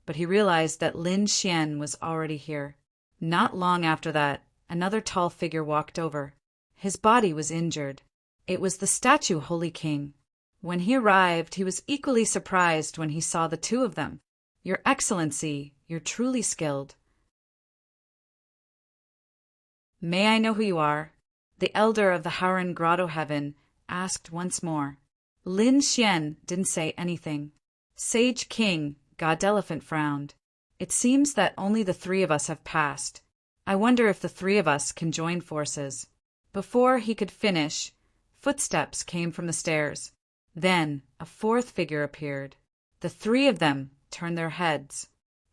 [SPEAKER 1] but he realized that Lin Xian was already here. Not long after that, another tall figure walked over. His body was injured. It was the statue Holy King. When he arrived, he was equally surprised when he saw the two of them. "Your Excellency, you're truly skilled." "May I know who you are?" the elder of the Howren Grotto Heaven asked once more. Lin Xian didn't say anything. Sage King, God Elephant, frowned. "It seems that only the three of us have passed. I wonder if the three of us can join forces." Before he could finish, footsteps came from the stairs. Then a fourth figure appeared. The three of them turned their heads.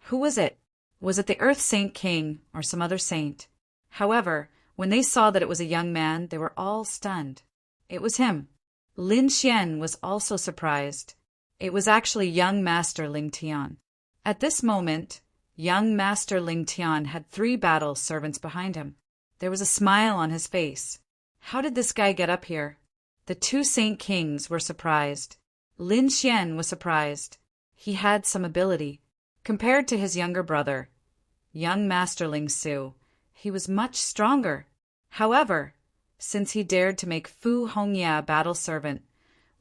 [SPEAKER 1] Who was it? Was it the Earth Saint King or some other saint? However, when they saw that it was a young man, they were all stunned. It was him. Lin Xian was also surprised. It was actually young Master Ling Tian. At this moment, young Master Ling Tian had 3 battle servants behind him. There was a smile on his face. How did this guy get up here? The 2 Saint Kings were surprised. Lin Xian was surprised. He had some ability. Compared to his younger brother, young Master Ling Su, he was much stronger. However, since he dared to make Fu Hongya a battle servant,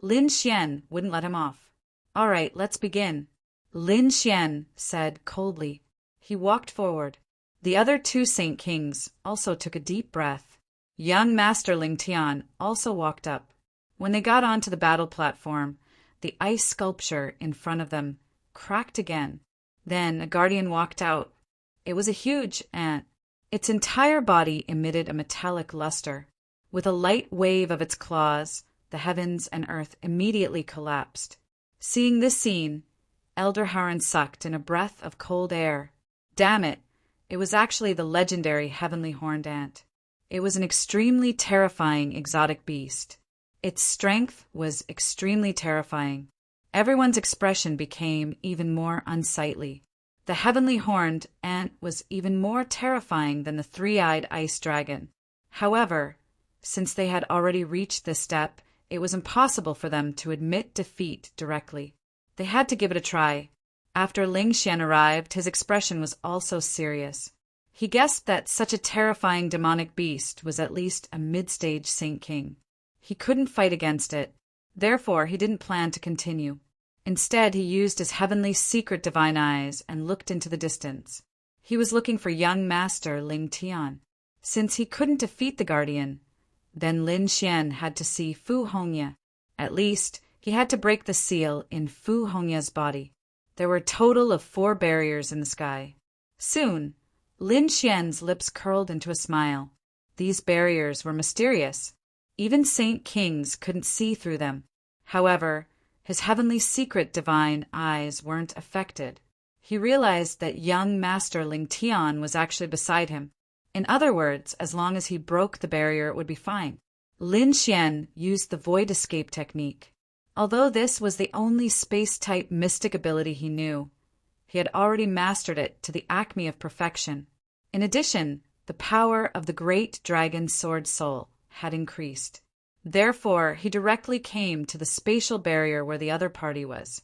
[SPEAKER 1] Lin Xian wouldn't let him off. "All right, let's begin," Lin Xian said coldly. He walked forward. The other 2 Saint Kings also took a deep breath. Young Master Ling Tian also walked up. When they got onto the battle platform, the ice sculpture in front of them cracked again. Then a guardian walked out. It was a huge ant. Its entire body emitted a metallic luster. With a light wave of its claws, the heavens and earth immediately collapsed. Seeing this scene, Elder Howren sucked in a breath of cold air. Damn it! It was actually the legendary heavenly horned ant. It was an extremely terrifying exotic beast. Its strength was extremely terrifying. Everyone's expression became even more unsightly. The heavenly horned ant was even more terrifying than the 3-eyed ice dragon. However, since they had already reached this step, it was impossible for them to admit defeat directly. They had to give it a try. After Ling Xian arrived, his expression was also serious. He guessed that such a terrifying demonic beast was at least a mid-stage Saint King. He couldn't fight against it. Therefore, he didn't plan to continue. Instead, he used his heavenly secret divine eyes and looked into the distance. He was looking for young Master Ling Tian. Since he couldn't defeat the guardian, then Lin Xian had to see Fu Hongya. At least, he had to break the seal in Fu Hongya's body. There were a total of 4 barriers in the sky. Soon, Lin Xian's lips curled into a smile. These barriers were mysterious. Even Saint Kings couldn't see through them. However, his heavenly secret divine eyes weren't affected. He realized that young Master Ling Tian was actually beside him. In other words, as long as he broke the barrier, it would be fine. Lin Xian used the void escape technique. Although this was the only space-type mystic ability he knew, he had already mastered it to the acme of perfection. In addition, the power of the great dragon sword soul had increased. Therefore, he directly came to the spatial barrier where the other party was.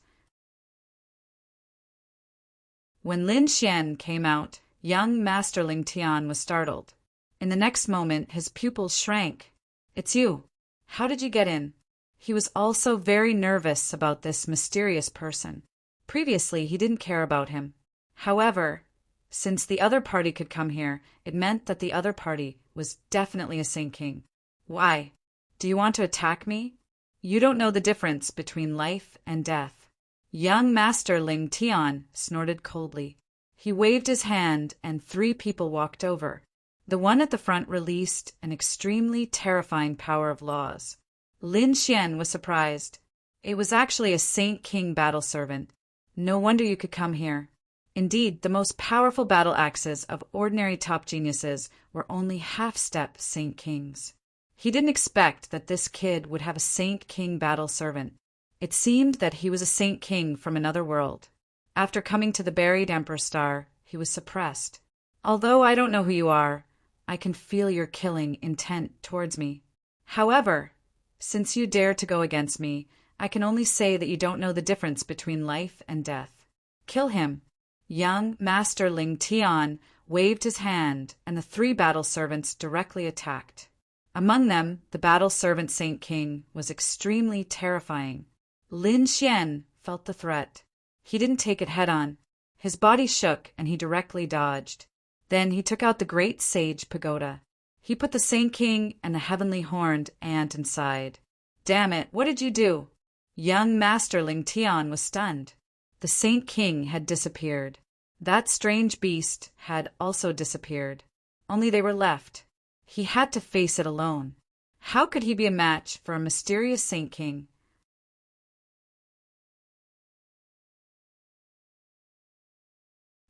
[SPEAKER 1] When Lin Xian came out, young Master Ling Tian was startled. In the next moment, his pupils shrank. "It's you. How did you get in?" He was also very nervous about this mysterious person. Previously, he didn't care about him. However, since the other party could come here, it meant that the other party was definitely a Saint King. "Why? Do you want to attack me? You don't know the difference between life and death." Young Master Ling Tian snorted coldly. He waved his hand and 3 people walked over. The one at the front released an extremely terrifying power of laws. Lin Xian was surprised. It was actually a Saint King battle servant. "No wonder you could come here." Indeed, the most powerful battle axes of ordinary top geniuses were only half-step Saint Kings. He didn't expect that this kid would have a Saint King battle servant. It seemed that he was a Saint King from another world. After coming to the buried Emperor Star, he was suppressed. Although I don't know who you are, I can feel your killing intent towards me. However, since you dare to go against me, I can only say that you don't know the difference between life and death. Kill him. Young Master Ling Tian waved his hand, and the 3 battle servants directly attacked. Among them, the battle servant Saint King was extremely terrifying. Lin Xian felt the threat. He didn't take it head-on. His body shook, and he directly dodged. Then he took out the great sage pagoda. He put the Saint King and the heavenly horned ant inside. Damn it, what did you do? Young Master Ling Tian was stunned. The Saint King had disappeared. That strange beast had also disappeared. Only they were left. He had to face it alone. How could he be a match for a mysterious Saint King?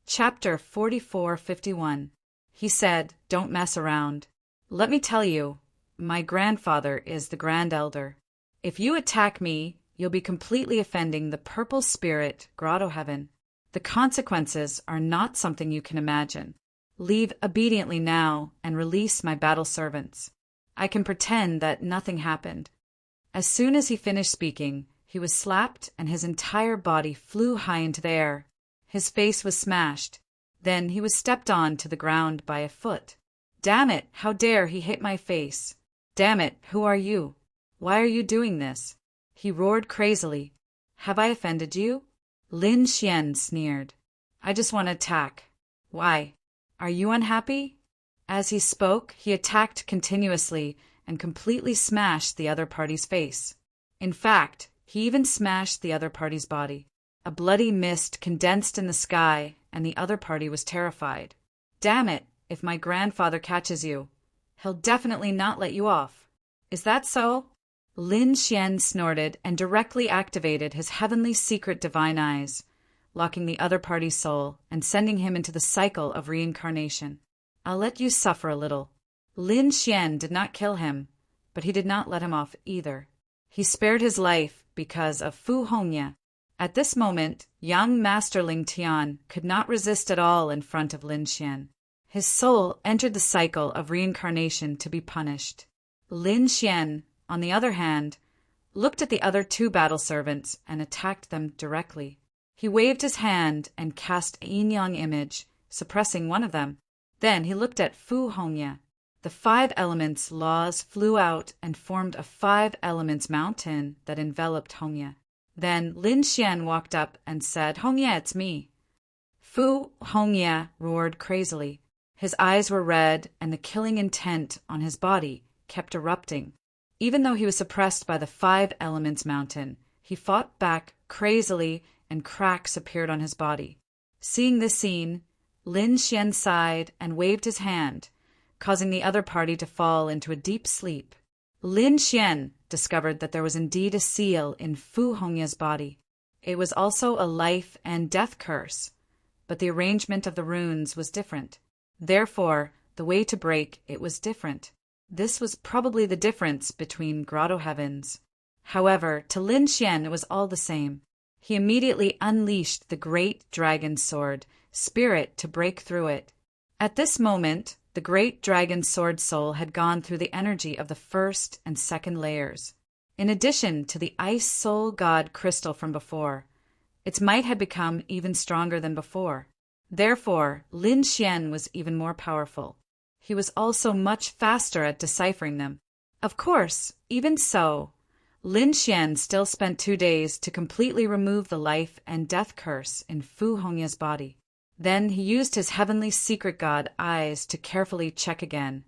[SPEAKER 1] Chapter 4451. He said, "Don't mess around. Let me tell you, my grandfather is the Grand Elder. If you attack me, you'll be completely offending the purple spirit Grotto Heaven. The consequences are not something you can imagine. Leave obediently now and release my battle servants. I can pretend that nothing happened." As soon as he finished speaking, he was slapped and his entire body flew high into the air. His face was smashed. Then he was stepped on to the ground by a foot. Damn it, how dare he hit my face? Damn it, who are you? Why are you doing this? He roared crazily. Have I offended you? Lin Xian sneered. I just want to attack. Why? Are you unhappy? As he spoke, he attacked continuously and completely smashed the other party's face. In fact, he even smashed the other party's body. A bloody mist condensed in the sky, and the other party was terrified. Damn it, if my grandfather catches you, he'll definitely not let you off. Is that so? Lin Xian snorted and directly activated his heavenly secret divine eyes, locking the other party's soul and sending him into the cycle of reincarnation. I'll let you suffer a little. Lin Xian did not kill him, but he did not let him off either. He spared his life because of Fu Hongya. At this moment, young Master Ling Tian could not resist at all in front of Lin Xian. His soul entered the cycle of reincarnation to be punished. Lin Xian, on the other hand, looked at the other 2 battle servants and attacked them directly. He waved his hand and cast a yin-yang image, suppressing one of them. Then he looked at Fu Hongya. The 5 elements laws flew out and formed a 5 elements mountain that enveloped Hongya. Then Lin Xian walked up and said, Hongya, it's me. Fu Hongya roared crazily. His eyes were red, and the killing intent on his body kept erupting. Even though he was suppressed by the 5 elements mountain, he fought back crazily, and cracks appeared on his body. Seeing this scene, Lin Xian sighed and waved his hand, causing the other party to fall into a deep sleep. Lin Xian discovered that there was indeed a seal in Fu Hongya's body. It was also a life and death curse, but the arrangement of the runes was different. Therefore, the way to break it was different. This was probably the difference between Grotto Heavens. However, to Lin Xian it was all the same. He immediately unleashed the great dragon sword, spirit, to break through it. At this moment, the great dragon sword soul had gone through the energy of the 1st and 2nd layers. In addition to the ice soul god crystal from before, its might had become even stronger than before. Therefore, Lin Xian was even more powerful. He was also much faster at deciphering them. Of course, even so, Lin Xian still spent 2 days to completely remove the life and death curse in Fu Hongya's body. Then he used his heavenly secret god eyes to carefully check again.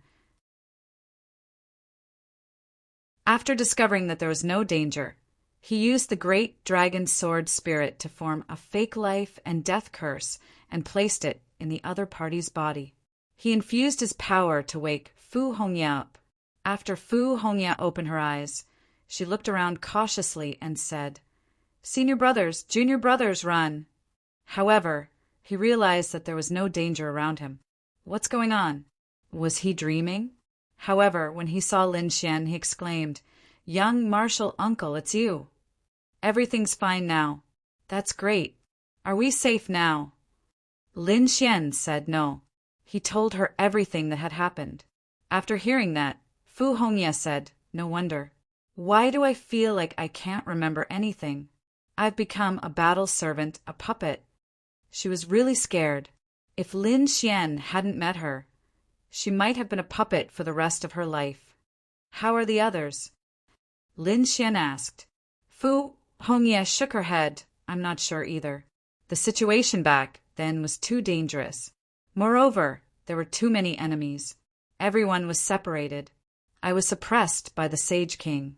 [SPEAKER 1] After discovering that there was no danger, he used the great dragon sword spirit to form a fake life and death curse and placed it in the other party's body. He infused his power to wake Fu Hongya up. After Fu Hongya opened her eyes, she looked around cautiously and said, Senior brothers, junior brothers, run. However, He realized that there was no danger around him. What's going on? Was he dreaming? However, when he saw Lin Xian, he exclaimed, "Young martial uncle, it's you. Everything's fine now. That's great. Are we safe now?" Lin Xian said no. He told her everything that had happened. After hearing that, Fu Hongye said, "No wonder. Why do I feel like I can't remember anything? I've become a battle servant, a puppet." She was really scared. If Lin Xian hadn't met her, she might have been a puppet for the rest of her life. "How are the others?" Lin Xian asked. Fu Hongye shook her head. "I'm not sure either. The situation back then was too dangerous. Moreover, there were too many enemies. Everyone was separated. I was suppressed by the Sage King.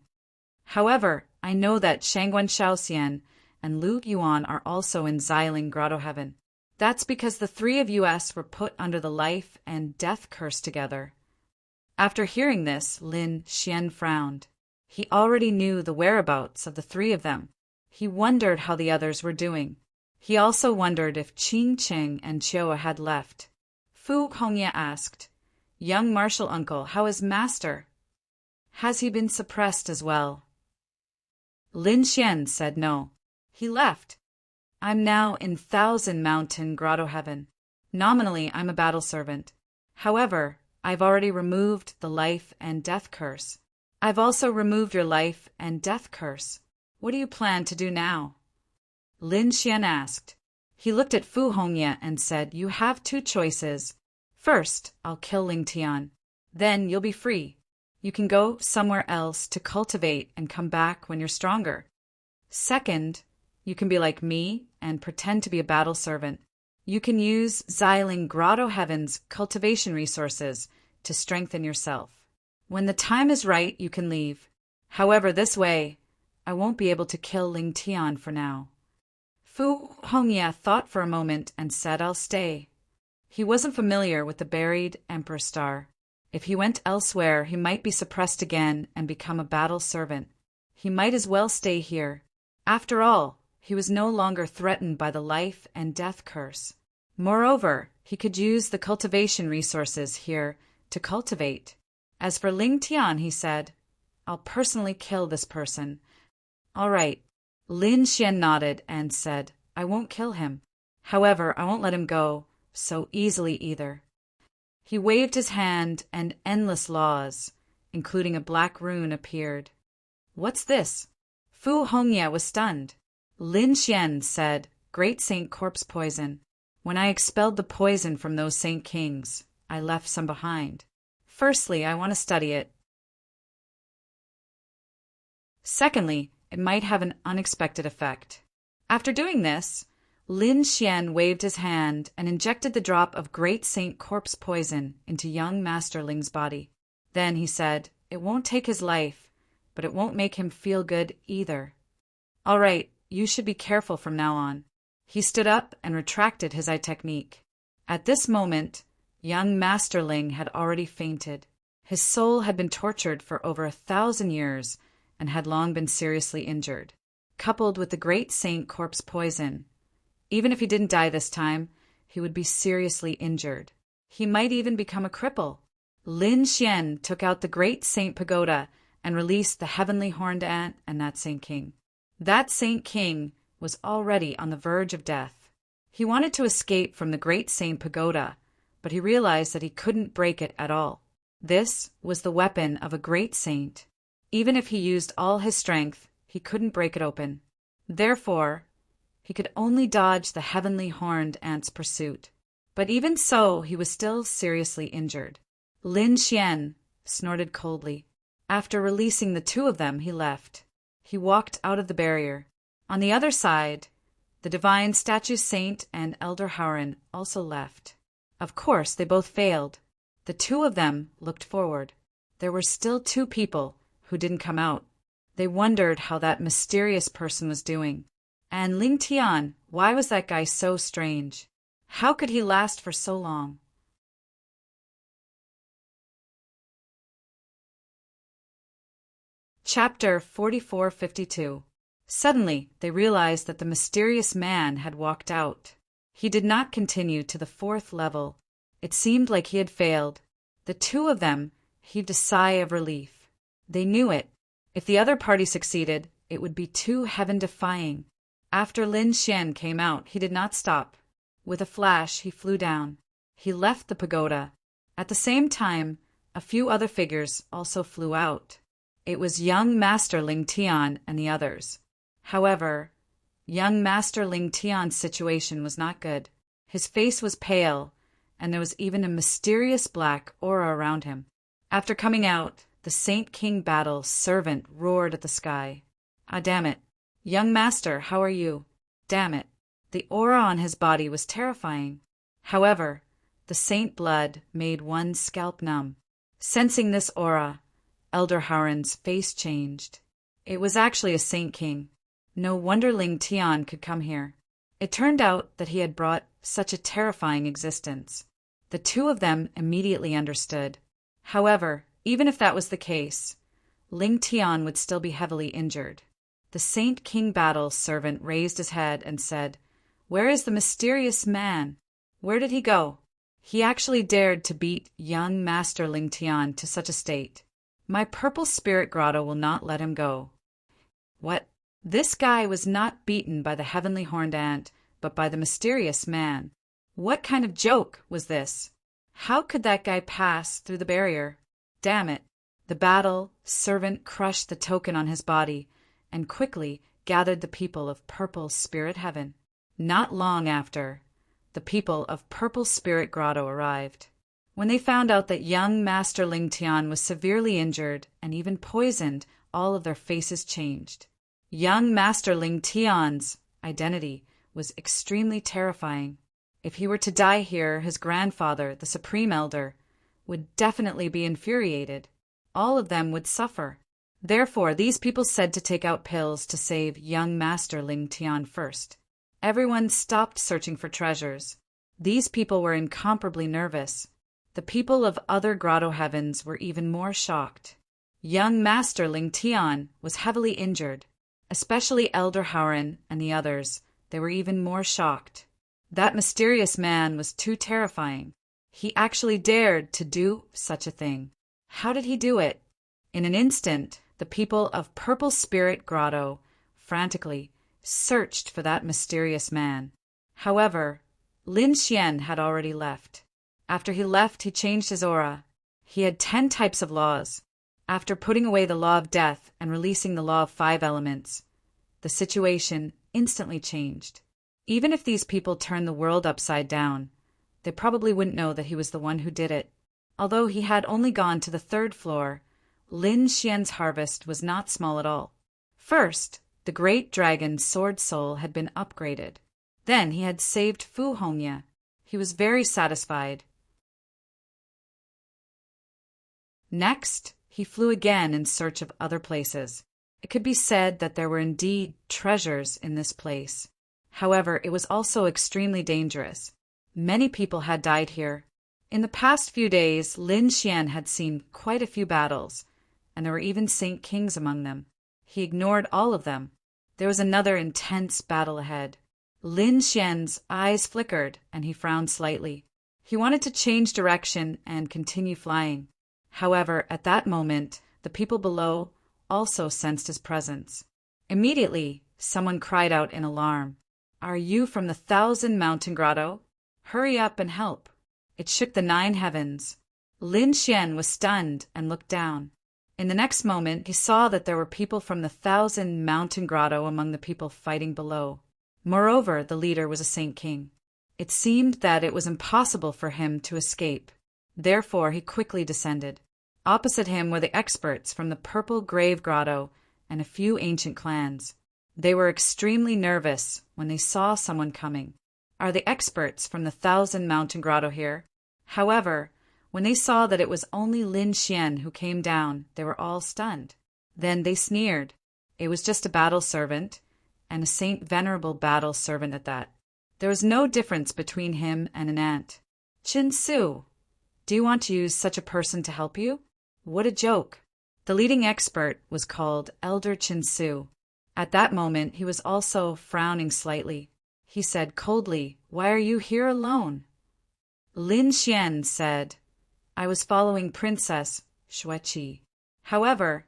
[SPEAKER 1] However, I know that Shangguan Shaoxian and Lu Yuan are also in Xiling Grotto Heaven. That's because the three of us were put under the life and death curse together." After hearing this, Lin Xian frowned. He already knew the whereabouts of the three of them. He wondered how the others were doing. He also wondered if Qing Cheng and Chioa had left. Fu Hongye asked, "Young martial uncle, how is Master? Has he been suppressed as well?" Lin Xian said no. He left. "I'm now in Thousand Mountain Grotto Heaven. Nominally, I'm a battle servant. However, I've already removed the life and death curse. I've also removed your life and death curse. What do you plan to do now?" Lin Xian asked. He looked at Fu Hongye and said, "You have two choices. First, I'll kill Ling Tian. Then you'll be free. You can go somewhere else to cultivate and come back when you're stronger. Second, you can be like me and pretend to be a battle servant. You can use Xiling Grotto Heaven's cultivation resources to strengthen yourself. When the time is right, you can leave. However, this way, I won't be able to kill Ling Tian for now." Fu Hongye thought for a moment and said, "I'll stay." He wasn't familiar with the buried Emperor Star. If he went elsewhere, he might be suppressed again and become a battle servant. He might as well stay here. After all, he was no longer threatened by the life and death curse. Moreover, he could use the cultivation resources here to cultivate. As for Ling Tian, he said, "I'll personally kill this person." "All right." Lin Xian nodded and said, "I won't kill him. However, I won't let him go so easily either." He waved his hand and endless laws, including a black rune, appeared. "What's this?" Fu Hongye was stunned. Lin Xian said, "Great Saint Corpse Poison. When I expelled the poison from those Saint Kings, I left some behind. Firstly, I want to study it. Secondly, it might have an unexpected effect." After doing this, Lin Xian waved his hand and injected the drop of Great Saint Corpse Poison into young Master Ling's body. Then he said, "It won't take his life, but it won't make him feel good either. All right, you should be careful from now on." He stood up and retracted his eye technique. At this moment, young Master Ling had already fainted. His soul had been tortured for over 1,000 years and had long been seriously injured. Coupled with the Great Saint Corpse Poison, even if he didn't die this time, he would be seriously injured. He might even become a cripple. Lin Xian took out the Great Saint Pagoda and released the Heavenly Horned Ant and that Saint King. That Saint King was already on the verge of death. He wanted to escape from the Great Saint Pagoda, but he realized that he couldn't break it at all. This was the weapon of a great saint. Even if he used all his strength, he couldn't break it open. Therefore, he could only dodge the Heavenly Horned Ant's pursuit. But even so, he was still seriously injured. Lin Xian snorted coldly. After releasing the two of them, he left. He walked out of the barrier. On the other side, the divine statue saint and Elder Howren also left. Of course, they both failed. The two of them looked forward. There were still two people who didn't come out. They wondered how that mysterious person was doing. And Ling Tian, why was that guy so strange? How could he last for so long? Chapter 4452. Suddenly, they realized that the mysterious man had walked out. He did not continue to the 4th level. It seemed like he had failed. The two of them heaved a sigh of relief. They knew it. If the other party succeeded, it would be too heaven-defying. After Lin Xian came out, he did not stop. With a flash, he flew down. He left the pagoda. At the same time, a few other figures also flew out. It was young Master Ling Tian and the others. However, young Master Ling Tian's situation was not good. His face was pale, and there was even a mysterious black aura around him. After coming out, the Saint King Battle servant roared at the sky. "Ah, damn it. Young Master, how are you? Damn it." The aura on his body was terrifying. However, the saint blood made one's scalp numb. Sensing this aura, Elder Howren's face changed. It was actually a Saint King. No wonder Ling Tian could come here. It turned out that he had brought such a terrifying existence. The two of them immediately understood. However, even if that was the case, Ling Tian would still be heavily injured. The Saint King Battle servant raised his head and said, "Where is the mysterious man? Where did he go? He actually dared to beat young Master Ling Tian to such a state. My purple spirit grotto will not let him go." What? This guy was not beaten by the heavenly horned ant, but by the mysterious man. What kind of joke was this? How could that guy pass through the barrier? Damn it. The battle servant crushed the token on his body and quickly gathered the people of Purple Spirit Heaven. Not long after, the people of Purple Spirit Grotto arrived. When they found out that young Master Ling Tian was severely injured and even poisoned, all of their faces changed. Young Master Ling Tian's identity was extremely terrifying. If he were to die here, his grandfather, the Supreme Elder, would definitely be infuriated. All of them would suffer. Therefore, these people said to take out pills to save young Master Ling Tian first. Everyone stopped searching for treasures. These people were incomparably nervous. The people of other grotto heavens were even more shocked. Young Master Ling Tian was heavily injured. Especially Elder Howren and the others, they were even more shocked. That mysterious man was too terrifying. He actually dared to do such a thing. How did he do it? In an instant, the people of Purple Spirit Grotto frantically searched for that mysterious man. However, Lin Xian had already left. After he left, he changed his aura. He had 10 types of laws. After putting away the law of death and releasing the law of 5 elements, the situation instantly changed. Even if these people turned the world upside down, they probably wouldn't know that he was the one who did it. Although he had only gone to the 3rd floor, Lin Xian's harvest was not small at all. First, the great dragon Sword Soul had been upgraded. Then he had saved Fu Hongya. He was very satisfied. Next, he flew again in search of other places. It could be said that there were indeed treasures in this place. However, it was also extremely dangerous. Many people had died here. In the past few days, Lin Xian had seen quite a few battles, and there were even Saint Kings among them. He ignored all of them. There was another intense battle ahead. Lin Xian's eyes flickered, and he frowned slightly. He wanted to change direction and continue flying. However, at that moment, the people below also sensed his presence. Immediately, someone cried out in alarm, "Are you from the 1,000 Mountain Grotto? Hurry up and help." It shook the 9 heavens. Lin Xian was stunned and looked down. In the next moment, he saw that there were people from the 1,000 Mountain Grotto among the people fighting below. Moreover, the leader was a Saint King. It seemed that it was impossible for him to escape. Therefore, he quickly descended. Opposite him were the experts from the Purple Grave Grotto and a few ancient clans. They were extremely nervous when they saw someone coming. Are the experts from the 1,000 Mountain Grotto here? However, when they saw that it was only Lin Xian who came down, they were all stunned. Then they sneered. It was just a battle servant, and a Saint Venerable battle servant at that. There was no difference between him and an ant. "Chin Su, do you want to use such a person to help you?" What a joke! The leading expert was called Elder Chin Su. At that moment, he was also frowning slightly. he said coldly. "Why are you here alone?" Lin Xian said, "I was following Princess Xueqi. However,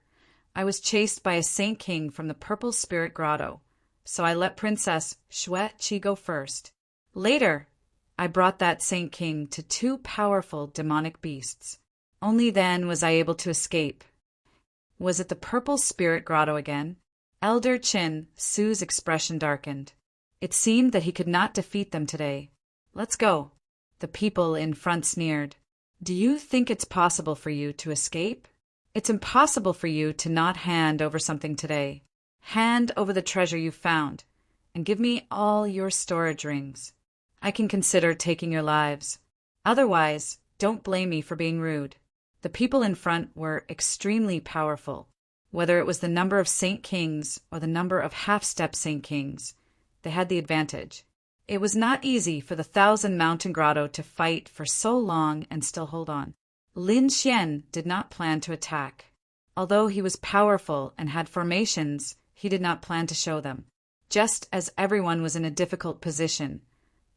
[SPEAKER 1] I was chased by a Saint King from the Purple Spirit Grotto, so I let Princess Xueqi go first. Later, I brought that Saint King to two powerful demonic beasts. Only then was I able to escape." Was it the Purple Spirit Grotto again? Elder Qin Su's expression darkened. It seemed that he could not defeat them today. "Let's go." The people in front sneered. "Do you think it's possible for you to escape? It's impossible for you to not hand over something today. Hand over the treasure you found, and give me all your storage rings. I can consider taking your lives. Otherwise, don't blame me for being rude." The people in front were extremely powerful. Whether it was the number of Saint Kings or the number of half-step Saint Kings, they had the advantage. It was not easy for the Thousand Mountain Grotto to fight for so long and still hold on. Lin Xian did not plan to attack. Although he was powerful and had formations, he did not plan to show them. Just as everyone was in a difficult position,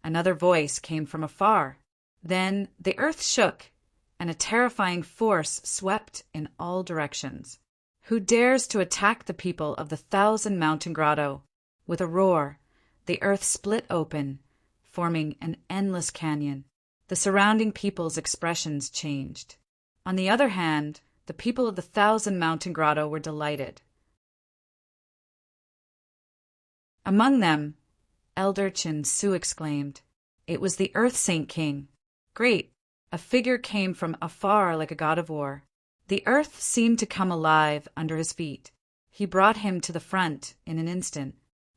[SPEAKER 1] another voice came from afar. Then the earth shook, and a terrifying force swept in all directions. "Who dares to attack the people of the Thousand Mountain Grotto?" With a roar, the earth split open, forming an endless canyon. The surrounding people's expressions changed. On the other hand, the people of the Thousand Mountain Grotto were delighted. Among them, Elder Qin Su exclaimed, "It was the Earth Saint King. Great!" A figure came from afar like a god of war. The earth seemed to come alive under his feet. He brought him to the front in an instant.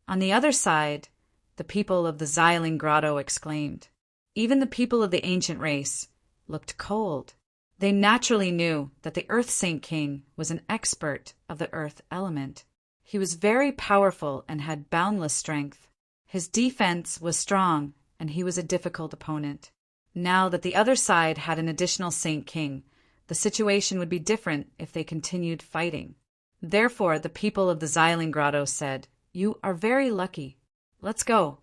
[SPEAKER 1] On the other side, the people of the Xiling Grotto exclaimed. Even the people of the ancient race looked cold. They naturally knew that the Earth Saint King was an expert of the earth element. He was very powerful and had boundless strength. His defense was strong, and he was a difficult opponent. Now that the other side had an additional Saint King, the situation would be different if they continued fighting. Therefore, the people of the Xiling Grotto said, "You are very lucky. Let's go."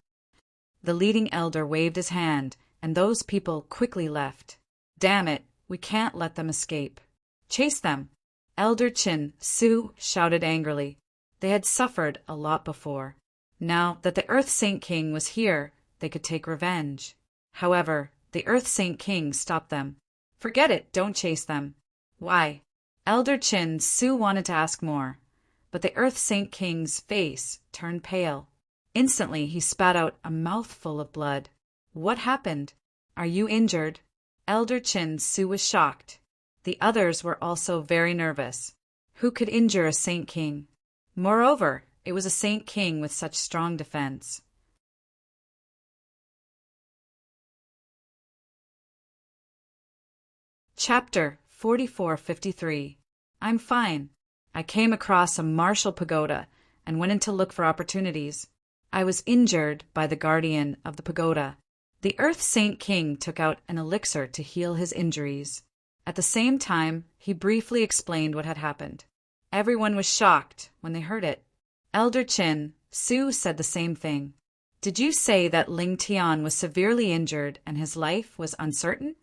[SPEAKER 1] The leading elder waved his hand, and those people quickly left. "Damn it, we can't let them escape. Chase them!" Elder Qin Su shouted angrily. They had suffered a lot before. Now that the Earth Saint King was here, they could take revenge. However, the Earth Saint King stopped them. "Forget it, don't chase them." "Why?" Elder Qin Su wanted to ask more, but the Earth Saint King's face turned pale. Instantly, he spat out a mouthful of blood. "What happened? Are you injured?" Elder Qin Su was shocked. The others were also very nervous. Who could injure a Saint King? Moreover, it was a Saint King with such strong defense. Chapter 4453. I'm fine. I came across a martial pagoda and went in to look for opportunities. I was injured by the guardian of the pagoda. The Earth Saint King took out an elixir to heal his injuries. At the same time, he briefly explained what had happened. Everyone was shocked when they heard it. Elder Qin Su said the same thing. "Did you say that Ling Tian was severely injured and his life was uncertain?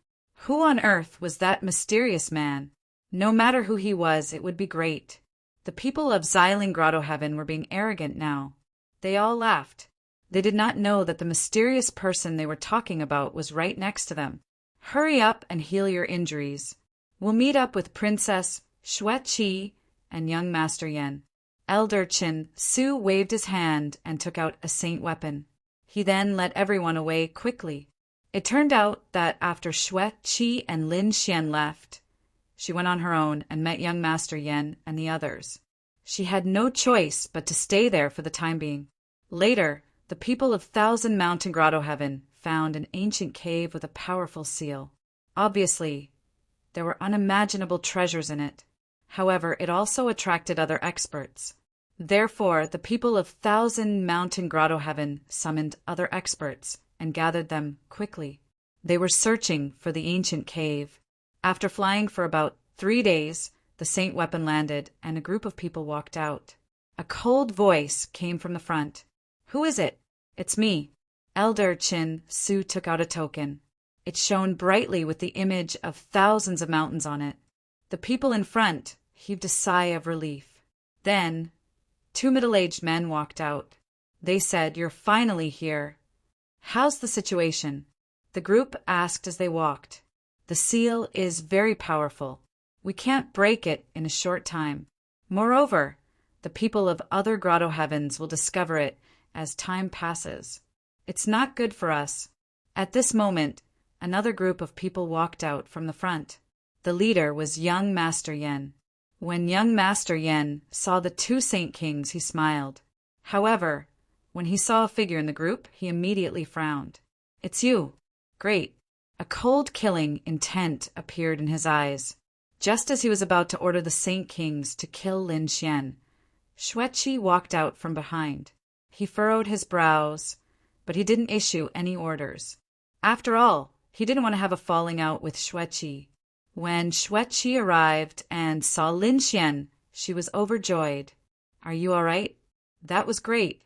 [SPEAKER 1] Who on earth was that mysterious man? No matter who he was, it would be great." The people of Xiling Grotto Heaven were being arrogant now. They all laughed. They did not know that the mysterious person they were talking about was right next to them. "Hurry up and heal your injuries. We'll meet up with Princess Xueqi and young Master Yan." Elder Qin Su waved his hand and took out a saint weapon. He then led everyone away quickly. It turned out that after Xueqi and Lin Xian left, she went on her own and met young Master Yan and the others. She had no choice but to stay there for the time being. Later, the people of Thousand Mountain Grotto Heaven found an ancient cave with a powerful seal. Obviously, there were unimaginable treasures in it. However, it also attracted other experts. Therefore, the people of Thousand Mountain Grotto Heaven summoned other experts and gathered them quickly. They were searching for the ancient cave. After flying for about 3 days, the saint weapon landed and a group of people walked out. A cold voice came from the front. "Who is it?" "It's me." Elder Chin Su took out a token. It shone brightly with the image of thousands of mountains on it. The people in front heaved a sigh of relief. Then, two middle-aged men walked out. They said, "You're finally here. How's the situation?" The group asked as they walked. "The seal is very powerful. We can't break it in a short time. Moreover, the people of other grotto heavens will discover it as time passes. It's not good for us." At this moment, another group of people walked out from the front. The leader was young Master Yen. When young Master Yen saw the two Saint Kings, he smiled. However, when he saw a figure in the group, he immediately frowned. "It's you. Great." A cold killing intent appeared in his eyes. Just as he was about to order the Saint Kings to kill Lin Xian, Xueqi walked out from behind. He furrowed his brows, but he didn't issue any orders. After all, he didn't want to have a falling out with Xueqi. When Xueqi arrived and saw Lin Xian, she was overjoyed. "Are you all right? That was great.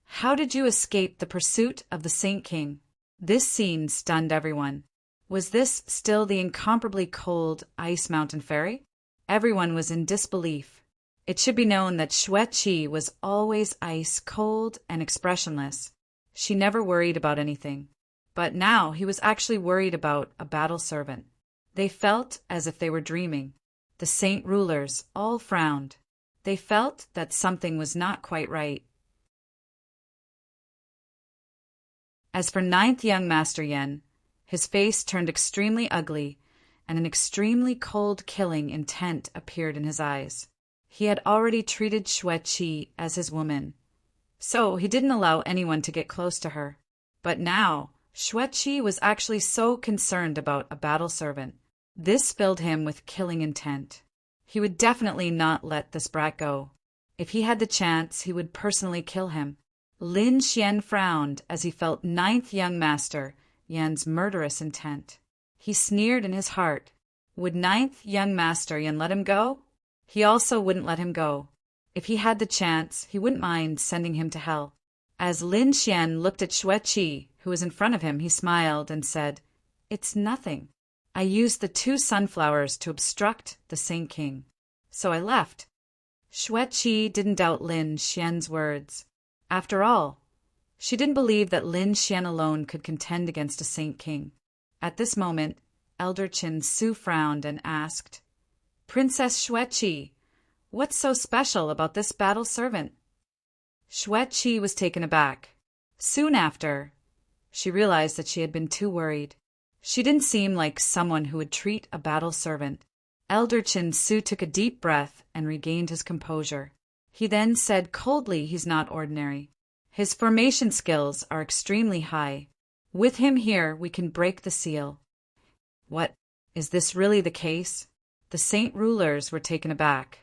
[SPEAKER 1] How did you escape the pursuit of the Saint King?" This scene stunned everyone. Was this still the incomparably cold Ice Mountain Fairy? Everyone was in disbelief. It should be known that Xueqi was always ice cold and expressionless. She never worried about anything. But now he was actually worried about a battle servant. They felt as if they were dreaming. The saint rulers all frowned. They felt that something was not quite right. As for ninth young Master Yen, his face turned extremely ugly, and an extremely cold killing intent appeared in his eyes. He had already treated Xueqi as his woman, so he didn't allow anyone to get close to her. But now, Xueqi was actually so concerned about a battle servant. This filled him with killing intent. He would definitely not let this brat go. If he had the chance, he would personally kill him. Lin Xian frowned as he felt ninth young Master Yen's murderous intent. He sneered in his heart. Would ninth young Master Yen let him go? He also wouldn't let him go. If he had the chance, he wouldn't mind sending him to hell. As Lin Xian looked at Xueqi, who was in front of him, he smiled and said, "It's nothing. I used the two sunflowers to obstruct the Saint King, so I left." Xueqi didn't doubt Lin Xian's words. After all, she didn't believe that Lin Xian alone could contend against a Saint King. At this moment, Elder Chin Su frowned and asked, "Princess Xueqi, what's so special about this battle servant?" Xueqi was taken aback. Soon after, she realized that she had been too worried. She didn't seem like someone who would treat a battle servant. Elder Chin Su took a deep breath and regained his composure. He then said coldly he's not ordinary. His formation skills are extremely high. With him here, we can break the seal. What? Is this really the case? The saint rulers were taken aback.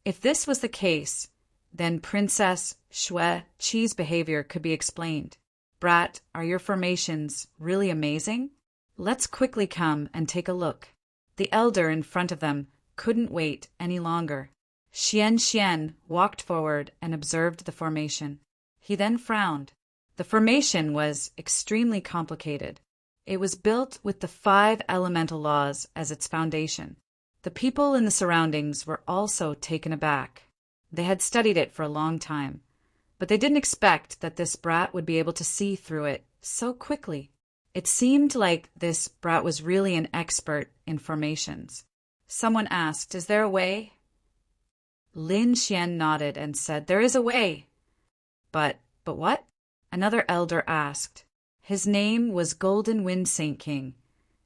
[SPEAKER 1] If this was the case, then Princess Xueqi's behavior could be explained. "Brat, are your formations really amazing? Let's quickly come and take a look." The elder in front of them couldn't wait any longer. Xian walked forward and observed the formation. He then frowned. The formation was extremely complicated. It was built with the 5 elemental laws as its foundation. The people in the surroundings were also taken aback. They had studied it for a long time, but they didn't expect that this brat would be able to see through it so quickly. It seemed like this brat was really an expert in formations. Someone asked, "Is there a way?" Lin Xian nodded and said, "There is a way." But what? Another elder asked. His name was Golden Wind Saint King,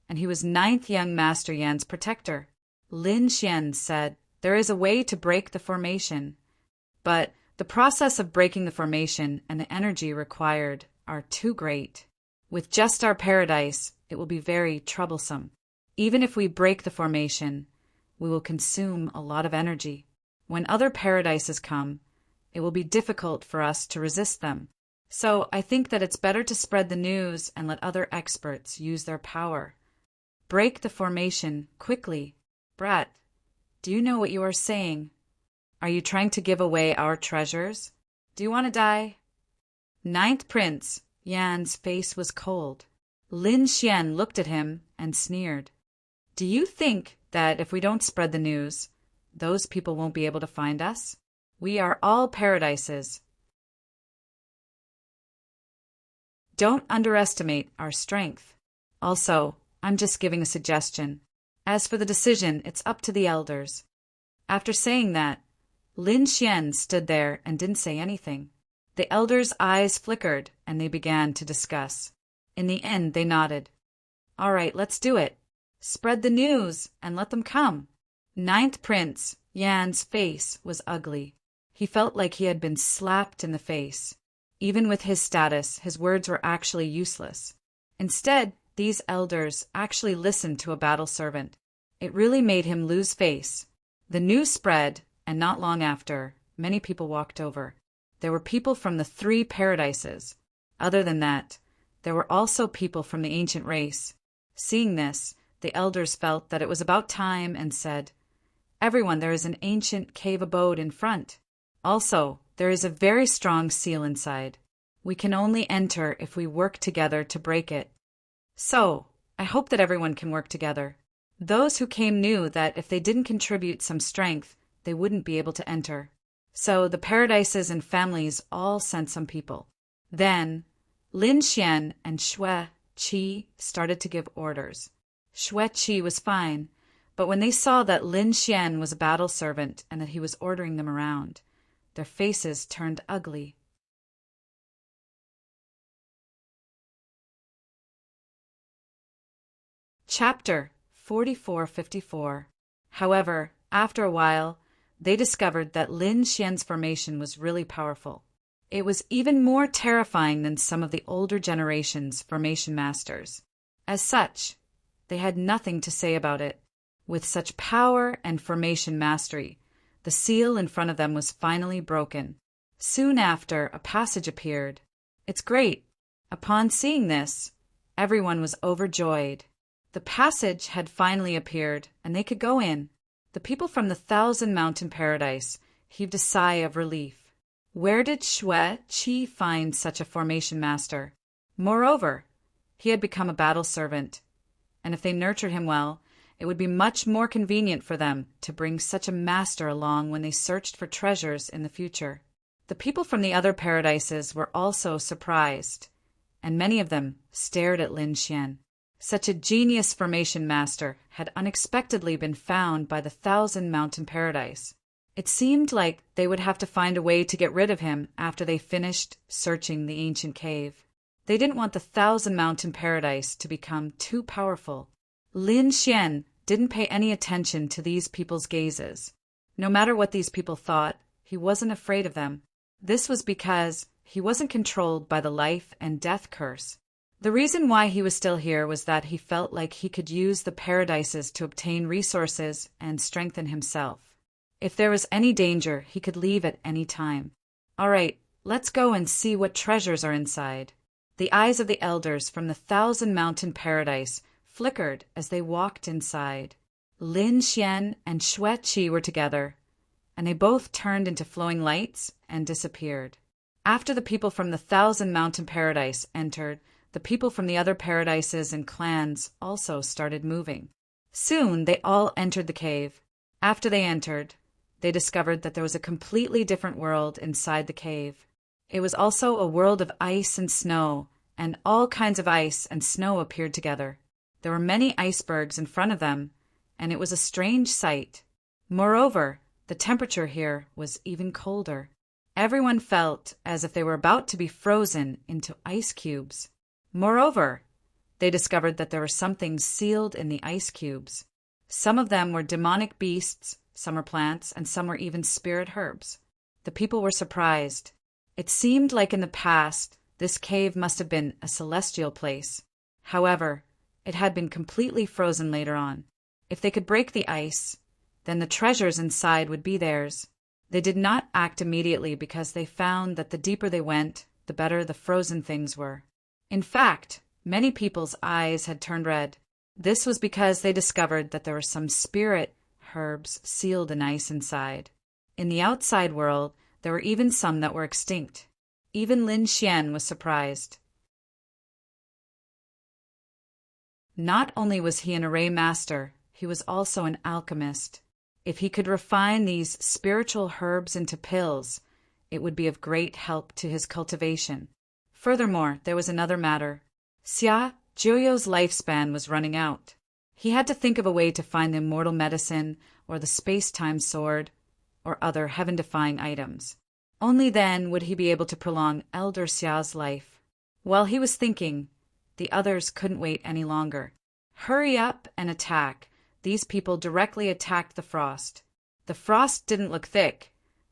[SPEAKER 1] and he was 9th young Master Yan's protector. Lin Xian said, "There is a way to break the formation, but the process of breaking the formation and the energy required are too great. With just our paradise, it will be very troublesome. Even if we break the formation, we will consume a lot of energy. When other paradises come, it will be difficult for us to resist them. So I think that it's better to spread the news and let other experts use their power. Break the formation quickly. Brat, do you know what you are saying? Are you trying to give away our treasures? Do you want to die?" 9th Prince, Yan's face was cold. Lin Xian looked at him and sneered. Do you think that if we don't spread the news, those people won't be able to find us? We are all paradises. Don't underestimate our strength. Also, I'm just giving a suggestion. As for the decision, it's up to the elders. After saying that, Lin Xian stood there and didn't say anything. The elders' eyes flickered and they began to discuss. In the end, they nodded. All right, let's do it. Spread the news and let them come. Ninth Prince, Yan's face was ugly. He felt like he had been slapped in the face. Even with his status, his words were actually useless. Instead, these elders actually listened to a battle servant. It really made him lose face. The news spread, and not long after, many people walked over. There were people from the 3 paradises. Other than that, there were also people from the ancient race. Seeing this, the elders felt that it was about time and said, Everyone, there is an ancient cave abode in front. Also, there is a very strong seal inside. We can only enter if we work together to break it. So, I hope that everyone can work together. Those who came knew that if they didn't contribute some strength, they wouldn't be able to enter. So the paradises and families all sent some people. Then, Lin Xian and Xue Qi started to give orders. Xue Qi was fine, but when they saw that Lin Xian was a battle servant and that he was ordering them around, their faces turned ugly. Chapter 4454. However, after a while, they discovered that Lin Xian's formation was really powerful. It was even more terrifying than some of the older generation's formation masters. As such, they had nothing to say about it. With such power and formation mastery, the seal in front of them was finally broken. Soon after, a passage appeared. It's great. Upon seeing this, everyone was overjoyed. The passage had finally appeared, and they could go in. The people from the 1,000 Mountain Paradise heaved a sigh of relief. Where did Xue Qi find such a formation master? Moreover, he had become a battle servant, and if they nurtured him well, it would be much more convenient for them to bring such a master along when they searched for treasures in the future. The people from the other paradises were also surprised, and many of them stared at Lin Xian. Such a genius formation master had unexpectedly been found by the 1,000 Mountain Paradise. It seemed like they would have to find a way to get rid of him after they finished searching the ancient cave. They didn't want the 1,000 Mountain Paradise to become too powerful. Lin Xian didn't pay any attention to these people's gazes. No matter what these people thought, he wasn't afraid of them. This was because he wasn't controlled by the life and death curse. The reason why he was still here was that he felt like he could use the paradises to obtain resources and strengthen himself. If there was any danger, he could leave at any time. All right, let's go and see what treasures are inside. The eyes of the elders from the 1,000 Mountain Paradise flickered as they walked inside. Lin Xian and Xue Qi were together, and they both turned into flowing lights and disappeared. After the people from the 1,000 Mountain Paradise entered, the people from the other paradises and clans also started moving. Soon they all entered the cave. After they entered, they discovered that there was a completely different world inside the cave. It was also a world of ice and snow, and all kinds of ice and snow appeared together. There were many icebergs in front of them, and it was a strange sight. Moreover, the temperature here was even colder. Everyone felt as if they were about to be frozen into ice cubes. Moreover, they discovered that there were something sealed in the ice cubes. Some of them were demonic beasts, some were plants, and some were even spirit herbs. The people were surprised. It seemed like in the past, this cave must have been a celestial place. However, it had been completely frozen later on. If they could break the ice, then the treasures inside would be theirs. They did not act immediately because they found that the deeper they went, the better the frozen things were. In fact, many people's eyes had turned red. This was because they discovered that there were some spirit herbs sealed in ice inside. In the outside world, there were even some that were extinct. Even Lin Xian was surprised. Not only was he an array master, he was also an alchemist. If he could refine these spiritual herbs into pills, it would be of great help to his cultivation. Furthermore, there was another matter. Xia Jiuyo's lifespan was running out. He had to think of a way to find the immortal medicine or the space-time sword or other heaven-defying items. Only then would he be able to prolong Elder Xia's life. While he was thinking, the others couldn't wait any longer. Hurry up and attack. These people directly attacked the frost. The frost didn't look thick,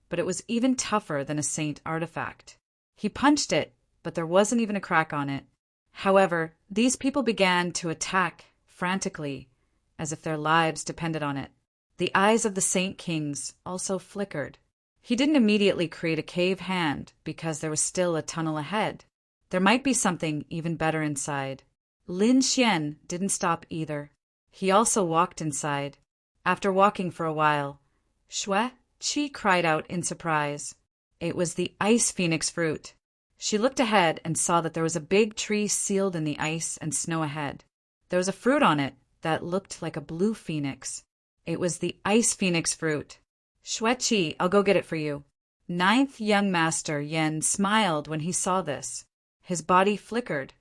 [SPEAKER 1] but it was even tougher than a saint artifact. He punched it, but there wasn't even a crack on it. However, these people began to attack frantically, as if their lives depended on it. The eyes of the Saint Kings also flickered. He didn't immediately create a cave hand because there was still a tunnel ahead. There might be something even better inside. Lin Xian didn't stop either. He also walked inside. After walking for a while, Xue Qi cried out in surprise. It was the ice phoenix fruit. She looked ahead and saw that there was a big tree sealed in the ice and snow ahead. There was a fruit on it that looked like a blue phoenix. It was the ice phoenix fruit. Xue Qi, I'll go get it for you. Ninth young master Yen smiled when he saw this. His body flickered,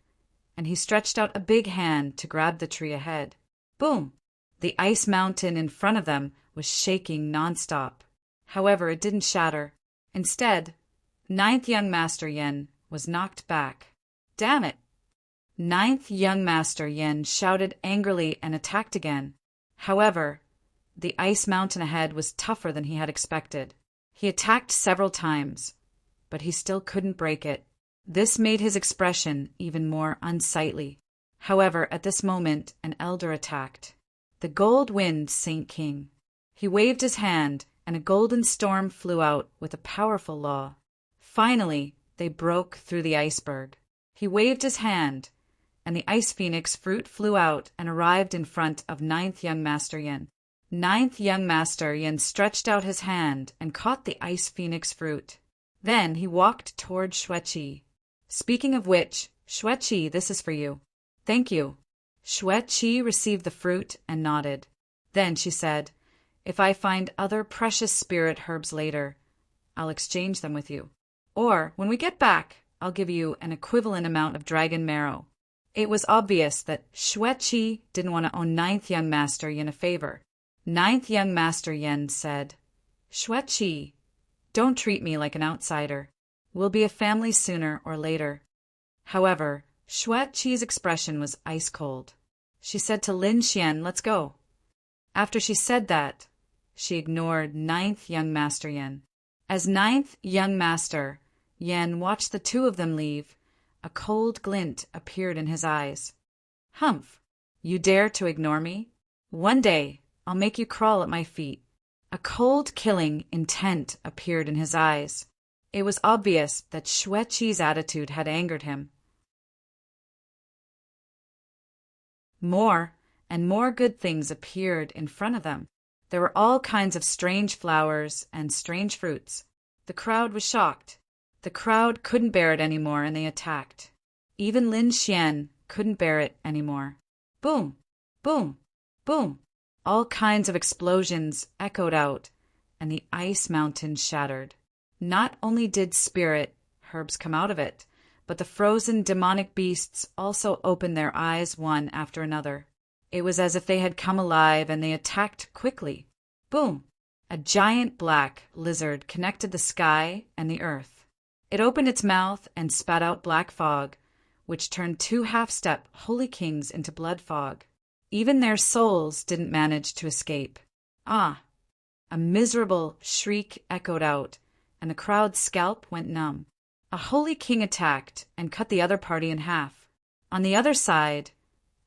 [SPEAKER 1] and he stretched out a big hand to grab the tree ahead. Boom! The ice mountain in front of them was shaking nonstop. However, it didn't shatter. Instead, Ninth young master Yen was knocked back. Damn it! Ninth young master Yen shouted angrily and attacked again. However, the ice mountain ahead was tougher than he had expected. He attacked several times, but he still couldn't break it. This made his expression even more unsightly. However, at this moment, an elder attacked. The gold-winged Saint King. He waved his hand, and a golden storm flew out with a powerful law. Finally, they broke through the iceberg. He waved his hand, and the ice phoenix fruit flew out and arrived in front of Ninth young master Yen. Ninth young master Yen stretched out his hand and caught the ice phoenix fruit. Then he walked toward Xue Qi. Speaking of which, Xue Qi, this is for you. Thank you. Xue Qi received the fruit and nodded. Then she said, if I find other precious spirit herbs later, I'll exchange them with you. Or, when we get back, I'll give you an equivalent amount of dragon marrow. It was obvious that Xue Qi didn't want to owe Ninth young master Yen a favor. Ninth young master Yen said, Xue Qi, don't treat me like an outsider. We'll be a family sooner or later. However, Xue Qi's expression was ice cold. She said to Lin Xian, let's go. After she said that, she ignored Ninth young master Yen. As Ninth young master Yen watched the two of them leave, a cold glint appeared in his eyes. Humph! You dare to ignore me? One day, I'll make you crawl at my feet. A cold killing intent appeared in his eyes. It was obvious that Xue Qi's attitude had angered him. More and more good things appeared in front of them. There were all kinds of strange flowers and strange fruits. The crowd was shocked. The crowd couldn't bear it anymore and they attacked. Even Lin Xian couldn't bear it anymore. Boom! Boom! Boom! All kinds of explosions echoed out, and the ice mountain shattered. Not only did spirit herbs come out of it, but the frozen demonic beasts also opened their eyes one after another. It was as if they had come alive and they attacked quickly. Boom! A giant black lizard connected the sky and the earth. It opened its mouth and spat out black fog, which turned two half-step holy kings into blood fog. Even their souls didn't manage to escape. Ah! A miserable shriek echoed out, and the crowd's scalp went numb. A holy king attacked and cut the other party in half. On the other side,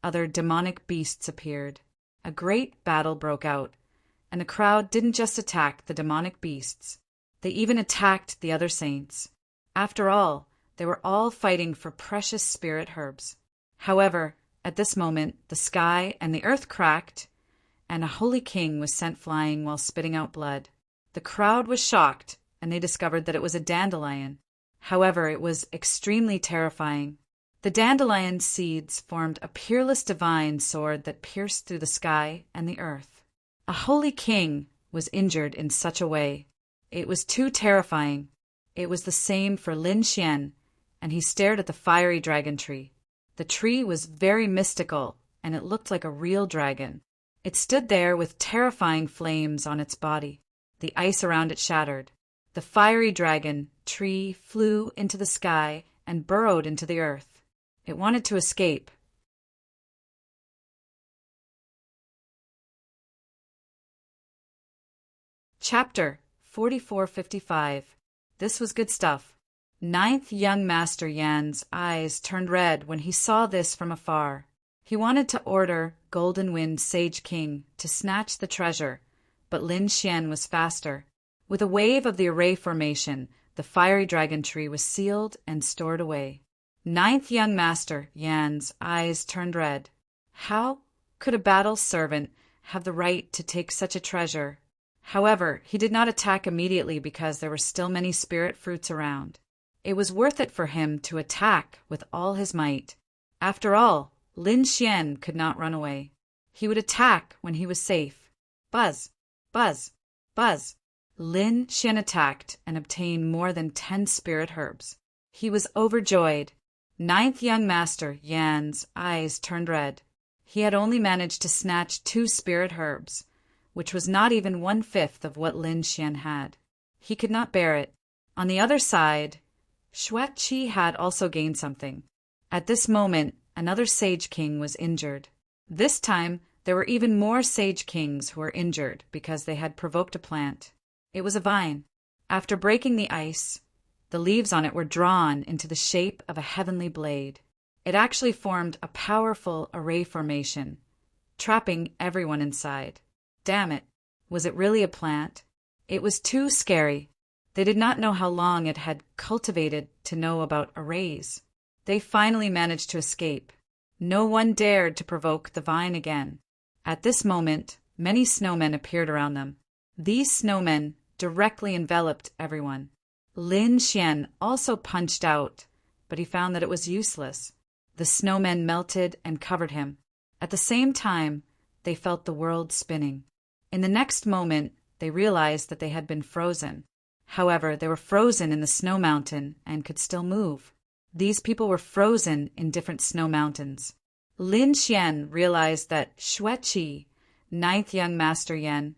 [SPEAKER 1] other demonic beasts appeared. A great battle broke out, and the crowd didn't just attack the demonic beasts. They even attacked the other saints. After all, they were all fighting for precious spirit herbs. However, at this moment, the sky and the earth cracked, and a holy king was sent flying while spitting out blood. The crowd was shocked, and they discovered that it was a dandelion. However, it was extremely terrifying. The dandelion seeds formed a peerless divine sword that pierced through the sky and the earth. A holy king was injured in such a way. It was too terrifying. It was the same for Lin Xian, and he stared at the fiery dragon tree. The tree was very mystical, and it looked like a real dragon. It stood there with terrifying flames on its body. The ice around it shattered. The fiery dragon tree flew into the sky and burrowed into the earth. It wanted to escape. Chapter 4455. This was good stuff. Ninth young Master Yan's eyes turned red when he saw this from afar. He wanted to order Golden Wind Sage King to snatch the treasure, but Lin Xian was faster. With a wave of the array formation, the fiery dragon tree was sealed and stored away. Ninth young Master Yan's eyes turned red. How could a battle servant have the right to take such a treasure? However, he did not attack immediately because there were still many spirit fruits around. It was worth it for him to attack with all his might. After all, Lin Xian could not run away. He would attack when he was safe. Buzz, buzz, buzz. Lin Xian attacked and obtained more than 10 spirit herbs. He was overjoyed. Ninth young Master Yan's eyes turned red. He had only managed to snatch 2 spirit herbs, which was not even 1/5 of what Lin Xian had. He could not bear it. On the other side, Xueqi had also gained something. At this moment, another Sage King was injured. This time, there were even more Sage Kings who were injured because they had provoked a plant. It was a vine. After breaking the ice, the leaves on it were drawn into the shape of a heavenly blade. It actually formed a powerful array formation, trapping everyone inside. Damn it, was it really a plant? It was too scary. They did not know how long it had cultivated to know about arrays. They finally managed to escape. No one dared to provoke the vine again. At this moment, many snowmen appeared around them. These snowmen directly enveloped everyone. Lin Xian also punched out, but he found that it was useless. The snowmen melted and covered him. At the same time, they felt the world spinning. In the next moment, they realized that they had been frozen. However, they were frozen in the snow mountain and could still move. These people were frozen in different snow mountains. Lin Xian realized that Xueqi, Ninth Young Master Yan,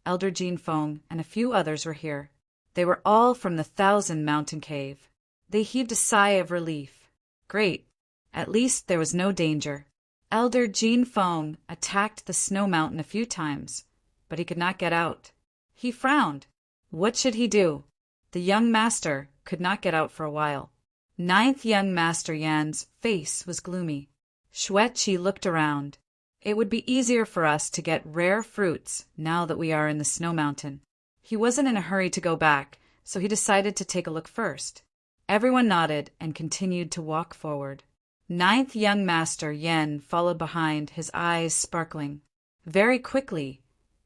[SPEAKER 1] Elder Jin Feng, and a few others were here. They were all from the 1,000 Mountain Cave. They heaved a sigh of relief. Great. At least there was no danger. Elder Jin Feng attacked the snow mountain a few times, but he could not get out. He frowned. What should he do? The young master could not get out for a while. Ninth Young Master Yan's face was gloomy. Xueqi looked around. It would be easier for us to get rare fruits now that we are in the snow mountain. He wasn't in a hurry to go back, so he decided to take a look first. Everyone nodded and continued to walk forward. Ninth Young Master Yan followed behind, his eyes sparkling. Very quickly,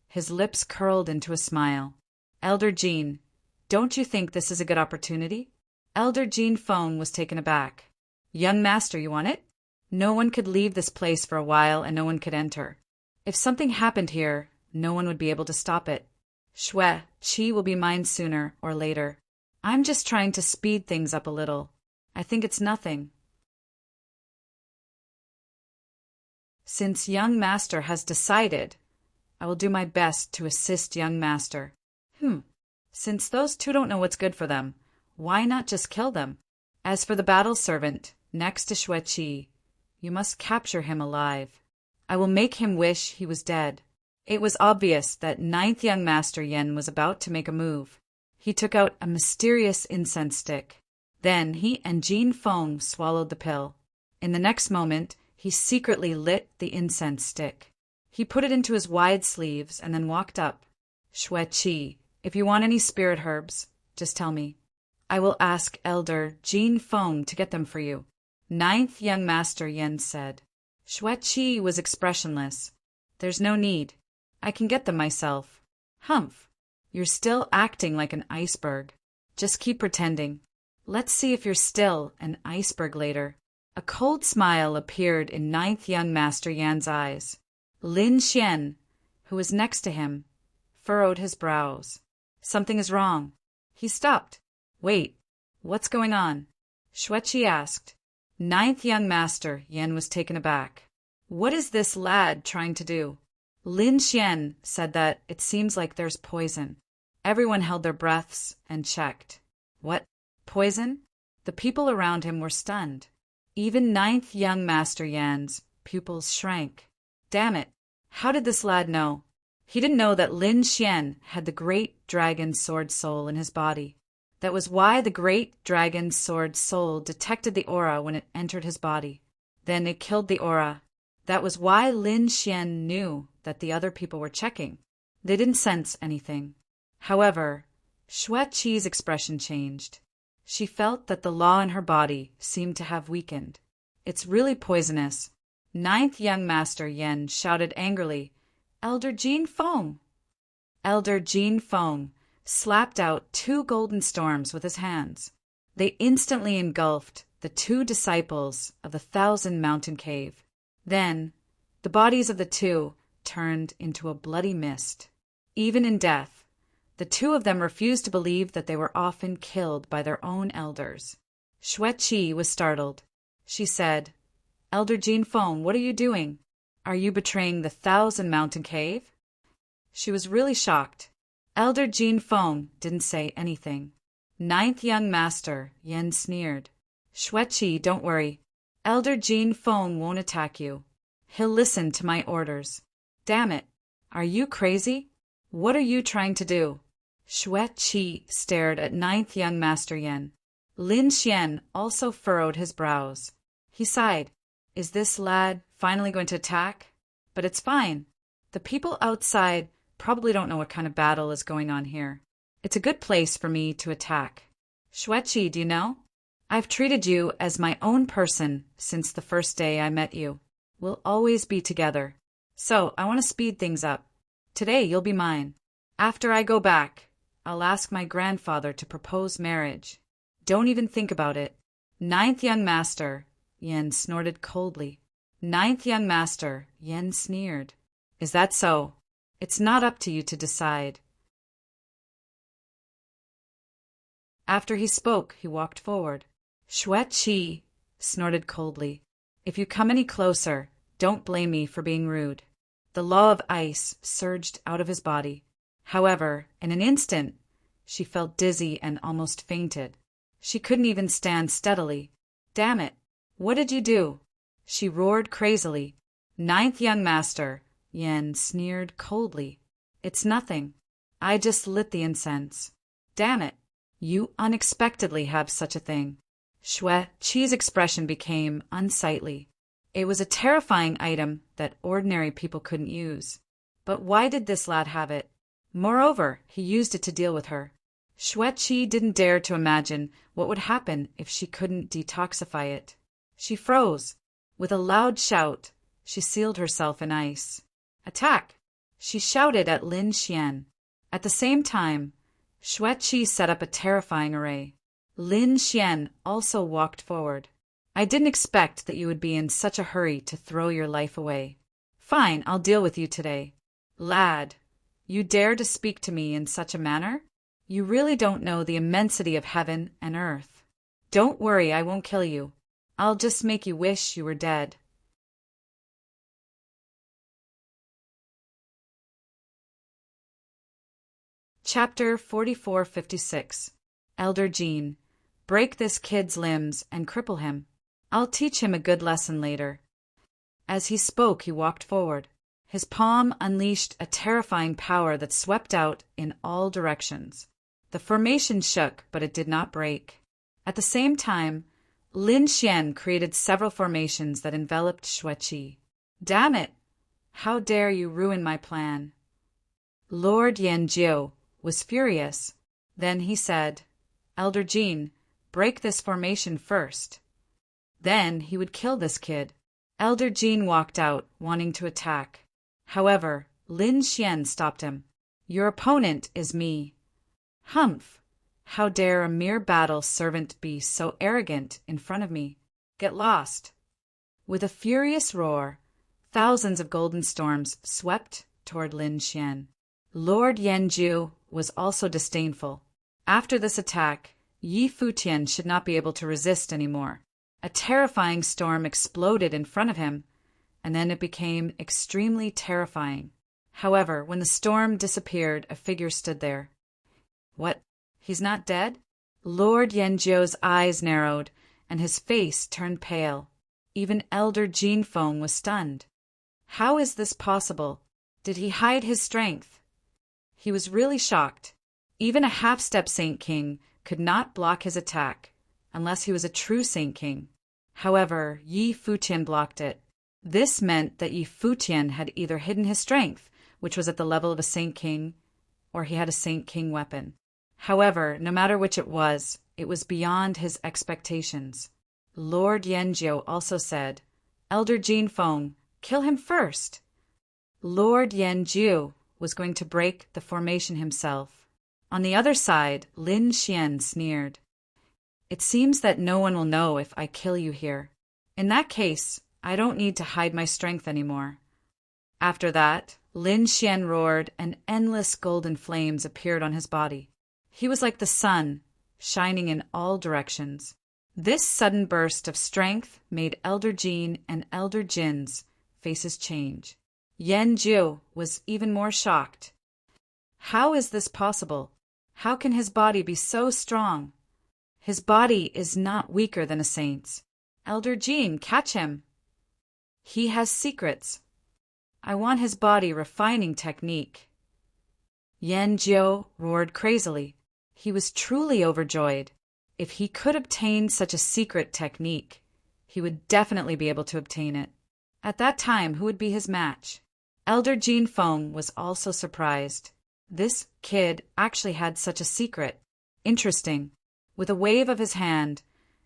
[SPEAKER 1] his lips curled into a smile. Elder Jin, don't you think this is a good opportunity? Elder Jin Feng was taken aback. Young Master, you want it? No one could leave this place for a while and no one could enter. If something happened here, no one would be able to stop it. Xueqi will be mine sooner or later. I'm just trying to speed things up a little. I think it's nothing. Since young master has decided, I will do my best to assist young master. Since those two don't know what's good for them, why not just kill them? As for the battle servant, next to Xueqi, you must capture him alive. I will make him wish he was dead. It was obvious that Ninth Young Master Yan was about to make a move. He took out a mysterious incense stick. Then he and Jin Feng swallowed the pill. In the next moment, he secretly lit the incense stick. He put it into his wide sleeves and then walked up. Xueqi, if you want any spirit herbs, just tell me. I will ask Elder Jin Feng to get them for you. Ninth Young Master Yan said. Xueqi was expressionless. There's no need. I can get them myself. Humph. You're still acting like an iceberg. Just keep pretending. Let's see if you're still an iceberg later. A cold smile appeared in ninth young Master Yan's eyes. Lin Xian, who was next to him, furrowed his brows. Something is wrong. He stopped. Wait, what's going on? Xueqi asked. Ninth young Master Yan was taken aback. What is this lad trying to do? Lin Xian said that it seems like there's poison. Everyone held their breaths and checked. What? Poison? The people around him were stunned. Even ninth young Master Yan's pupils shrank. Damn it! How did this lad know? He didn't know that Lin Xian had the great dragon sword soul in his body. That was why the great dragon sword soul detected the aura when it entered his body. Then it killed the aura. That was why Lin Xian knew that the other people were checking. They didn't sense anything. However, Xueqi's expression changed. She felt that the law in her body seemed to have weakened. It's really poisonous. Ninth young Master Yan shouted angrily, Elder Jean Feng! Elder Jean Feng slapped out 2 golden storms with his hands. They instantly engulfed the 2 disciples of the 1,000 Mountain Cave. Then, the bodies of the 2 turned into a bloody mist. Even in death, the 2 of them refused to believe that they were often killed by their own elders. Xueqi was startled. She said, Elder Jean Feng, what are you doing? Are you betraying the 1,000 Mountain Cave? She was really shocked. Elder Jean Feng didn't say anything. Ninth young Master Yan sneered. Xueqi, don't worry. Elder Jean Feng won't attack you. He'll listen to my orders. Damn it! Are you crazy? What are you trying to do? Xueqi stared at ninth young Master Yan. Lin Xian also furrowed his brows. He sighed. Is this lad finally going to attack? But it's fine. The people outside probably don't know what kind of battle is going on here. It's a good place for me to attack. Xueqi, do you know? I've treated you as my own person since the first day I met you. We'll always be together. So I want to speed things up. Today you'll be mine. After I go back, I'll ask my grandfather to propose marriage. Don't even think about it. Ninth young Master Yan snorted coldly. Ninth young Master Yan sneered. Is that so? It's not up to you to decide. After he spoke, he walked forward. Xueqi snorted coldly. If you come any closer, don't blame me for being rude. The law of ice surged out of his body. However, in an instant, she felt dizzy and almost fainted. She couldn't even stand steadily. Damn it! What did you do? She roared crazily. Ninth young Master Yan sneered coldly. It's nothing. I just lit the incense. Damn it! You unexpectedly have such a thing. Xueqi's expression became unsightly. It was a terrifying item that ordinary people couldn't use. But why did this lad have it? Moreover, he used it to deal with her. Xueqi didn't dare to imagine what would happen if she couldn't detoxify it. She froze. With a loud shout, she sealed herself in ice. Attack! She shouted at Lin Xian. At the same time, Xueqi set up a terrifying array. Lin Xian also walked forward. I didn't expect that you would be in such a hurry to throw your life away. Fine, I'll deal with you today. Lad, you dare to speak to me in such a manner? You really don't know the immensity of heaven and earth. Don't worry, I won't kill you. I'll just make you wish you were dead. Chapter 4456. Elder Jean. Break this kid's limbs and cripple him. I'll teach him a good lesson later. As he spoke, he walked forward. His palm unleashed a terrifying power that swept out in all directions. The formation shook, but it did not break. At the same time, Lin Xian created several formations that enveloped Xueqi. Damn it! How dare you ruin my plan? Lord Yanjiu was furious. Then he said, Elder Jean, break this formation first. Then he would kill this kid. Elder Jean walked out, wanting to attack. However, Lin Xian stopped him. Your opponent is me. Humph! How dare a mere battle servant be so arrogant in front of me? get lost." With a furious roar, thousands of golden storms swept toward Lin Xian. Lord Yanju was also disdainful. After this attack, Yi Futian should not be able to resist anymore. A terrifying storm exploded in front of him, and then it became extremely terrifying. However, when the storm disappeared, a figure stood there. "What? He's not dead?" Lord Yanzhou's eyes narrowed, and his face turned pale. Even Elder Jinfeng was stunned. How is this possible? Did he hide his strength? He was really shocked. Even a half-step Saint King could not block his attack, unless he was a true Saint King. However, Yi Futian blocked it. This meant that Yi Futian had either hidden his strength, which was at the level of a Saint King, or he had a Saint King weapon. However, no matter which it was beyond his expectations. Lord Yanzhou also said, "Elder Jinfeng, kill him first." Lord Yanzhou was going to break the formation himself. On the other side, Lin Xian sneered. "It seems that no one will know if I kill you here. In that case, I don't need to hide my strength anymore." After that, Lin Xian roared, and endless golden flames appeared on his body. He was like the sun, shining in all directions. This sudden burst of strength made Elder Jin and Elder Jin's faces change. Yanzhou was even more shocked. How is this possible? How can his body be so strong? His body is not weaker than a saint's. Elder Jin, catch him. He has secrets. I want his body refining technique. Yanzhou roared crazily. He was truly overjoyed. If he could obtain such a secret technique, he would definitely be able to obtain it. At that time, who would be his match? Elder Jinfeng was also surprised. This kid actually had such a secret. Interesting. With a wave of his hand,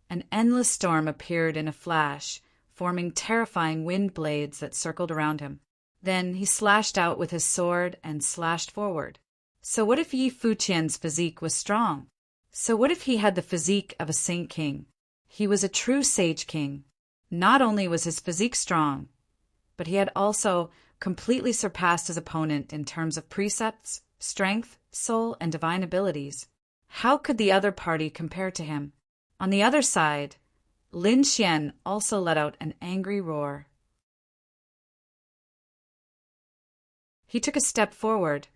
[SPEAKER 1] an endless storm appeared in a flash, forming terrifying wind blades that circled around him. Then he slashed out with his sword and slashed forward. So what if Yi Futian's physique was strong? So what if he had the physique of a Saint King? He was a true Sage King. Not only was his physique strong, but he had also completely surpassed his opponent in terms of precepts, strength, soul, and divine abilities. How could the other party compare to him? On the other side, Lin Xian also let out an angry roar. He took a step forward,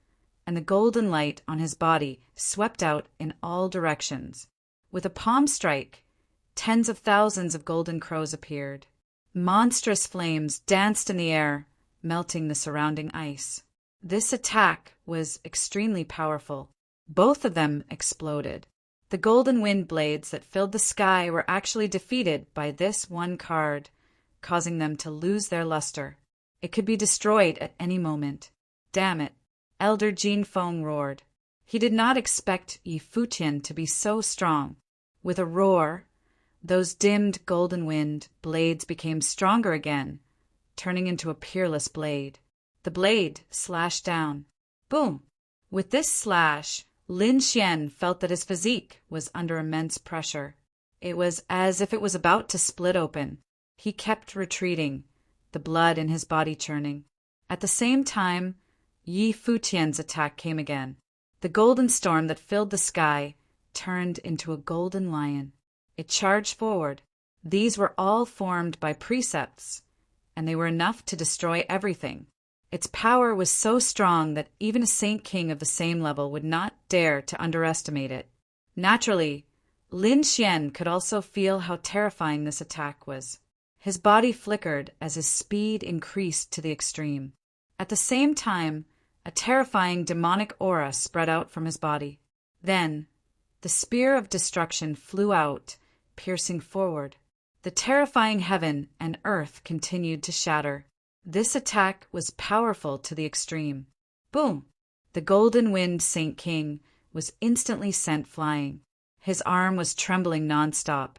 [SPEAKER 1] and the golden light on his body swept out in all directions. With a palm strike, tens of thousands of golden crows appeared. Monstrous flames danced in the air, melting the surrounding ice. This attack was extremely powerful. Both of them exploded. The golden wind blades that filled the sky were actually defeated by this one card, causing them to lose their luster. It could be destroyed at any moment. Damn it! Elder Jinfeng roared. He did not expect Yi Futian to be so strong. With a roar, those dimmed golden wind blades became stronger again, turning into a peerless blade. The blade slashed down. Boom! With this slash, Lin Xian felt that his physique was under immense pressure. It was as if it was about to split open. He kept retreating, the blood in his body churning. At the same time, Yi Futian's attack came again. The golden storm that filled the sky turned into a golden lion. It charged forward. These were all formed by precepts, and they were enough to destroy everything. Its power was so strong that even a Saint King of the same level would not dare to underestimate it. Naturally, Lin Xian could also feel how terrifying this attack was. His body flickered as his speed increased to the extreme. At the same time, a terrifying demonic aura spread out from his body. Then, the spear of destruction flew out, piercing forward. The terrifying heaven and earth continued to shatter. This attack was powerful to the extreme. Boom! The golden wind Saint King was instantly sent flying. His arm was trembling nonstop,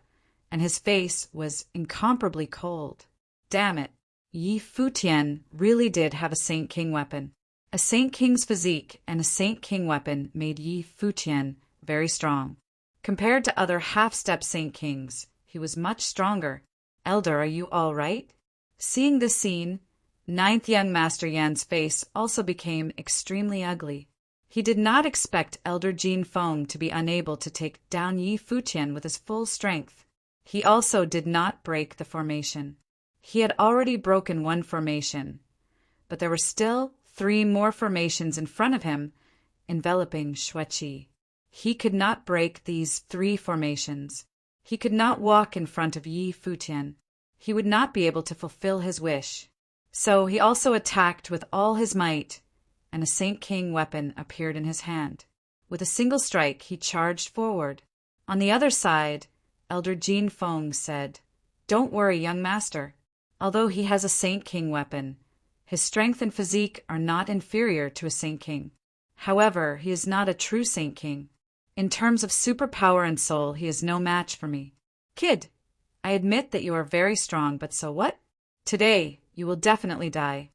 [SPEAKER 1] and his face was incomparably cold. Damn it! Yi Futian really did have a Saint King weapon. A Saint King's physique and a Saint King weapon made Yi Futian very strong. Compared to other half-step Saint Kings, he was much stronger. Elder, are you all right? Seeing this scene, ninth young Master Yan's face also became extremely ugly. He did not expect Elder Jin Feng to be unable to take down Yi Fuqian with his full strength. He also did not break the formation. He had already broken one formation, but there were still 3 more formations in front of him, enveloping Xueqi. He could not break these 3 formations. He could not walk in front of Yi Fuqian. He would not be able to fulfill his wish. So he also attacked with all his might, and a Saint King weapon appeared in his hand. With a single strike, he charged forward. On the other side, Elder Jin Feng said, "Don't worry, young master. Although he has a Saint King weapon, his strength and physique are not inferior to a Saint King. However, he is not a true Saint King. In terms of superpower and soul, he is no match for me. Kid, I admit that you are very strong, but so what? Today, you will definitely die."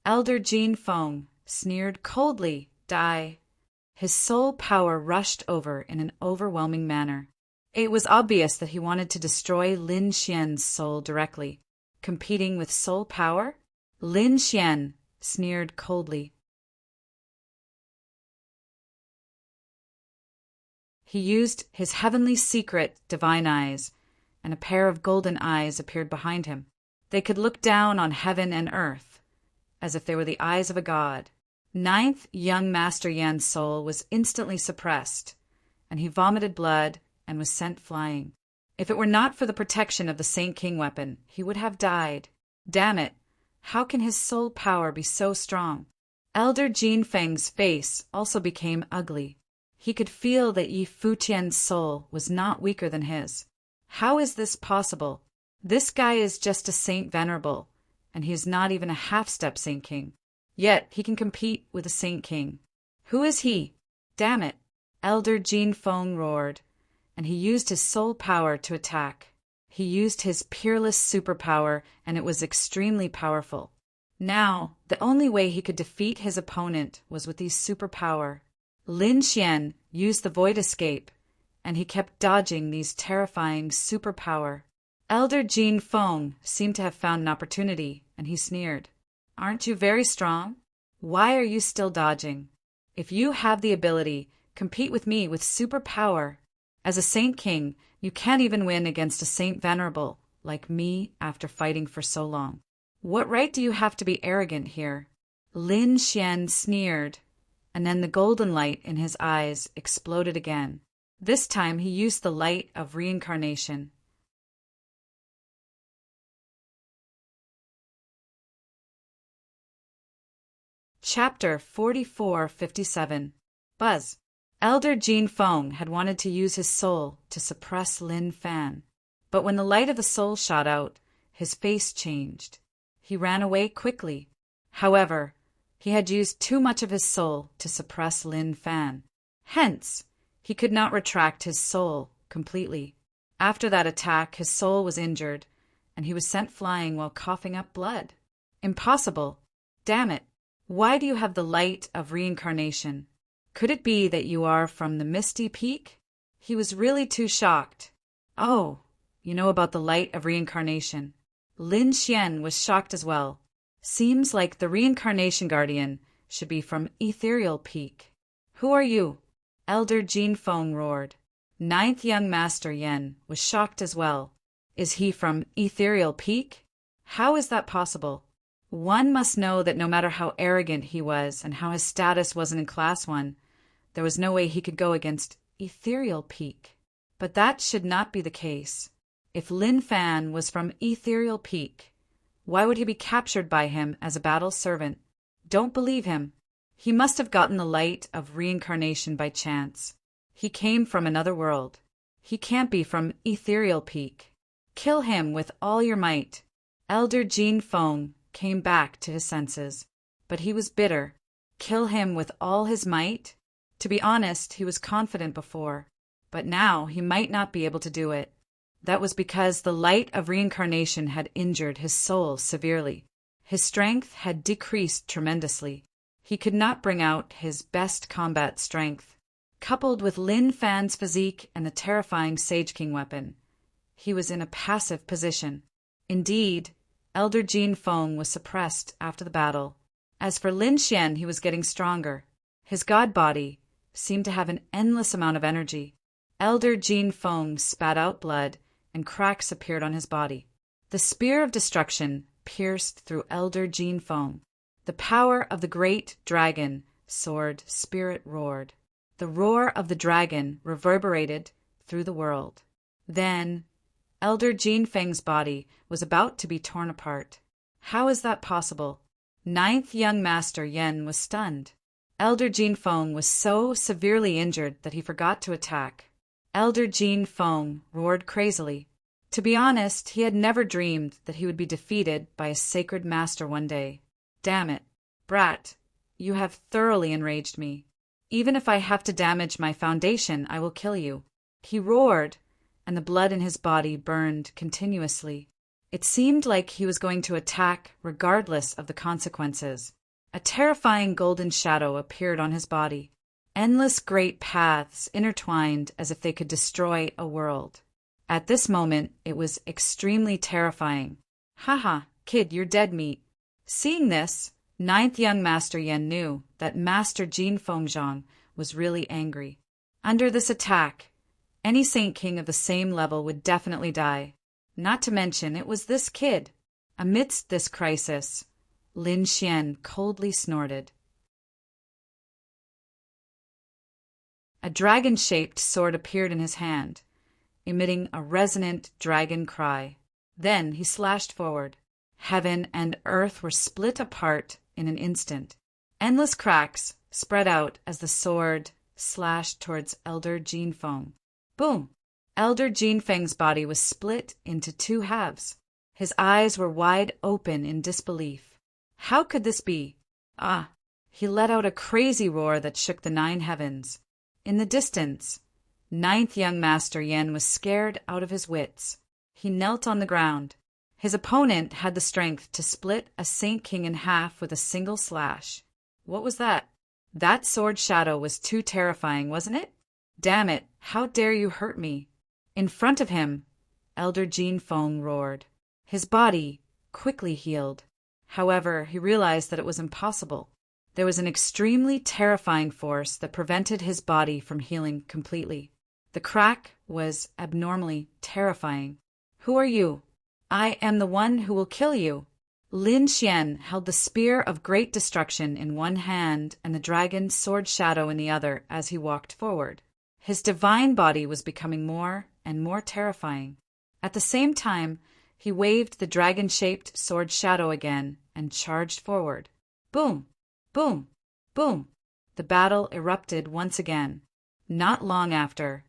[SPEAKER 1] Elder Jin Feng sneered coldly. Die. His soul power rushed over in an overwhelming manner. It was obvious that he wanted to destroy Lin Xian's soul directly. Competing with soul power? Lin Xian sneered coldly. He used his heavenly secret, divine eyes, and a pair of golden eyes appeared behind him. They could look down on heaven and earth, as if they were the eyes of a god. Ninth young Master Yan's soul was instantly suppressed, and he vomited blood and was sent flying. If it were not for the protection of the Saint King weapon, he would have died. Damn it! How can his soul power be so strong? Elder Jin Feng's face also became ugly. He could feel that Yi Fuqian's soul was not weaker than his. How is this possible? This guy is just a Saint Venerable, and he is not even a half-step Saint King. Yet he can compete with a Saint King. Who is he? Damn it! Elder Jin Feng roared, and he used his soul power to attack. He used his peerless superpower, and it was extremely powerful. Now, the only way he could defeat his opponent was with his superpower. Lin Xian used the Void Escape, and he kept dodging these terrifying superpower. Elder Jin Feng seemed to have found an opportunity, and he sneered. "Aren't you very strong? Why are you still dodging? If you have the ability, compete with me with superpower. As a Saint King, you can't even win against a Saint Venerable like me after fighting for so long. What right do you have to be arrogant here?" Lin Xian sneered, and then the golden light in his eyes exploded again. This time he used the light of reincarnation. Chapter 4457. Buzz. Elder Jin Feng had wanted to use his soul to suppress Lin Fan, but when the light of the soul shot out, his face changed. He ran away quickly. However, he had used too much of his soul to suppress Lin Fan. Hence, he could not retract his soul completely. After that attack, his soul was injured, and he was sent flying while coughing up blood. Impossible! Damn it! Why do you have the light of reincarnation? Could it be that you are from the Misty Peak? He was really too shocked. Oh, you know about the light of reincarnation. Lin Xian was shocked as well. Seems like the reincarnation guardian should be from Ethereal Peak. Who are you? Elder Jin Feng roared. Ninth young Master Yan was shocked as well. Is he from Ethereal Peak? How is that possible? One must know that no matter how arrogant he was and how his status wasn't in Class 1, there was no way he could go against Ethereal Peak. But that should not be the case. If Lin Fan was from Ethereal Peak, why would he be captured by him as a battle servant? Don't believe him. He must have gotten the light of reincarnation by chance. He came from another world. He can't be from Ethereal Peak. Kill him with all your might. Elder Jin Feng came back to his senses, but he was bitter. Kill him with all his might? To be honest, he was confident before, but now he might not be able to do it. That was because the light of reincarnation had injured his soul severely. His strength had decreased tremendously. He could not bring out his best combat strength. Coupled with Lin Fan's physique and the terrifying Sage King weapon, he was in a passive position. Indeed, Elder Jin Feng was suppressed after the battle. As for Lin Xian, he was getting stronger. His god body seemed to have an endless amount of energy. Elder Jin Feng spat out blood, and cracks appeared on his body. The spear of destruction pierced through Elder Jin Feng. The power of the great dragon sword spirit roared. The roar of the dragon reverberated through the world. Then, Elder Jin Feng's body was about to be torn apart. How is that possible? Ninth young Master Yen was stunned. Elder Jin Feng was so severely injured that he forgot to attack. Elder Jin Feng roared crazily. To be honest, he had never dreamed that he would be defeated by a sacred master one day. Damn it, brat, you have thoroughly enraged me. Even if I have to damage my foundation, I will kill you. He roared, and the blood in his body burned continuously. It seemed like he was going to attack regardless of the consequences. A terrifying golden shadow appeared on his body. Endless great paths intertwined as if they could destroy a world. At this moment, it was extremely terrifying. Haha, kid, you're dead meat. Seeing this, ninth young Master Yen knew that Master Jin Fengzhang was really angry. Under this attack, any Saint King of the same level would definitely die. Not to mention, it was this kid. Amidst this crisis, Lin Xian coldly snorted. A dragon-shaped sword appeared in his hand, emitting a resonant dragon cry. Then he slashed forward. Heaven and earth were split apart in an instant. Endless cracks spread out as the sword slashed towards Elder Jin Feng. Boom! Elder Jin Feng's body was split into two halves. His eyes were wide open in disbelief. How could this be? Ah! He let out a crazy roar that shook the 9 heavens. In the distance, ninth young Master Yen was scared out of his wits. He knelt on the ground. His opponent had the strength to split a Saint King in half with a single slash. What was that? That sword shadow was too terrifying, wasn't it? Damn it, how dare you hurt me? In front of him, Elder Jin Feng roared. His body quickly healed. However, he realized that it was impossible. There was an extremely terrifying force that prevented his body from healing completely. The crack was abnormally terrifying. Who are you? I am the one who will kill you. Lin Xian held the spear of great destruction in one hand and the dragon's sword shadow in the other as he walked forward. His divine body was becoming more and more terrifying. At the same time, he waved the dragon-shaped sword shadow again and charged forward. Boom! Boom! Boom! The battle erupted once again. Not long after,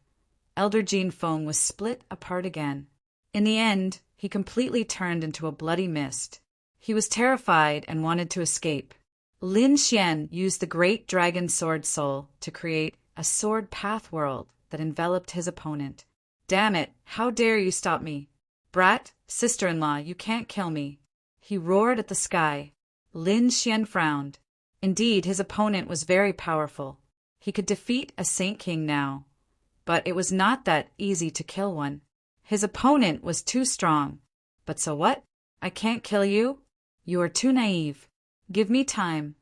[SPEAKER 1] Elder Jin Feng was split apart again. In the end, he completely turned into a bloody mist. He was terrified and wanted to escape. Lin Xian used the great dragon sword soul to create a sword path world that enveloped his opponent. Damn it, how dare you stop me? Brat, sister-in-law, you can't kill me. He roared at the sky. Lin Xian frowned. Indeed, his opponent was very powerful. He could defeat a Saint King now, but it was not that easy to kill one. His opponent was too strong. But so what? I can't kill you? You are too naive. Give me time,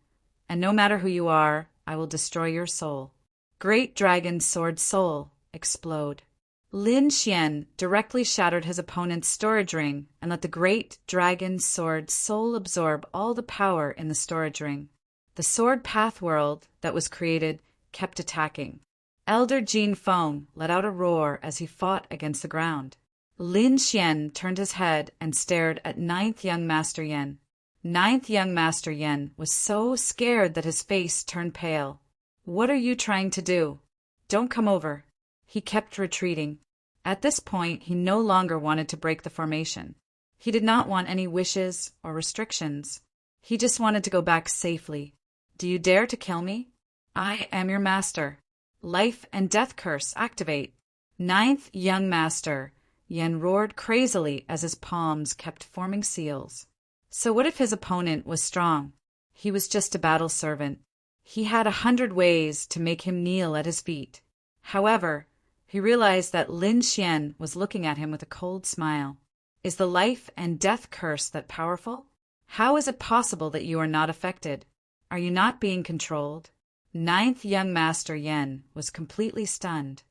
[SPEAKER 1] and no matter who you are, I will destroy your soul. Great Dragon Sword Soul, explode. Lin Xian directly shattered his opponent's storage ring and let the Great Dragon Sword Soul absorb all the power in the storage ring. The sword path world that was created kept attacking. Elder Jin Feng let out a roar as he fought against the ground. Lin Xian turned his head and stared at ninth young Master Yen. Ninth young Master Yen was so scared that his face turned pale. What are you trying to do? Don't come over. He kept retreating. At this point, he no longer wanted to break the formation. He did not want any wishes or restrictions. He just wanted to go back safely. Do you dare to kill me? I am your master. Life and death curse activate. Ninth young Master Yen roared crazily as his palms kept forming seals. So what if his opponent was strong? He was just a battle servant. He had 100 ways to make him kneel at his feet. However, he realized that Lin Xian was looking at him with a cold smile. Is the life and death curse that powerful? How is it possible that you are not affected? Are you not being controlled? Ninth young master Yen was completely stunned.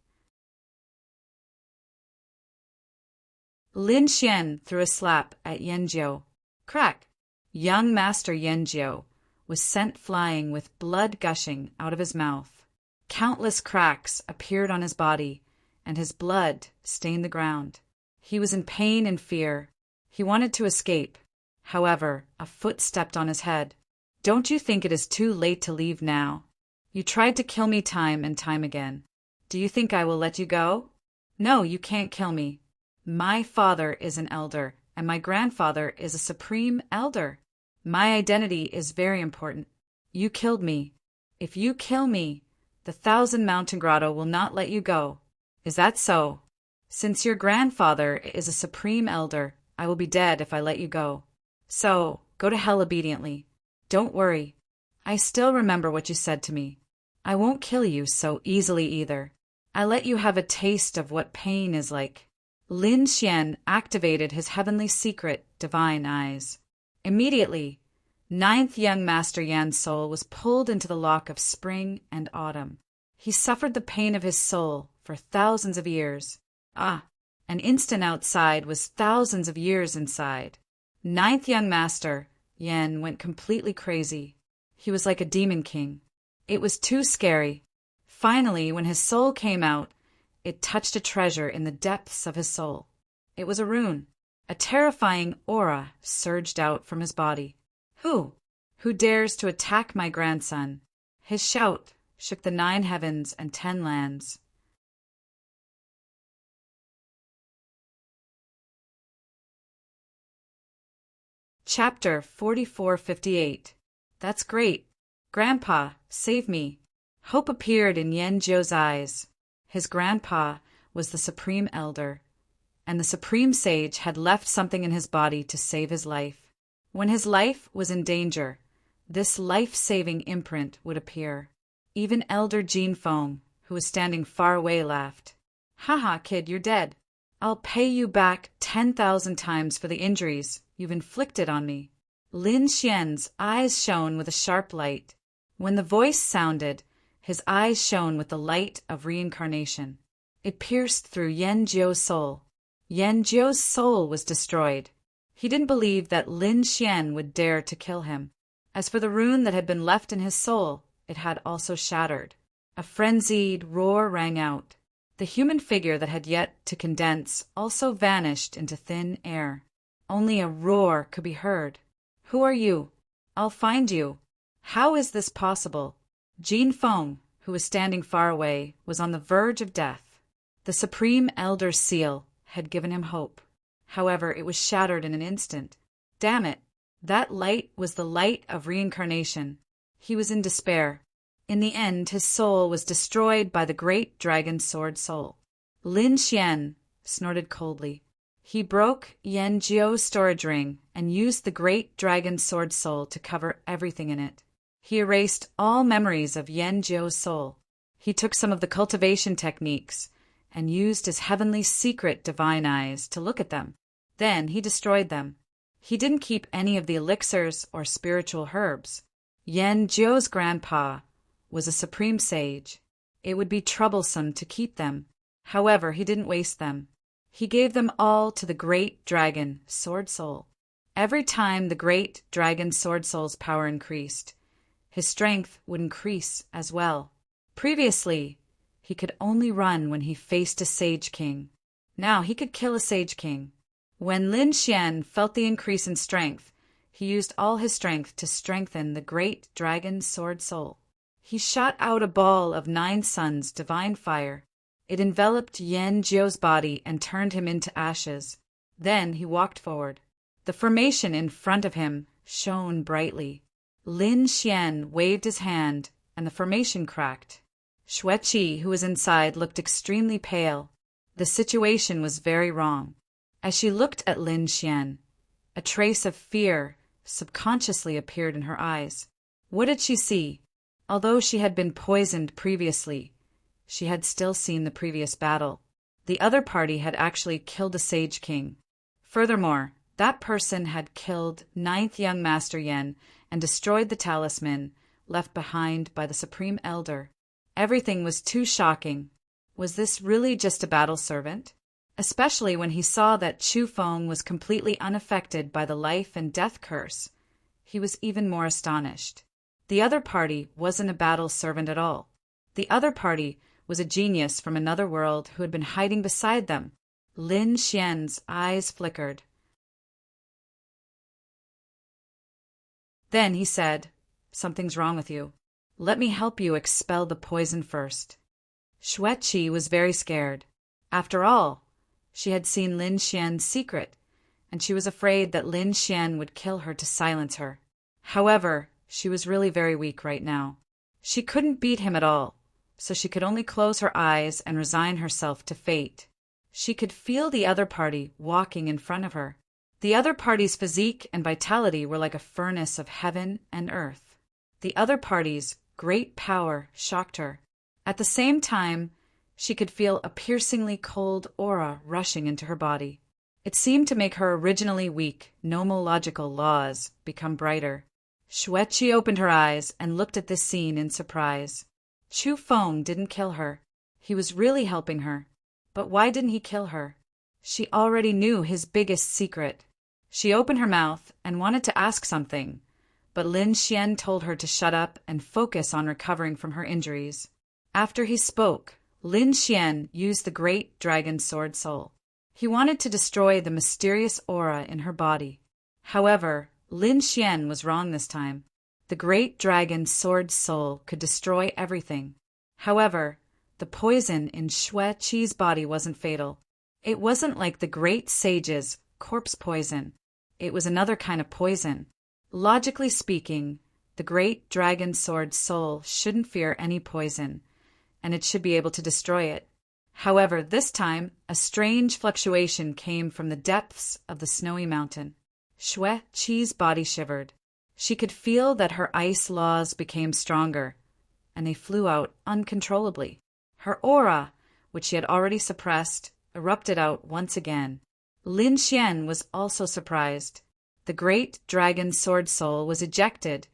[SPEAKER 1] Lin Xian threw a slap at Yanjiu. Crack! Young master Yanjiu was sent flying with blood gushing out of his mouth. Countless cracks appeared on his body, and his blood stained the ground. He was in pain and fear. He wanted to escape. However, a foot stepped on his head. Don't you think it is too late to leave now? You tried to kill me time and time again. Do you think I will let you go? No, you can't kill me. My father is an elder, and my grandfather is a supreme elder. My identity is very important. You killed me. If you kill me, the 1,000 Mountain Grotto will not let you go. Is that so? Since your grandfather is a supreme elder, I will be dead if I let you go. So, go to hell obediently. Don't worry. I still remember what you said to me. I won't kill you so easily either. I let you have a taste of what pain is like. Lin Xian activated his heavenly secret, divine eyes. Immediately, ninth young master Yan's soul was pulled into the lock of spring and autumn. He suffered the pain of his soul for thousands of years. An instant outside was thousands of years inside. Ninth young master Yan went completely crazy. He was like a demon king. It was too scary. Finally, when his soul came out, it touched a treasure in the depths of his soul. It was a rune. A terrifying aura surged out from his body. Who dares to attack my grandson? His shout shook the 9 heavens and 10 lands. Chapter 4458. That's great. Grandpa, save me. Hope appeared in Yanjiu's eyes. His grandpa was the supreme elder, and the supreme sage had left something in his body to save his life. When his life was in danger, this life-saving imprint would appear. Even Elder Jin Feng, who was standing far away, laughed. Haha, kid, you're dead. I'll pay you back 10,000 times for the injuries you've inflicted on me. Lin Xian's eyes shone with a sharp light. When the voice sounded, his eyes shone with the light of reincarnation. It pierced through Yanjiu's soul. Yanjiu's soul was destroyed. He didn't believe that Lin Xian would dare to kill him. As for the rune that had been left in his soul, it had also shattered. A frenzied roar rang out. The human figure that had yet to condense also vanished into thin air. Only a roar could be heard. Who are you? I'll find you. How is this possible? Jin Feng, who was standing far away, was on the verge of death. The Supreme Elder's seal had given him hope. However, it was shattered in an instant. Damn it! That light was the light of reincarnation. He was in despair. In the end, his soul was destroyed by the great dragon sword soul. Lin Xian snorted coldly. He broke Yanjiu's storage ring and used the great dragon sword soul to cover everything in it. He erased all memories of Yanjiu's soul. He took some of the cultivation techniques and used his heavenly secret divine eyes to look at them. Then he destroyed them. He didn't keep any of the elixirs or spiritual herbs. Yanjiu's grandpa was a supreme sage. It would be troublesome to keep them. However, he didn't waste them. He gave them all to the great dragon sword soul. Every time the great dragon sword soul's power increased, his strength would increase as well. Previously, he could only run when he faced a sage king. Now he could kill a sage king. When Lin Xian felt the increase in strength, he used all his strength to strengthen the great dragon sword soul. He shot out a ball of 9 suns' divine fire. It enveloped Yanjiu's body and turned him into ashes. Then he walked forward. The formation in front of him shone brightly. Lin Xian waved his hand, and the formation cracked. Xueqi, who was inside, looked extremely pale. The situation was very wrong. As she looked at Lin Xian, a trace of fear subconsciously appeared in her eyes. What did she see? Although she had been poisoned previously, she had still seen the previous battle. The other party had actually killed a sage king. Furthermore, that person had killed ninth young Master Yen and destroyed the talisman left behind by the Supreme Elder. Everything was too shocking. Was this really just a battle servant? Especially when he saw that Chu Feng was completely unaffected by the life and death curse. He was even more astonished. The other party wasn't a battle servant at all. The other party was a genius from another world who had been hiding beside them. Lin Xian's eyes flickered. Then he said, "Something's wrong with you. Let me help you expel the poison first." Xueqi was very scared. After all, she had seen Lin Xian's secret, and she was afraid that Lin Xian would kill her to silence her. However, she was really very weak right now. She couldn't beat him at all, so she could only close her eyes and resign herself to fate. She could feel the other party walking in front of her. The other party's physique and vitality were like a furnace of heaven and earth. The other party's great power shocked her. At the same time, she could feel a piercingly cold aura rushing into her body. It seemed to make her originally weak nomological laws become brighter. Xueqi opened her eyes and looked at this scene in surprise. Chu Feng didn't kill her. He was really helping her. But why didn't he kill her? She already knew his biggest secret. She opened her mouth and wanted to ask something, but Lin Xian told her to shut up and focus on recovering from her injuries. After he spoke, Lin Xian used the great dragon sword soul. He wanted to destroy the mysterious aura in her body. However, Lin Xian was wrong this time. The great dragon sword soul could destroy everything. However, the poison in Xueqi's body wasn't fatal. It wasn't like the great sage's corpse poison. It was another kind of poison. Logically speaking, the great dragon sword soul shouldn't fear any poison, and it should be able to destroy it. However, this time, a strange fluctuation came from the depths of the snowy mountain. Xueqi's body shivered. She could feel that her ice laws became stronger, and they flew out uncontrollably. Her aura, which she had already suppressed, erupted out once again. Lin Xian was also surprised. The great dragon sword soul was ejected,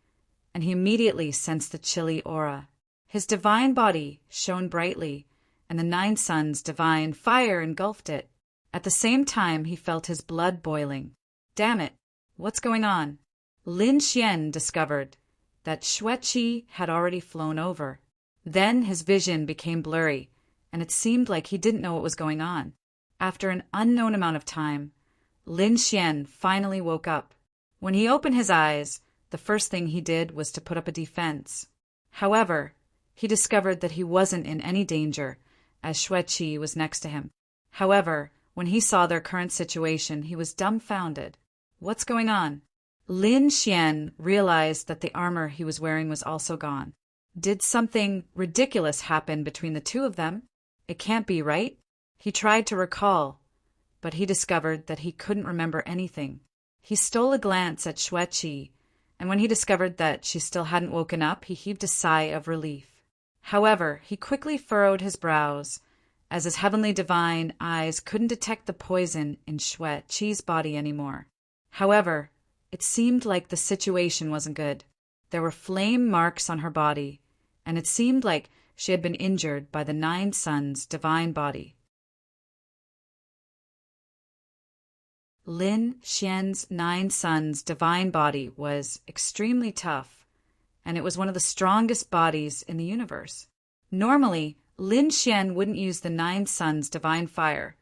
[SPEAKER 1] and he immediately sensed the chilly aura. His divine body shone brightly, and the 9 suns' divine fire engulfed it. At the same time, he felt his blood boiling. Damn it, what's going on? Lin Xian discovered that Xueqi had already flown over. Then his vision became blurry, and it seemed like he didn't know what was going on. After an unknown amount of time, Lin Xian finally woke up. When he opened his eyes, the first thing he did was to put up a defense. However, he discovered that he wasn't in any danger, as Xueqi was next to him. However, when he saw their current situation, he was dumbfounded. What's going on? Lin Xian realized that the armor he was wearing was also gone. Did something ridiculous happen between the two of them? It can't be, right? He tried to recall, but he discovered that he couldn't remember anything. He stole a glance at Xueqi, and when he discovered that she still hadn't woken up, he heaved a sigh of relief. However, he quickly furrowed his brows, as his heavenly divine eyes couldn't detect the poison in Xueqi's body anymore. However, it seemed like the situation wasn't good. There were flame marks on her body, and it seemed like she had been injured by the 9 suns' divine body. Lin Xian's 9 suns' divine body was extremely tough, and it was one of the strongest bodies in the universe. Normally, Lin Xian wouldn't use the 9 suns' divine fire,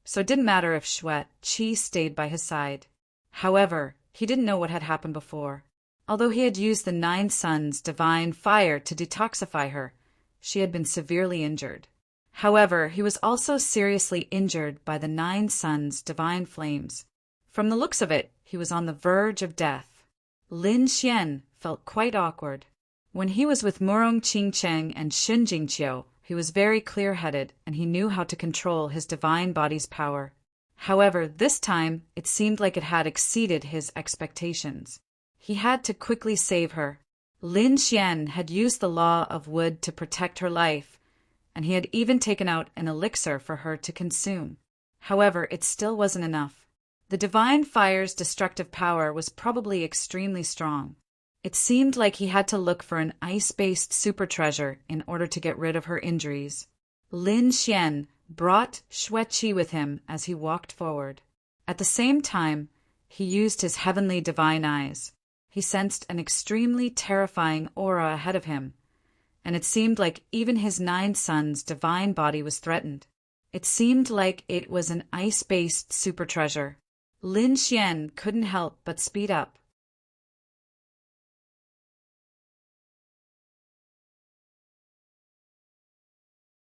[SPEAKER 1] so it didn't matter if Xueqi stayed by his side. However, he didn't know what had happened before. Although he had used the 9 suns' divine fire to detoxify her, she had been severely injured. However, he was also seriously injured by the 9 suns' divine flames. From the looks of it, he was on the verge of death. Lin Xian felt quite awkward. When he was with Murong Qingcheng and Shun Jingqiu, he was very clear-headed, and he knew how to control his divine body's power. However, this time, it seemed like it had exceeded his expectations. He had to quickly save her. Lin Xian had used the law of wood to protect her life, and he had even taken out an elixir for her to consume. However, it still wasn't enough. The divine fire's destructive power was probably extremely strong. It seemed like he had to look for an ice-based super treasure in order to get rid of her injuries. Lin Xian brought Xueqi with him as he walked forward. At the same time, he used his heavenly divine eyes. He sensed an extremely terrifying aura ahead of him, and it seemed like even his 9 sons' divine body was threatened. It seemed like it was an ice-based super treasure. Lin Xian couldn't help but speed up.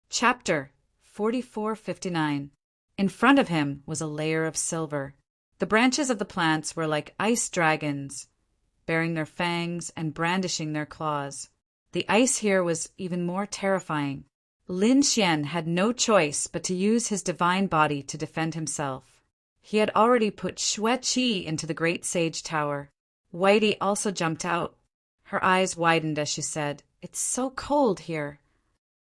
[SPEAKER 1] Chapter 4459. In front of him was a layer of silver. The branches of the plants were like ice dragons, baring their fangs and brandishing their claws. The ice here was even more terrifying. Lin Xian had no choice but to use his divine body to defend himself. He had already put Xueqi into the great sage tower. Whitey also jumped out. Her eyes widened as she said, "It's so cold here."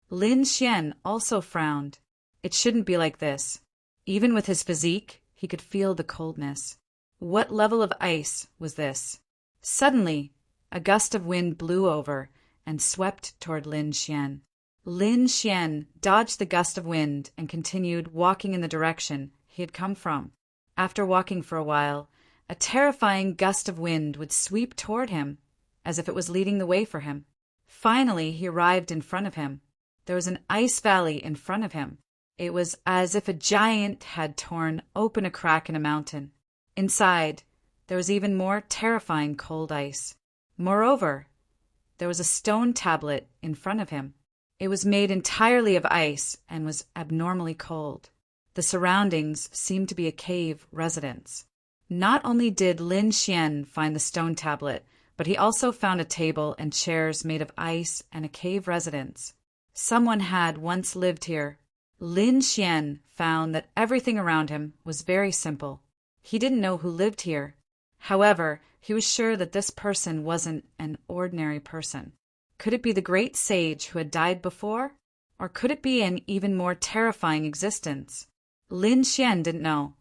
[SPEAKER 1] Lin Xian also frowned. It shouldn't be like this. Even with his physique, he could feel the coldness. What level of ice was this? Suddenly, a gust of wind blew over and swept toward Lin Xian. Lin Xian dodged the gust of wind and continued walking in the direction he had come from. After walking for a while, a terrifying gust of wind would sweep toward him, as if it was leading the way for him. Finally, he arrived in front of him. There was an ice valley in front of him. It was as if a giant had torn open a crack in a mountain. Inside, there was even more terrifying cold ice. Moreover, there was a stone tablet in front of him. It was made entirely of ice and was abnormally cold. The surroundings seemed to be a cave residence. Not only did Lin Xian find the stone tablet, but he also found a table and chairs made of ice and a cave residence. Someone had once lived here. Lin Xian found that everything around him was very simple. He didn't know who lived here. However, he was sure that this person wasn't an ordinary person. Could it be the great sage who had died before? Or could it be an even more terrifying existence? Lin Xian didn't know.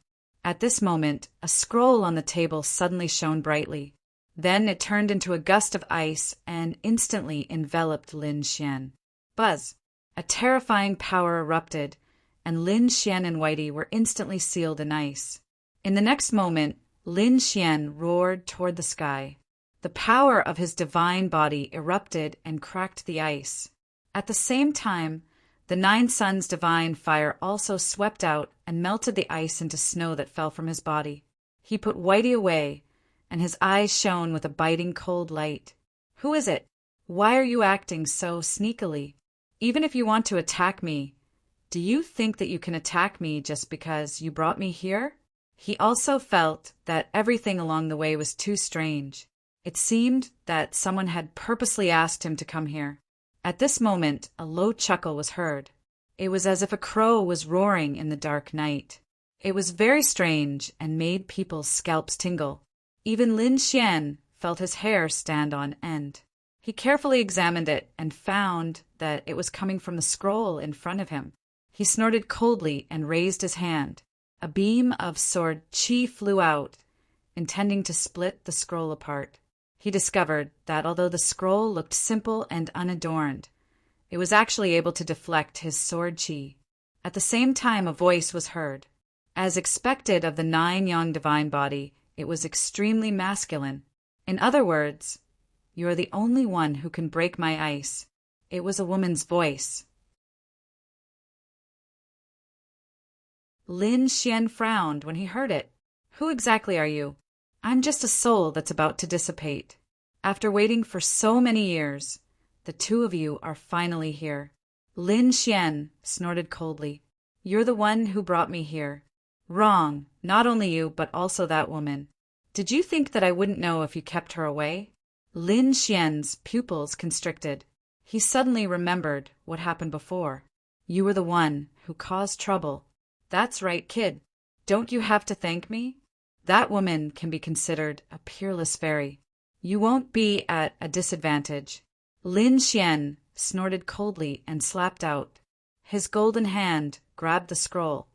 [SPEAKER 1] At this moment, a scroll on the table suddenly shone brightly. Then it turned into a gust of ice and instantly enveloped Lin Xian. Buzz! A terrifying power erupted, and Lin Xian and Whitey were instantly sealed in ice. In the next moment, Lin Xian roared toward the sky. The power of his divine body erupted and cracked the ice. At the same time, the 9 sons' divine fire also swept out and melted the ice into snow that fell from his body. He put Whitey away, and his eyes shone with a biting cold light. "Who is it? Why are you acting so sneakily? Even if you want to attack me, do you think that you can attack me just because you brought me here?" He also felt that everything along the way was too strange. It seemed that someone had purposely asked him to come here. At this moment, a low chuckle was heard. It was as if a crow was roaring in the dark night. It was very strange and made people's scalps tingle. Even Lin Xian felt his hair stand on end. He carefully examined it and found that it was coming from the scroll in front of him. He snorted coldly and raised his hand. A beam of sword qi flew out, intending to split the scroll apart. He discovered that although the scroll looked simple and unadorned, it was actually able to deflect his sword qi. At the same time, a voice was heard. As expected of the 9 young divine body, it was extremely masculine. In other words, "You are the only one who can break my ice." It was a woman's voice. Lin Xian frowned when he heard it. "Who exactly are you?" "I'm just a soul that's about to dissipate. After waiting for so many years, the 2 of you are finally here." Lin Xian snorted coldly. "You're the one who brought me here." "Wrong. Not only you, but also that woman. Did you think that I wouldn't know if you kept her away?" Lin Xian's pupils constricted. He suddenly remembered what happened before. "You were the one who caused trouble." "That's right, kid. Don't you have to thank me? That woman can be considered a peerless fairy. You won't be at a disadvantage." Lin Xian snorted coldly and slapped out. His golden hand grabbed the scroll.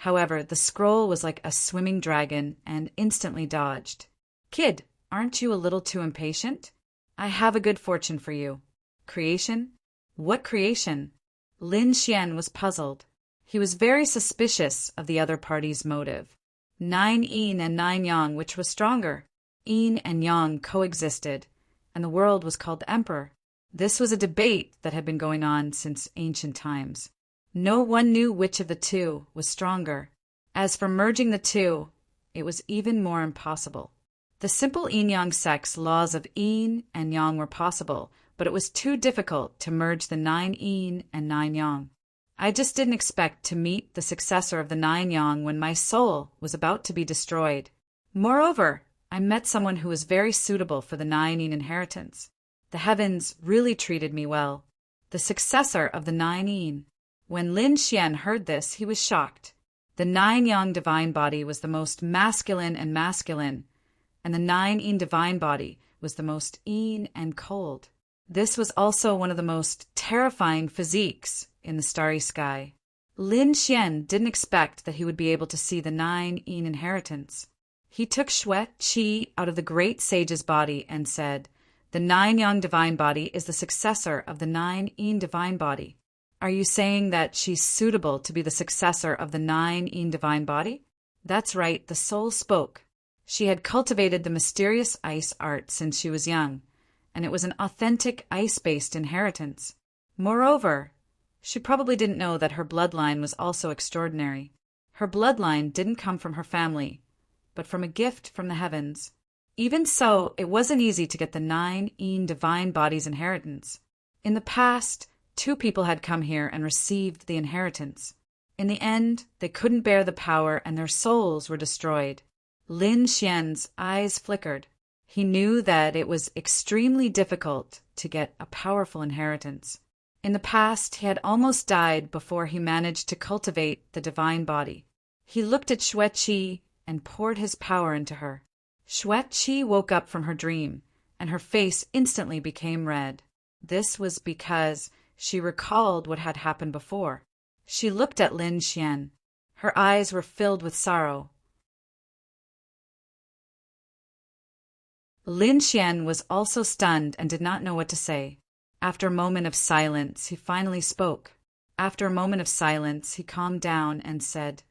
[SPEAKER 1] However, the scroll was like a swimming dragon and instantly dodged. Kid, aren't you a little too impatient? I have a good fortune for you. Creation? What creation? Lin Xian was puzzled. He was very suspicious of the other party's motive. 9 yin and 9 yang, which was stronger? Yin and yang coexisted, and the world was called the emperor. This was a debate that had been going on since ancient times. No one knew which of the two was stronger. As for merging the two, it was even more impossible. The simple yin-yang sex laws of yin and yang were possible, but it was too difficult to merge the 9 yin and 9 yang. I just didn't expect to meet the successor of the 9 yang when my soul was about to be destroyed. Moreover, I met someone who was very suitable for the 9 yin inheritance. The heavens really treated me well. The successor of the 9 yin. When Lin Xian heard this, he was shocked. The 9 yang divine body was the most masculine, and the 9 yin divine body was the most yin and cold. This was also one of the most terrifying physiques in the starry sky. Lin Xian didn't expect that he would be able to see the 9 yin inheritance. He took Xue Qi out of the great sage's body and said, "The 9 yang divine body is the successor of the 9 yin divine body. Are you saying that she's suitable to be the successor of the 9 yin divine body?" That's right, the soul spoke. She had cultivated the mysterious ice art since she was young, and it was an authentic ice-based inheritance. Moreover, she probably didn't know that her bloodline was also extraordinary. Her bloodline didn't come from her family, but from a gift from the heavens. Even so, it wasn't easy to get the 9 yin divine body's inheritance. In the past, 2 people had come here and received the inheritance. In the end, they couldn't bear the power and their souls were destroyed. Lin Xian's eyes flickered. He knew that it was extremely difficult to get a powerful inheritance. In the past, he had almost died before he managed to cultivate the divine body. He looked at Xue Qi and poured his power into her. Xue Qi woke up from her dream, and her face instantly became red. This was because she recalled what had happened before. She looked at Lin Xian. Her eyes were filled with sorrow. Lin Xian was also stunned and did not know what to say. After a moment of silence, he finally spoke. After a moment of silence, he calmed down and said,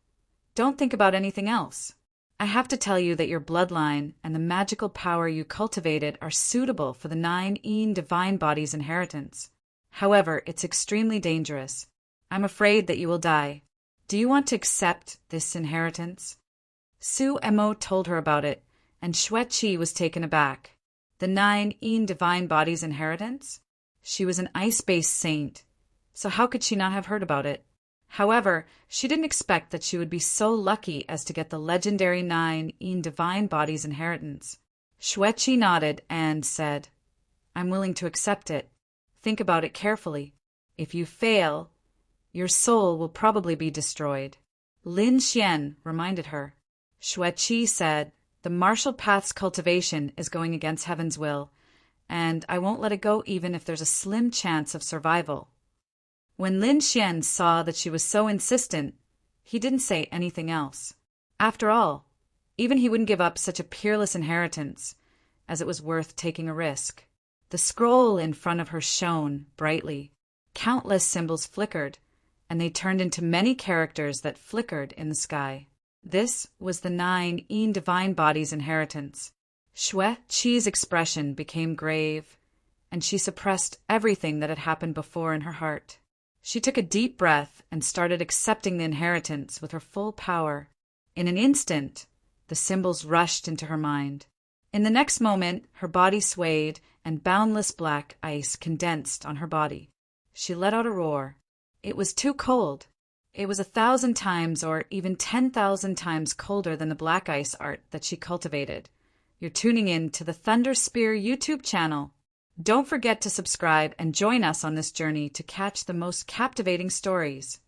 [SPEAKER 1] "Don't think about anything else. I have to tell you that your bloodline and the magical power you cultivated are suitable for the 9 yin divine body's inheritance. However, it's extremely dangerous. I'm afraid that you will die. Do you want to accept this inheritance?" Su Emo told her about it, and Xue Qi was taken aback. The 9 yin divine body's inheritance? She was an ice-based saint, so how could she not have heard about it? However, she didn't expect that she would be so lucky as to get the legendary 9 yin divine body's inheritance. Xue Qi nodded and said, "I'm willing to accept it. Think about it carefully. If you fail, your soul will probably be destroyed." Lin Xian reminded her. Xue Qi said, "The martial path's cultivation is going against heaven's will, and I won't let it go even if there's a slim chance of survival." When Lin Xian saw that she was so insistent, he didn't say anything else. After all, even he wouldn't give up such a peerless inheritance, as it was worth taking a risk. The scroll in front of her shone brightly. Countless symbols flickered, and they turned into many characters that flickered in the sky. This was the 9 yin divine body's inheritance. Xue Qi's expression became grave, and she suppressed everything that had happened before in her heart. She took a deep breath and started accepting the inheritance with her full power. In an instant, the symbols rushed into her mind. In the next moment, her body swayed and boundless black ice condensed on her body. She let out a roar. It was too cold. It was 1,000 times or even 10,000 times colder than the black ice art that she cultivated. You're tuning in to the Thunder Spear YouTube channel. Don't forget to subscribe and join us on this journey to catch the most captivating stories.